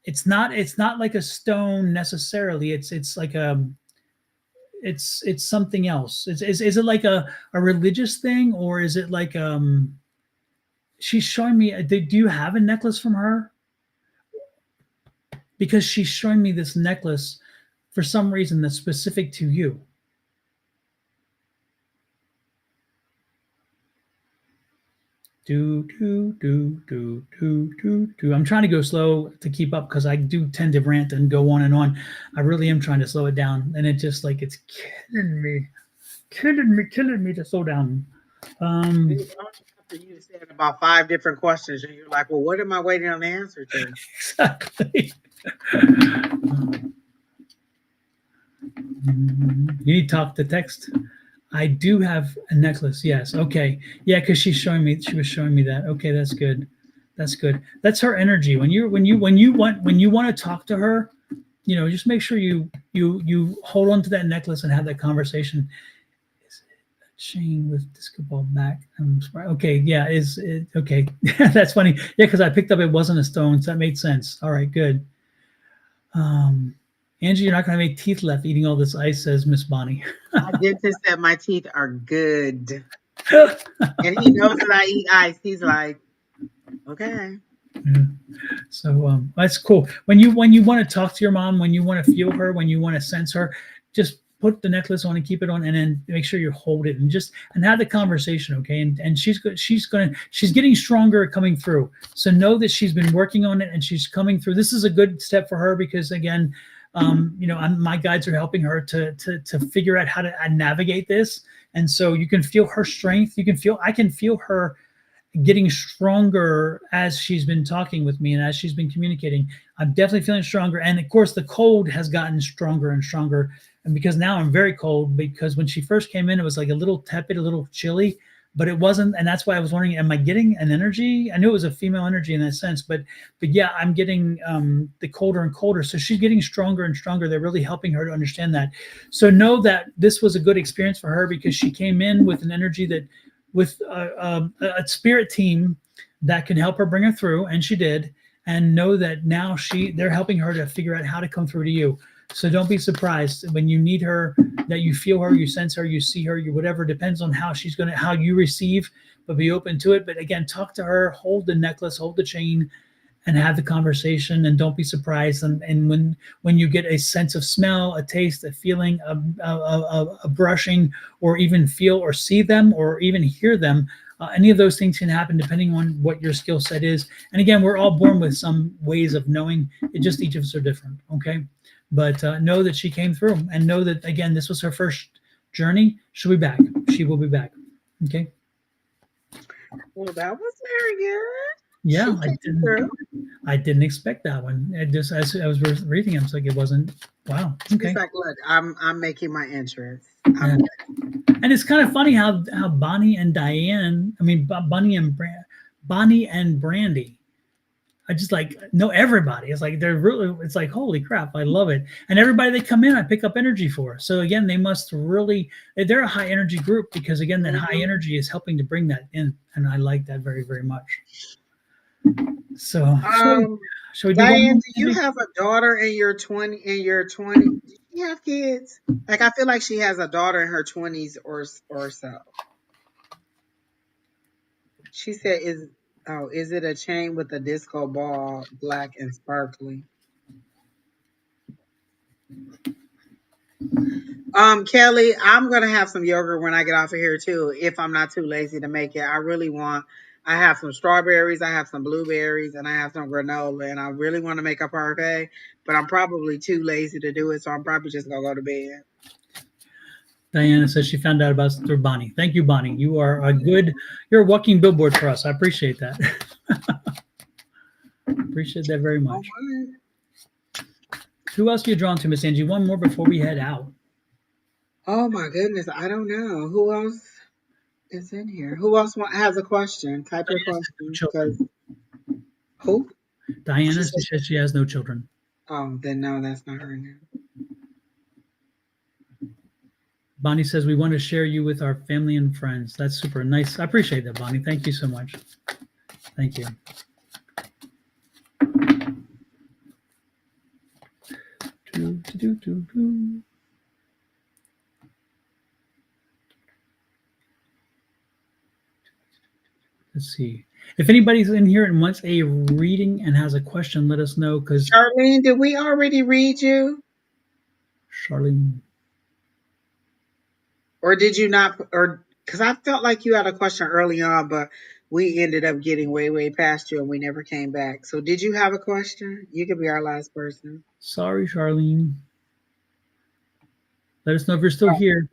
It's not like a stone necessarily. It's like it's something else. Is it like a religious thing, or is it like she's showing me, do you have a necklace from her? Because she's showing me this necklace for some reason that's specific to you. Do. I'm trying to go slow to keep up because I do tend to rant and go on and on. I really am trying to slow it down, and it just like it's killing me to slow down. After you said about 5 different questions, and you're like, "Well, what am I waiting on the answer to?" Exactly. You need to talk to text. I do have a necklace. Yes. Okay. Yeah, because she was showing me that. Okay, that's good. That's her energy. When you want to talk to her, just make sure you hold on to that necklace and have that conversation. Is it a chain with disco ball back? Okay. Yeah. Is it okay? That's funny. Yeah, because I picked up it wasn't a stone, so that made sense. All right. Good. Angie, you're not going to have any teeth left eating all this ice, says Miss Bonnie. My dentist said my teeth are good. And he knows that I eat ice. He's like, okay. Yeah. So that's cool. When you want to talk to your mom, when you want to feel her, when you want to sense her, just put the necklace on and keep it on, and then make sure you hold it and have the conversation, okay? And she's getting stronger coming through. So know that she's been working on it and she's coming through. This is a good step for her because again, my guides are helping her to figure out how to navigate this. And so you can feel her strength. I can feel her getting stronger as she's been talking with me and as she's been communicating. I'm definitely feeling stronger. And of course the cold has gotten stronger and stronger. And because now I'm very cold, because when she first came in, it was like a little tepid, a little chilly. but it wasn't, and that's why I was wondering, am I getting an energy? I knew it was a female energy in that sense, but yeah, I'm getting the colder and colder. So she's getting stronger and stronger. They're really helping her to understand that. So know that this was a good experience for her because she came in with an energy that, with a spirit team that can help her bring her through, and she did. And know that now they're helping her to figure out how to come through to you. So don't be surprised when you need her, that you feel her, you sense her, you see her, you whatever, depends on how you receive, but be open to it. But again, talk to her, hold the necklace, hold the chain, and have the conversation, and don't be surprised. And when you get a sense of smell, a taste, a feeling, a brushing, or even feel or see them or even hear them, any of those things can happen depending on what your skill set is. And again, we're all born with some ways of knowing. It just, each of us are different. Okay. But know that she came through, and know that, again, this was her first journey. She'll be back. She will be back. Okay. Well, that was very good. Yeah, She came through. I didn't expect that one. It just, as I was reading, I was like, it wasn't. Wow. She's Okay. like, look, I'm making my entrance. Yeah. And it's kind of funny how Bonnie and Diane, I mean Bonnie and Brandy, I just like know everybody. It's like they're really. It's like, holy crap, I love it. And everybody they come in, I pick up energy for. So again, they must really. They're a high energy group because again, that high energy is helping to bring that in, and I like that very, very much. So shall we do one Diane, more? do you have a daughter in your 20? Does she have kids? Like, I feel like she has a daughter in her 20s or so. She said, is it a chain with a disco ball, black and sparkly? Kelly, I'm gonna have some yogurt when I get off of here too, if I'm not too lazy to make it. I have some strawberries, I have some blueberries, and I have some granola, and I really want to make a parfait, but I'm probably too lazy to do it, so I'm probably just gonna go to bed. Diana says she found out about us through Bonnie. Thank you, Bonnie. You're a walking billboard for us. I appreciate that. Appreciate that very All much. right. Who else are you drawn to, Miss Angie? One more before we head out. Oh my goodness, I don't know who else is in here. Who else has a question? Type your question, Children. because who? She Diana said, says she has no children. oh, then no, that's not her now. Bonnie says we want to share you with our family and friends. That's super nice. I appreciate that, Bonnie. Thank you so much. Thank you. Let's see. If anybody's in here and wants a reading and has a question, let us know, because Charlene, did we already read you? Charlene. Or did you not? Or because I felt like you had a question early on, but we ended up getting way, way past you and we never came back. So did you have a question? You could be our last person. Sorry, Charlene. Let us know if you're still here.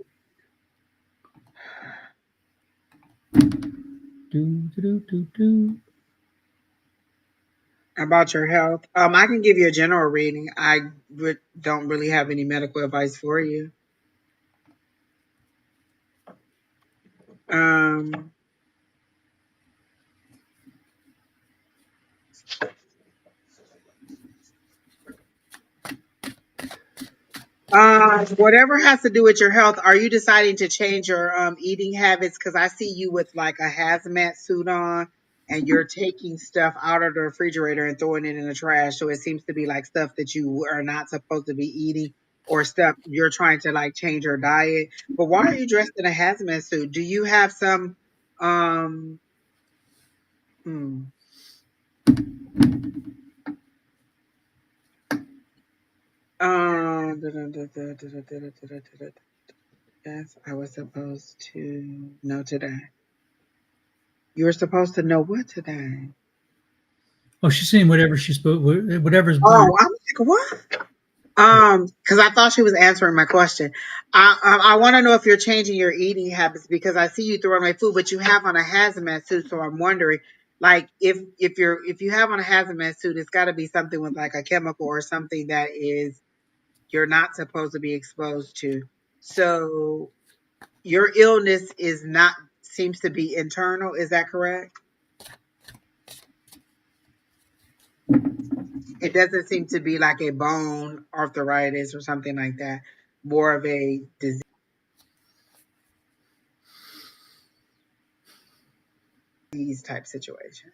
About your health. I can give you a general reading. Don't really have any medical advice for you. Um, whatever has to do with your health, are you deciding to change your eating habits? Because I see you with like a hazmat suit on, and you're taking stuff out of the refrigerator and throwing it in the trash. So it seems to be like stuff that you are not supposed to be eating, or stuff you're trying to like change your diet. But why are you dressed in a hazmat suit? Do you have some um hmm, yes, I was supposed to know today. You were supposed to know what today? Oh, she's saying whatever she spoke, whatever's. Oh, I'm like, what? Because I thought she was answering my question. I want to know if you're changing your eating habits because I see you throwing away food, but you have on a hazmat suit, so I'm wondering, like, if you have on a hazmat suit, it's got to be something with like a chemical or something that is you're not supposed to be exposed to. So your illness is not seems to be internal. Is that correct? It doesn't seem to be like a bone arthritis or something like that. More of a disease type situation.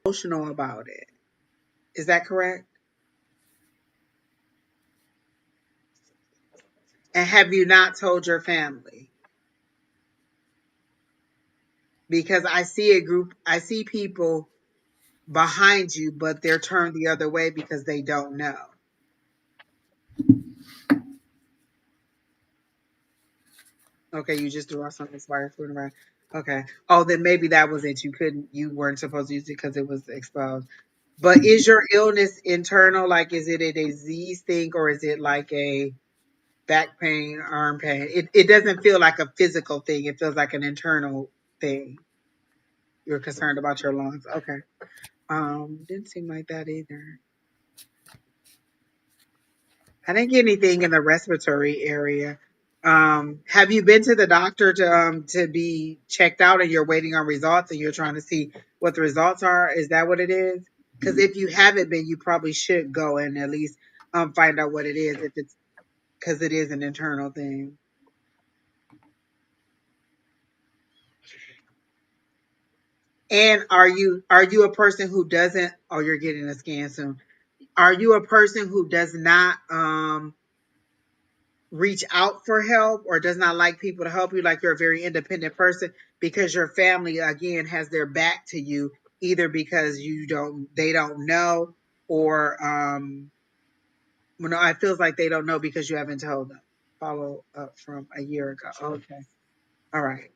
Emotional about it. Is that correct? And have you not told your family? Because I see people behind you, but they're turned the other way because they don't know. Okay, you just threw out some expired food around. Okay. Oh, then maybe that was it. You weren't supposed to use it because it was exposed. But is your illness internal? Like, is it a disease thing or is it like a back pain, arm pain? It doesn't feel like a physical thing. It feels like an internal thing. You're concerned about your lungs. Okay. Didn't seem like that either. I didn't get anything in the respiratory area. Have you been to the doctor to be checked out and you're waiting on results and you're trying to see what the results are? Is that what it is? Because if you haven't been, you probably should go and at least find out what it is if it's because it is an internal thing. And are you a person who doesn't? Oh, you're getting a scan soon. Are you a person who does not reach out for help or does not like people to help you, like you're a very independent person because your family again has their back to you, either because they don't know, or no, it feels like they don't know because you haven't told them. Follow up from a year ago. Okay. All right.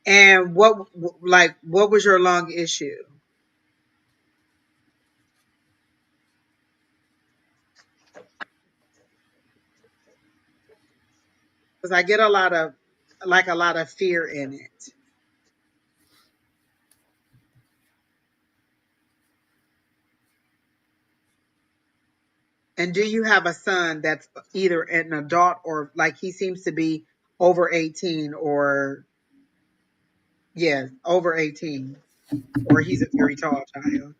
And what was your lung issue? Because I get a lot of fear in it. And do you have a son that's either an adult or like he seems to be over 18 or, yeah, over 18, or he's a very tall child?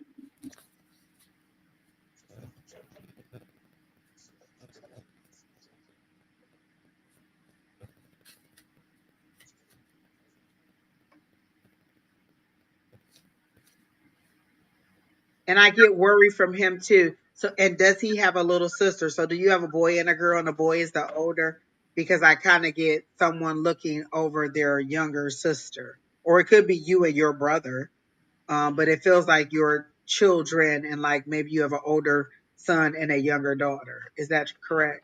And I get worried from him too. So, and does he have a little sister? So, do you have a boy and a girl, and the boy is the older? Because I kind of get someone looking over their younger sister, or it could be you and your brother. But it feels like your children, and like maybe you have an older son and a younger daughter. Is that correct?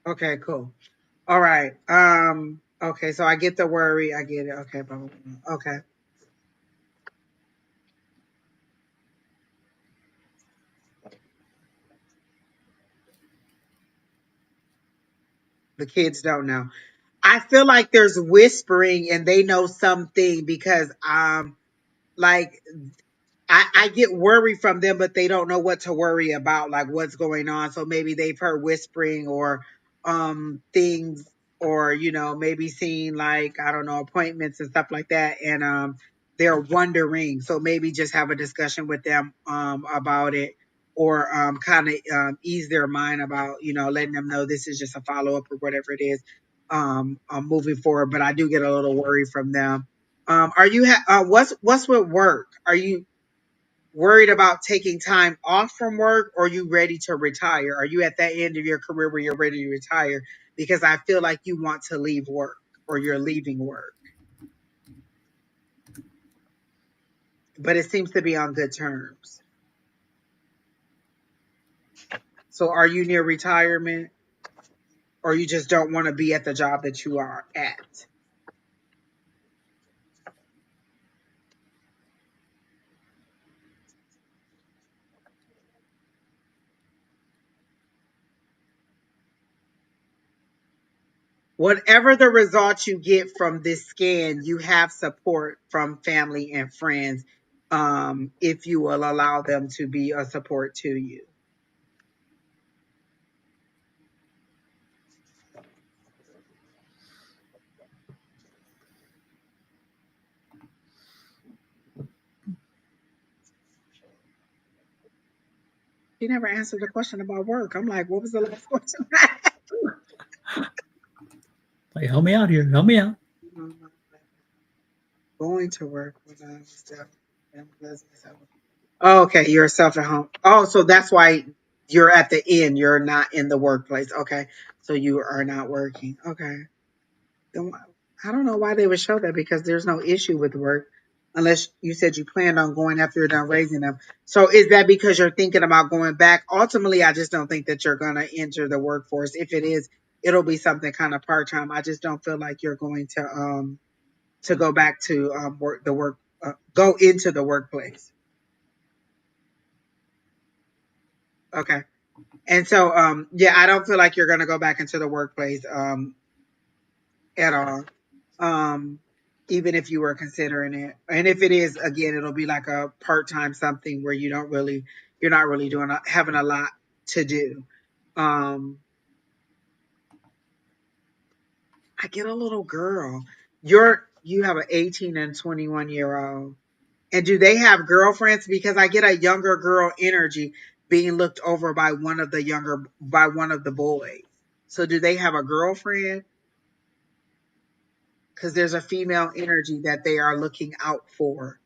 Okay, cool. All right. Okay, so I get the worry. I get it. Okay, blah, blah, blah. Okay. The kids don't know. I feel like there's whispering and they know something because like I get worried from them, but they don't know what to worry about, like what's going on. So maybe they've heard whispering or things, or maybe seen, like, I don't know, appointments and stuff like that, and they're wondering. So maybe just have a discussion with them about it, or kind of ease their mind about letting them know this is just a follow up or whatever it is, moving forward. But I do get a little worried from them. Are you what's with work? Are you worried about taking time off from work, or are you ready to retire? Are you at that end of your career where you're ready to retire? Because I feel like you want to leave work, or you're leaving work, but it seems to be on good terms. So are you near retirement, or you just don't want to be at the job that you are at? whatever the results you get from this scan, you have support from family and friends, if you will allow them to be a support to you. He never answered the question about work. I'm like, what was the last question? Like, help me out here. Help me out. Going to work with oh, okay, you're self at home. Oh, so that's why you're at the end. You're not in the workplace. Okay, so you are not working. Okay, then I don't know why they would show that, because there's no issue with work unless you said you planned on going after you're done raising them. So is that because you're thinking about going back? Ultimately, I just don't think that you're going to enter the workforce. If it is, it'll be something kind of part time. I just don't feel like you're going to go back to go into the workplace. Okay. And so, yeah, I don't feel like you're going to go back into the workplace at all, um, even if you were considering it. And if it is, again, it'll be like a part time something where you're not really having a lot to do. Um, I get a little girl. You have an 18 and 21-year old. And do they have girlfriends? Because I get a younger girl energy being looked over by one of the boys. So do they have a girlfriend? Because there's a female energy that they are looking out for.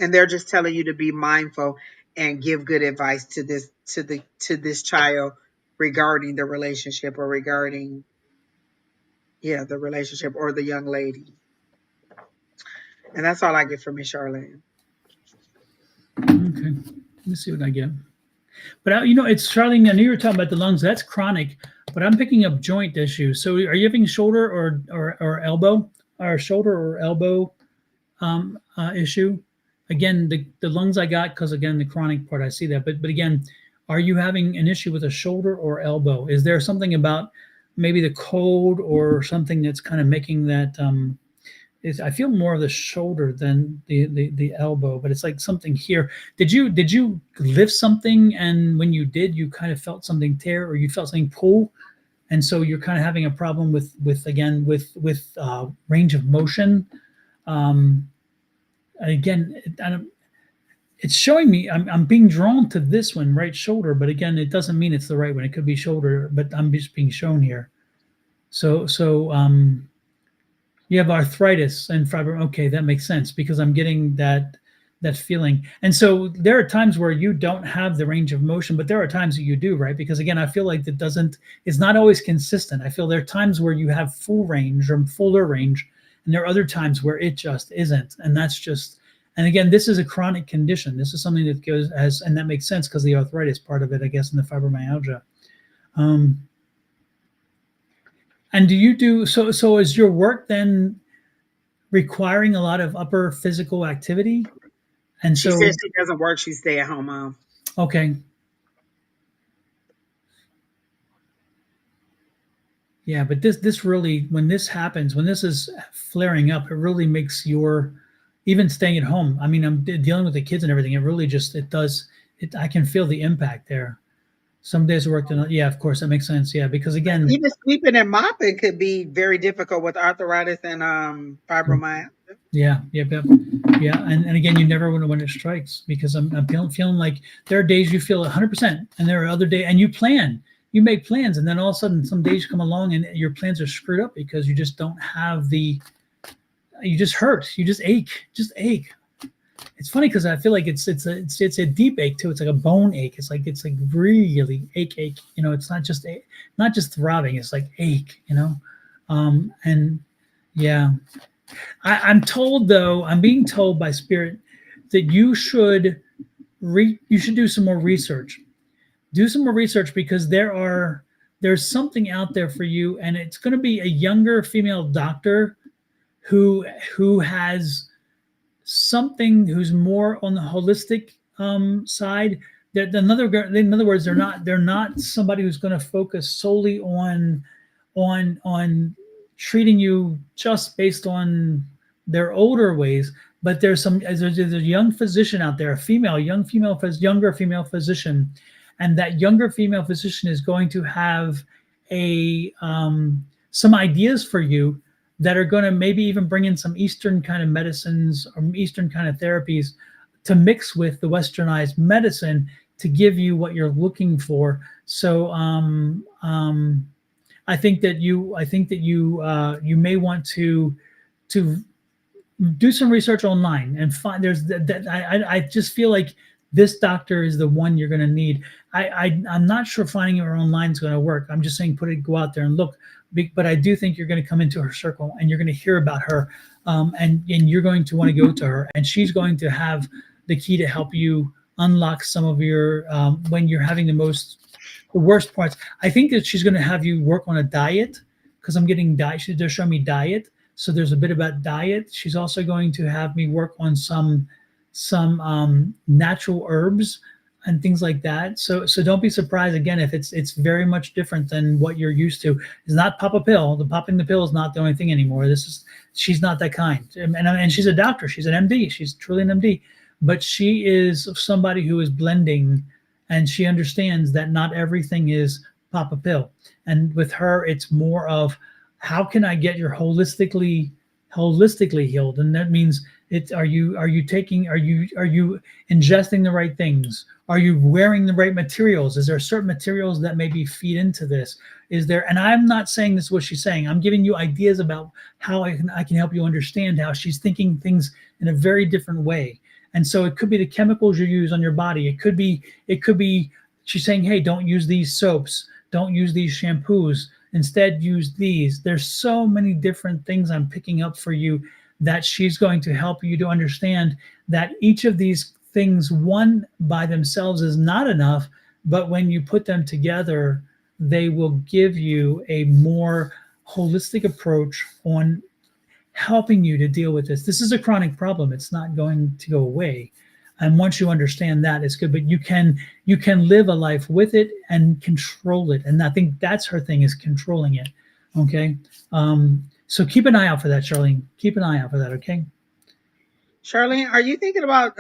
And they're just telling you to be mindful and give good advice to this child regarding the relationship, or regarding, yeah, the relationship or the young lady. And that's all I get from Miss Charlene. Okay. Let me see what I get. But it's Charlene. I knew you were talking about the lungs. That's chronic. But I'm picking up joint issues. So are you having shoulder or elbow, or shoulder or elbow issue? Again, the lungs I got, because again the chronic part I see that. But again, are you having an issue with a shoulder or elbow? Is there something about maybe the cold or something that's kind of making that? I feel more of the shoulder than the elbow, but it's like something here. Did you lift something, and when you did, you kind of felt something tear, or you felt something pull, and so you're kind of having a problem with range of motion. Um, again, it's showing me I'm being drawn to this one, right shoulder, but again, it doesn't mean it's the right one. It could be shoulder, but I'm just being shown here. So you have arthritis and fibro. Okay, that makes sense, because I'm getting that feeling. And so there are times where you don't have the range of motion, but there are times that you do, right? Because again, I feel like it's not always consistent. I feel there are times where you have full range or fuller range, and there are other times where it just isn't. And that's just, and again, this is a chronic condition. This is something that goes as, and that makes sense because the arthritis part of it, I guess, and the fibromyalgia. And do you do so? So is your work then requiring a lot of upper physical activity? And She so, says she doesn't work. She stay at home mom. okay, yeah, but this really, when this happens, when this is flaring up, it really makes your even staying at home. I mean, I'm dealing with the kids and everything. It really just it does it. I can feel the impact there. Some days I worked in, yeah, of course that makes sense. Yeah, because again, Even sweeping and mopping could be very difficult with arthritis and fibromyalgia. yeah, yeah, yeah, yeah. And again, you never know when it strikes, because I'm feeling like there are days you feel 100%, and there are other days, and you make plans, and then all of a sudden some days come along and your plans are screwed up because you just don't have you just hurt, you just ache. It's funny because I feel like it's a deep ache too. It's like a bone ache. It's like really ache. It's not just throbbing. It's like ache. And yeah. I'm told, though, I'm being told by spirit that you should do some more research. Do some more research, because there's something out there for you, and it's going to be a younger female doctor who has something, who's more on the holistic side, in other words, they're not somebody who's going to focus solely on treating you just based on their older ways. But there's a young physician out there, a younger female physician, and that younger female physician is going to have a some ideas for you that are going to maybe even bring in some Eastern kind of medicines or Eastern kind of therapies to mix with the Westernized medicine to give you what you're looking for. So I think that you may want to do some research online and find I just feel like this doctor is the one you're going to need. I'm not sure finding her online is going to work. I'm just saying go out there and look. But I do think you're going to come into her circle and you're going to hear about her, and you're going to want to go to her, and she's going to have the key to help you unlock some of your when you're having the worst parts. I think that she's going to have you work on a diet because I'm getting diet. They're showing me diet, so there's a bit about diet. She's also going to have me work on some natural herbs and things like that. So don't be surprised again if it's very much different than what you're used to. It's not pop a pill. The popping the pill is not the only thing anymore. She's not that kind, and she's a doctor. She's an MD. She's truly an MD, but she is somebody who is blending, and she understands that not everything is pop a pill. And with her, it's more of how can I get your holistically healed, and that means are you ingesting the right things? Are you wearing the right materials? Is there certain materials that maybe feed into this? Is there? And I'm not saying this is what she's saying. I'm giving you ideas about how I can help you understand how she's thinking things in a very different way. And so it could be the chemicals you use on your body. It could be she's saying, hey, don't use these soaps, don't use these shampoos. Instead, use these. There's so many different things I'm picking up for you that she's going to help you to understand that each of these things, one by themselves, is not enough. But when you put them together, they will give you a more holistic approach on helping you to deal with this. This is a chronic problem. It's not going to go away. And once you understand that, it's good. But you can live a life with it and control it. And I think that's her thing, is controlling it. Okay. So keep an eye out for that, Charlene. Keep an eye out for that. Okay. Charlene, are you thinking about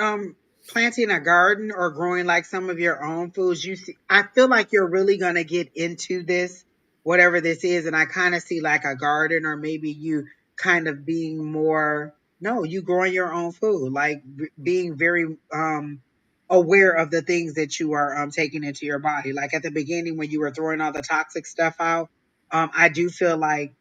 planting a garden or growing like some of your own foods? You see, I feel like you're really gonna get into this, whatever this is, and I kind of see like a garden, or maybe you kind of being more, no, you growing your own food, like being very aware of the things that you are taking into your body. Like at the beginning when you were throwing all the toxic stuff out, I do feel like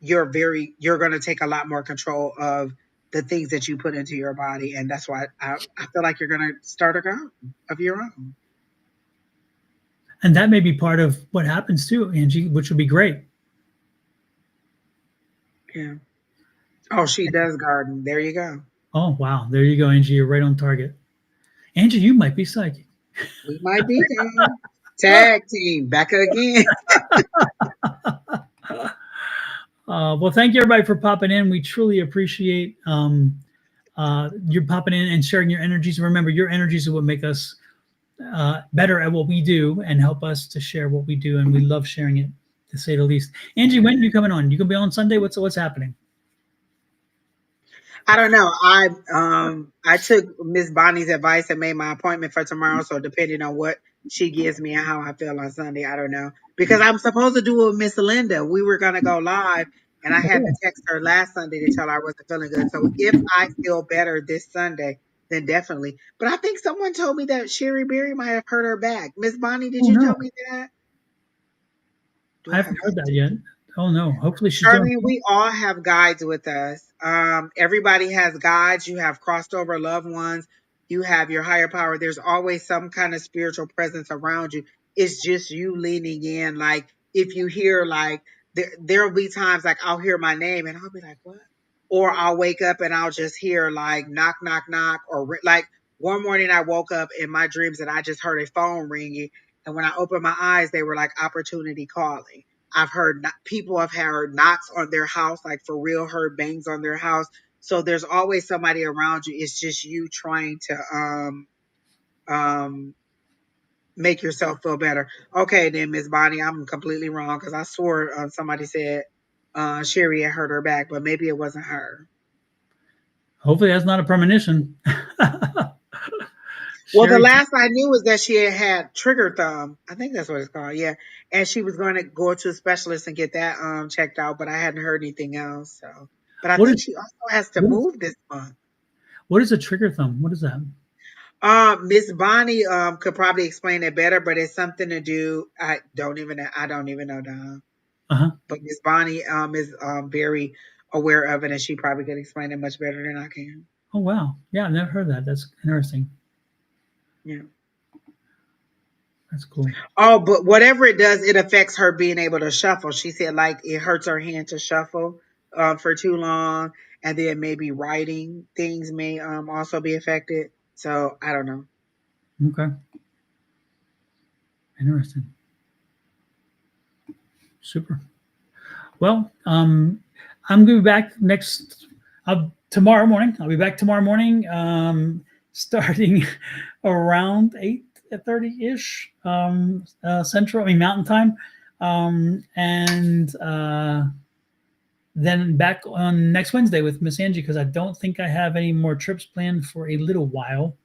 you're going to take a lot more control of the things that you put into your body, and that's why I feel like you're going to start a garden of your own. And that may be part of what happens too, Angie, which would be great. Yeah. Oh, she does garden. There you go. Oh, wow. There you go, Angie. You're right on target. Angie, you might be psychic. We might be tag team back again. Well, thank you everybody for popping in. We truly appreciate you popping in and sharing your energies. Remember, your energies are what make us better at what we do and help us to share what we do. And we love sharing it, to say the least. Angie, when are you coming on? You can be on Sunday. What's happening? I don't know. I took Miss Bonnie's advice and made my appointment for tomorrow. So depending on what she gives me and how I feel on Sunday, I don't know. Because I'm supposed to do it with Miss Linda. We were gonna go live, and I had to text her last Sunday to tell her I wasn't feeling good. So if I feel better this Sunday, then definitely. But I think someone told me that Sherry Berry might have hurt her back. Miss Bonnie, did Oh you no, tell me that? Do I I have haven't heard that? that yet. Oh no, hopefully she's doing. Charlene, we all have guides with us. Everybody has guides. You have crossed over loved ones. You have your higher power. There's always some kind of spiritual presence around you. It's just you leaning in. Like if you hear like there'll be times like I'll hear my name and I'll be like, what? Or I'll wake up and I'll just hear like knock, knock, knock, or like one morning I woke up in my dreams and I just heard a phone ringing. And when I opened my eyes, they were like opportunity calling. I've heard people have heard knocks on their house, like for real, heard bangs on their house. So there's always somebody around you. It's just you trying to um make yourself feel better. Okay, then Miss Bonnie, I'm completely wrong because I swore somebody said Sherry had hurt her back, but maybe it wasn't her. Hopefully that's not a premonition. Well, the Sherry, last I knew was that she had trigger thumb. I think that's what it's called. Yeah, and she was going to go to a specialist and get that checked out, but I hadn't heard anything else. So, but I what think is she also has to what is move this month. what is a trigger thumb? What is that? Miss Bonnie could probably explain it better, but it's something to do. I don't even know, Don. Uh-huh. But Miss Bonnie is very aware of it, and she probably could explain it much better than I can. Oh wow. Yeah, I've never heard that. That's interesting. Yeah. That's cool. Oh, but whatever it does, it affects her being able to shuffle. She said like it hurts her hand to shuffle for too long, and then maybe writing things may also be affected. So I don't know. Okay. Interesting. Super. Well, I'm gonna be back tomorrow morning. I'll be back tomorrow morning, starting around 8:30 ish Central. I mean Mountain Time, and then back on next Wednesday with Miss Angie because I don't think I have any more trips planned for a little while.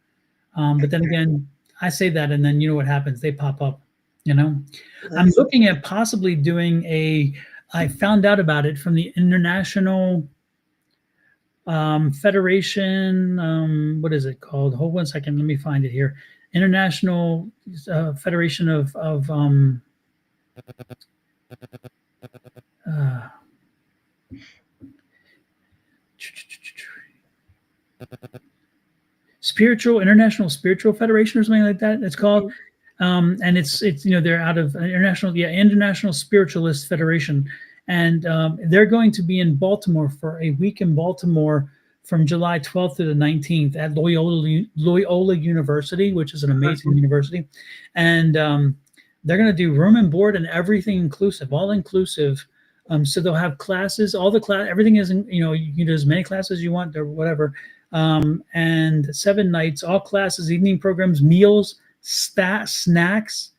But then again, I say that, and then you know what happens? They pop up. You know, I'm That's looking at possibly doing a. I found out about it from the International Federation. What is it called? Hold 1 second. Let me find it here. International Federation of uh, Spiritual International Spiritual Federation or something like that. It's called, and it's they're out of International Spiritualist Federation, and they're going to be in Baltimore for a week in Baltimore from July 12th to the 19th at Loyola University, which is an amazing university, and they're going to do room and board and everything inclusive, all inclusive. So they'll have classes, all the class, everything is, you can do as many classes as you want or whatever. And 7 nights, all classes, evening programs, meals, snacks,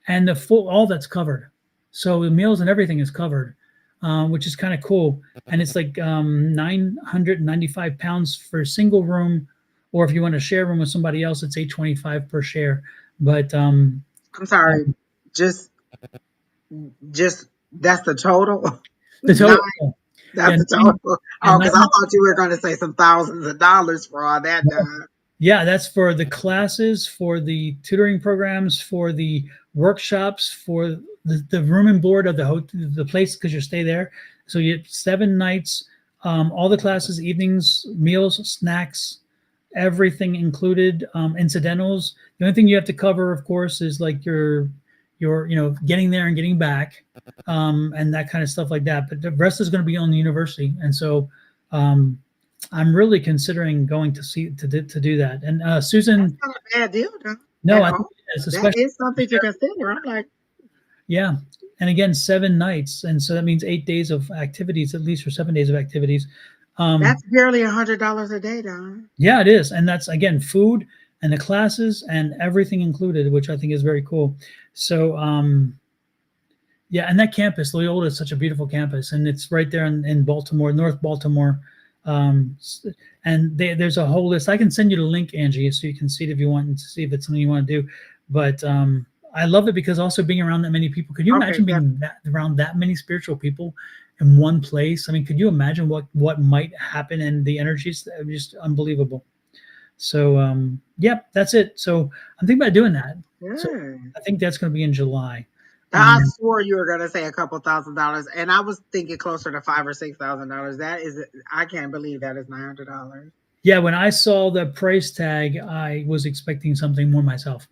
and the full, all that's covered. So the meals and everything is covered, which is kind of cool. And it's like 995 pounds for a single room, or if you want to share a room with somebody else, it's 825 per share. But I'm sorry. Just that's the total. the Nine. total, That's yeah, the total. yeah, Oh, because I thought you were going to say some thousands of dollars for all that done. yeah, that's for the classes, for the tutoring programs, for the workshops, for the room and board of the place because you stay there. So you have 7 nights, all the classes, evenings, meals, snacks, everything included, incidentals. The only thing you have to cover, of course, is like your getting there and getting back, and that kind of stuff like that. But the rest is going to be on the university, and so. I'm really considering going to do that. And That's Susan, not a bad deal, though, no, at I all. think it's That especially is something to consider. I'm like, yeah. And again, 7 nights, and so that means 8 days of activities, at least, or 7 days of activities. that's barely $100 a day, Don. Yeah, it is, and that's again food and the classes and everything included, which I think is very cool. So yeah, and that campus, Loyola, is such a beautiful campus, and it's right there in Baltimore, North Baltimore. Um, and there's a whole list. I can send you the link, Angie, so you can see it if you want and see if it's something you want to do. But I love it because also being around that many people. Could you Okay, imagine being around that many spiritual people in one place? I mean, could you imagine what might happen and the energies? That are just unbelievable. So yep, that's it. So I'm thinking about doing that. So good. I think that's going to be in July. I swore you were going to say a couple $1,000s, and I was thinking closer to $5,000 or $6,000. That is, I can't believe that is $900. Yeah, when I saw the price tag, I was expecting something more myself.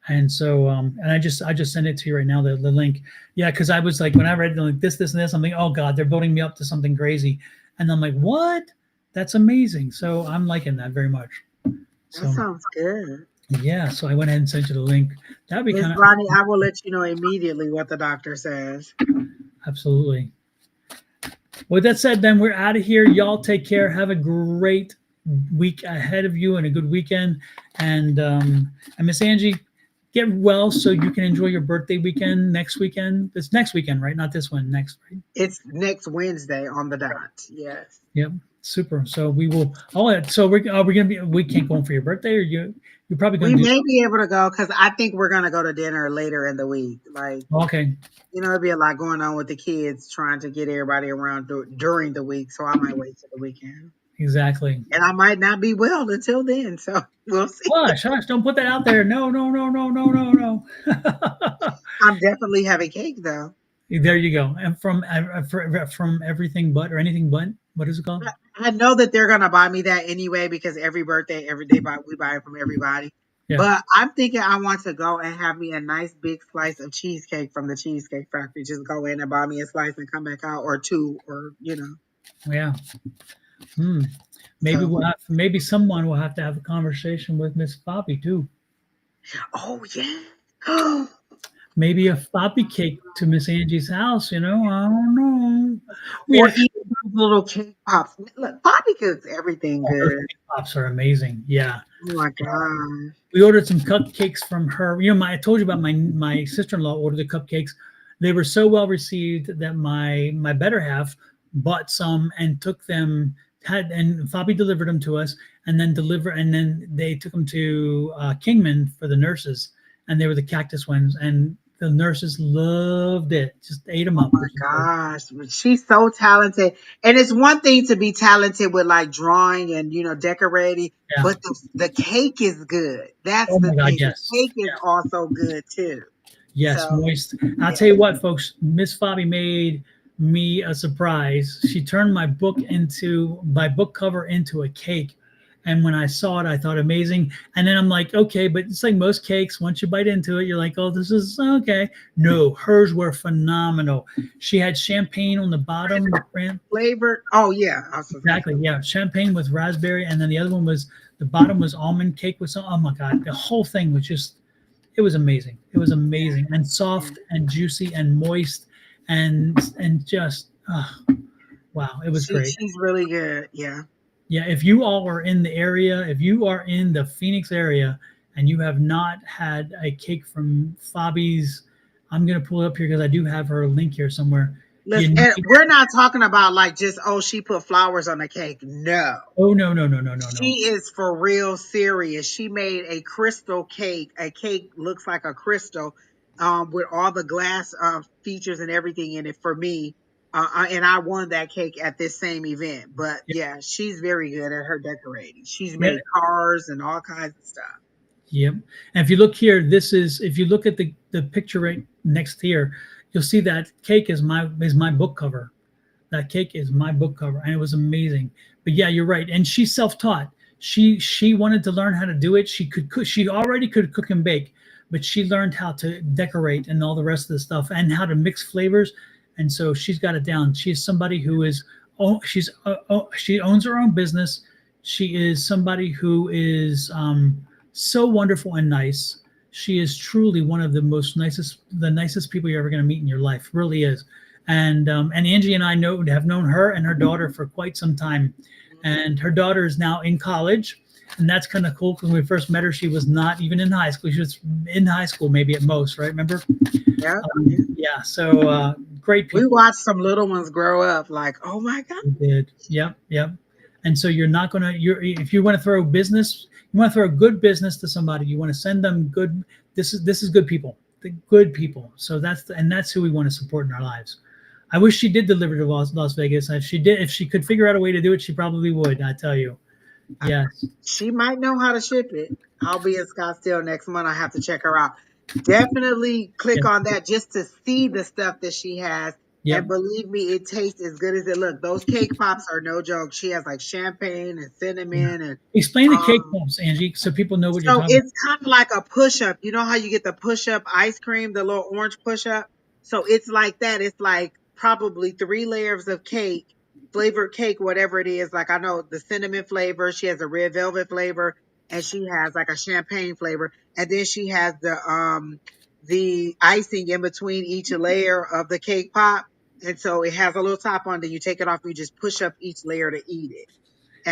And so, and I just sent it to you right now, the link. Yeah, because I was like, when I read like this, and this, I'm like, oh God, they're building me up to something crazy. And I'm like, what? That's amazing. So I'm liking that very much. That So sounds good. yeah, so I went ahead and sent you the link. That'd be Miss kind of Bonnie, I will let you know immediately what the doctor says. absolutely. With that said, then we're out of here. Y'all take care. Have a great week ahead of you and a good weekend. And Miss Angie, get well so you can enjoy your birthday weekend next weekend. It's next weekend, right? Not this one, next, right? It's next Wednesday on the dot. Yes. Yep. Super. So we will. Oh, so we're gonna be. We can't go in for your birthday, or you're probably We gonna do may something. be able to go because I think we're gonna go to dinner later in the week. Like, Okay. it'd be a lot going on with the kids trying to get everybody around during the week. So I might wait till the weekend. Exactly. And I might not be well until then. So we'll see. Hush, hush! Don't put that out there. No, no, no, no, no, no, no. I'm definitely having cake though. There you go. And from everything but or anything but what is it called? I know that they're gonna buy me that anyway because every birthday, every day we buy it from everybody. Yeah. But I'm thinking I want to go and have me a nice big slice of cheesecake from the Cheesecake Factory. Just go in and buy me a slice and come back out, or two, or Yeah. Hmm. Maybe So, we'll have. Maybe someone will have to have a conversation with Miss Bobby too. oh yeah. Oh Maybe a floppy cake to Miss Angie's house. I don't know. We or actually, eat those little cake pops. Look, Bobby cooks everything those good. cake pops are amazing. Yeah. Oh my gosh. We ordered some cupcakes from her. I told you about my sister in law ordered the cupcakes. They were so well received that my better half bought some and took them. And Fabi delivered them to us, and then they took them to Kingman for the nurses, and they were the cactus ones, and the nurses loved it. Just ate them Oh up. It was my great. gosh. She's so talented. And it's one thing to be talented with like drawing and decorating, Yeah. but the cake is good. That's Oh the my God. thing. The Yes. cake is also good too. Yes, So moist. I'll yeah. tell you what, folks. Miss Bobby made me a surprise. She turned my book cover into a cake, and when I saw it, I thought amazing. And then I'm like, okay, but it's like most cakes. Once you bite into it, you're like, oh, this is okay. No, hers were phenomenal. She had champagne on the bottom. Flavored. Oh yeah. I was just gonna Exactly, yeah, champagne with raspberry, and then the other one was the bottom was almond cake with some. Oh my God, the whole thing was just it was amazing. It was amazing and say, soft and juicy and moist and just wow, it was great. she's really good. Yeah. Yeah, if you all are in the area, if you are in the Phoenix area and you have not had a cake from Fabi's, I'm gonna pull it up here because I do have her link here somewhere. You Listen, and need. we're not talking about like just she put flowers on the cake. No. Oh no, no, no, no, no, no. She is for real serious. She made a crystal cake. A cake looks like a crystal, with all the glass features and everything in it for me. And I won that cake at this same event. But yeah, she's very good at her decorating. She's Yeah, made cars and all kinds of stuff. yep. And if you look here, this is if you look at the picture right next here, you'll see that cake is my book cover. That cake is my book cover, and it was amazing. But yeah, you're right. And she's self-taught. She wanted to learn how to do it. She could cook. She already could cook and bake, but she learned how to decorate and all the rest of the stuff and how to mix flavors. And so she's got it down. She's somebody who is she owns her own business. She is somebody who is so wonderful and nice. She is truly one of the nicest people you're ever going to meet in your life. Really is. And Angie and I have known her and her daughter for quite some time, and her daughter is now in college, and that's kind of cool because when we first met her, she was not even in high school. She was in high school, maybe at most, right? Remember? Yeah. Yeah. So great We people. watched some little ones grow up like, oh my God. We did. Yep. Yep. And so you're not gonna. If you want to throw business, you want to throw good business to somebody. You want to send them good. This is good people. The good people. So that's who we want to support in our lives. I wish she did deliver to Las Vegas. If she could figure out a way to do it, she probably would. I tell you. Yes. She might know how to ship it. I'll be in Scottsdale next month. I have to check her out. Definitely click Yes. on that just to see the stuff that she has. And Yep. believe me, it tastes as good as it looks. Those cake pops are no joke. She has like champagne and Yeah. cinnamon and Explain the cake um pops, Angie, so people know what you're so talking it's kind of like a push up. You know how you get the push up ice cream, the little orange push up? So it's like that. It's like probably three layers of cake, flavored cake, whatever it is. Like I know the cinnamon flavor, she has a red velvet flavor, and she has like a champagne flavor. And then she has the icing in between each layer of the cake pop. And so it has a little top on, then you take it off, you just push up each layer to eat it.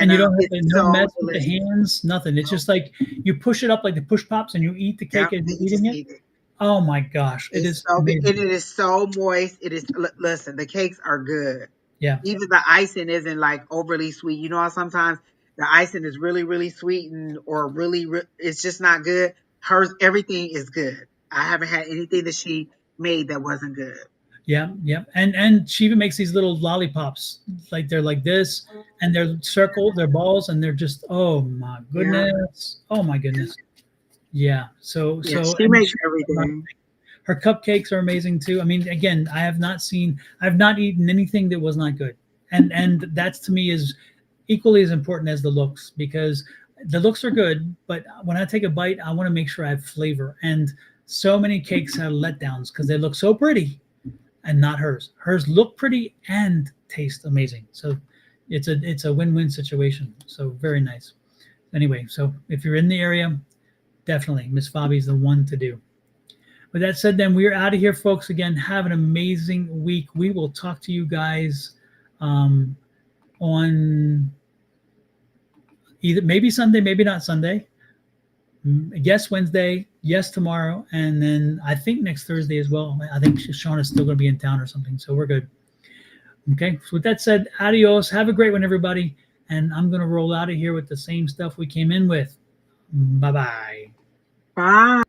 And you don't have it's to no so mess with the delicious. hands, nothing. It's just like you push it up like the push pops and you eat the cake Yep, as and you're you just eating it. eat it. Oh my gosh, it It's is so good, amazing. and it is so moist. It is. Listen, the cakes are good. Yeah. Even the icing isn't like overly sweet. You know how sometimes the icing is really, really sweet or really, it's just not good. Hers, everything is good. I haven't had anything that she made that wasn't good. Yeah, yeah, and she even makes these little lollipops, like they're like this, and they're circle, they're balls, and they're just oh my Yeah, goodness, oh my goodness, yeah. yeah. So She and makes everything. her cupcakes are amazing too. I mean, again, I've not eaten anything that was not good, and that's to me is equally as important as the looks because the looks are good, but when I take a bite, I want to make sure I have flavor. And so many cakes have letdowns because they look so pretty and not hers. Hers look pretty and taste amazing. So it's a win-win situation. So very nice. Anyway, so if you're in the area, definitely Miss Fabi's the one to do. With that said, then we're out of here, folks. Again, have an amazing week. We will talk to you guys um, on either maybe Sunday, maybe not Sunday. Yes, Wednesday. Yes, tomorrow, and then I think next Thursday as well. I think Sean is still going to be in town or something, so we're good. Okay. So with that said, adios. Have a great one, everybody. And I'm going to roll out of here with the same stuff we came in with. Bye bye. Bye.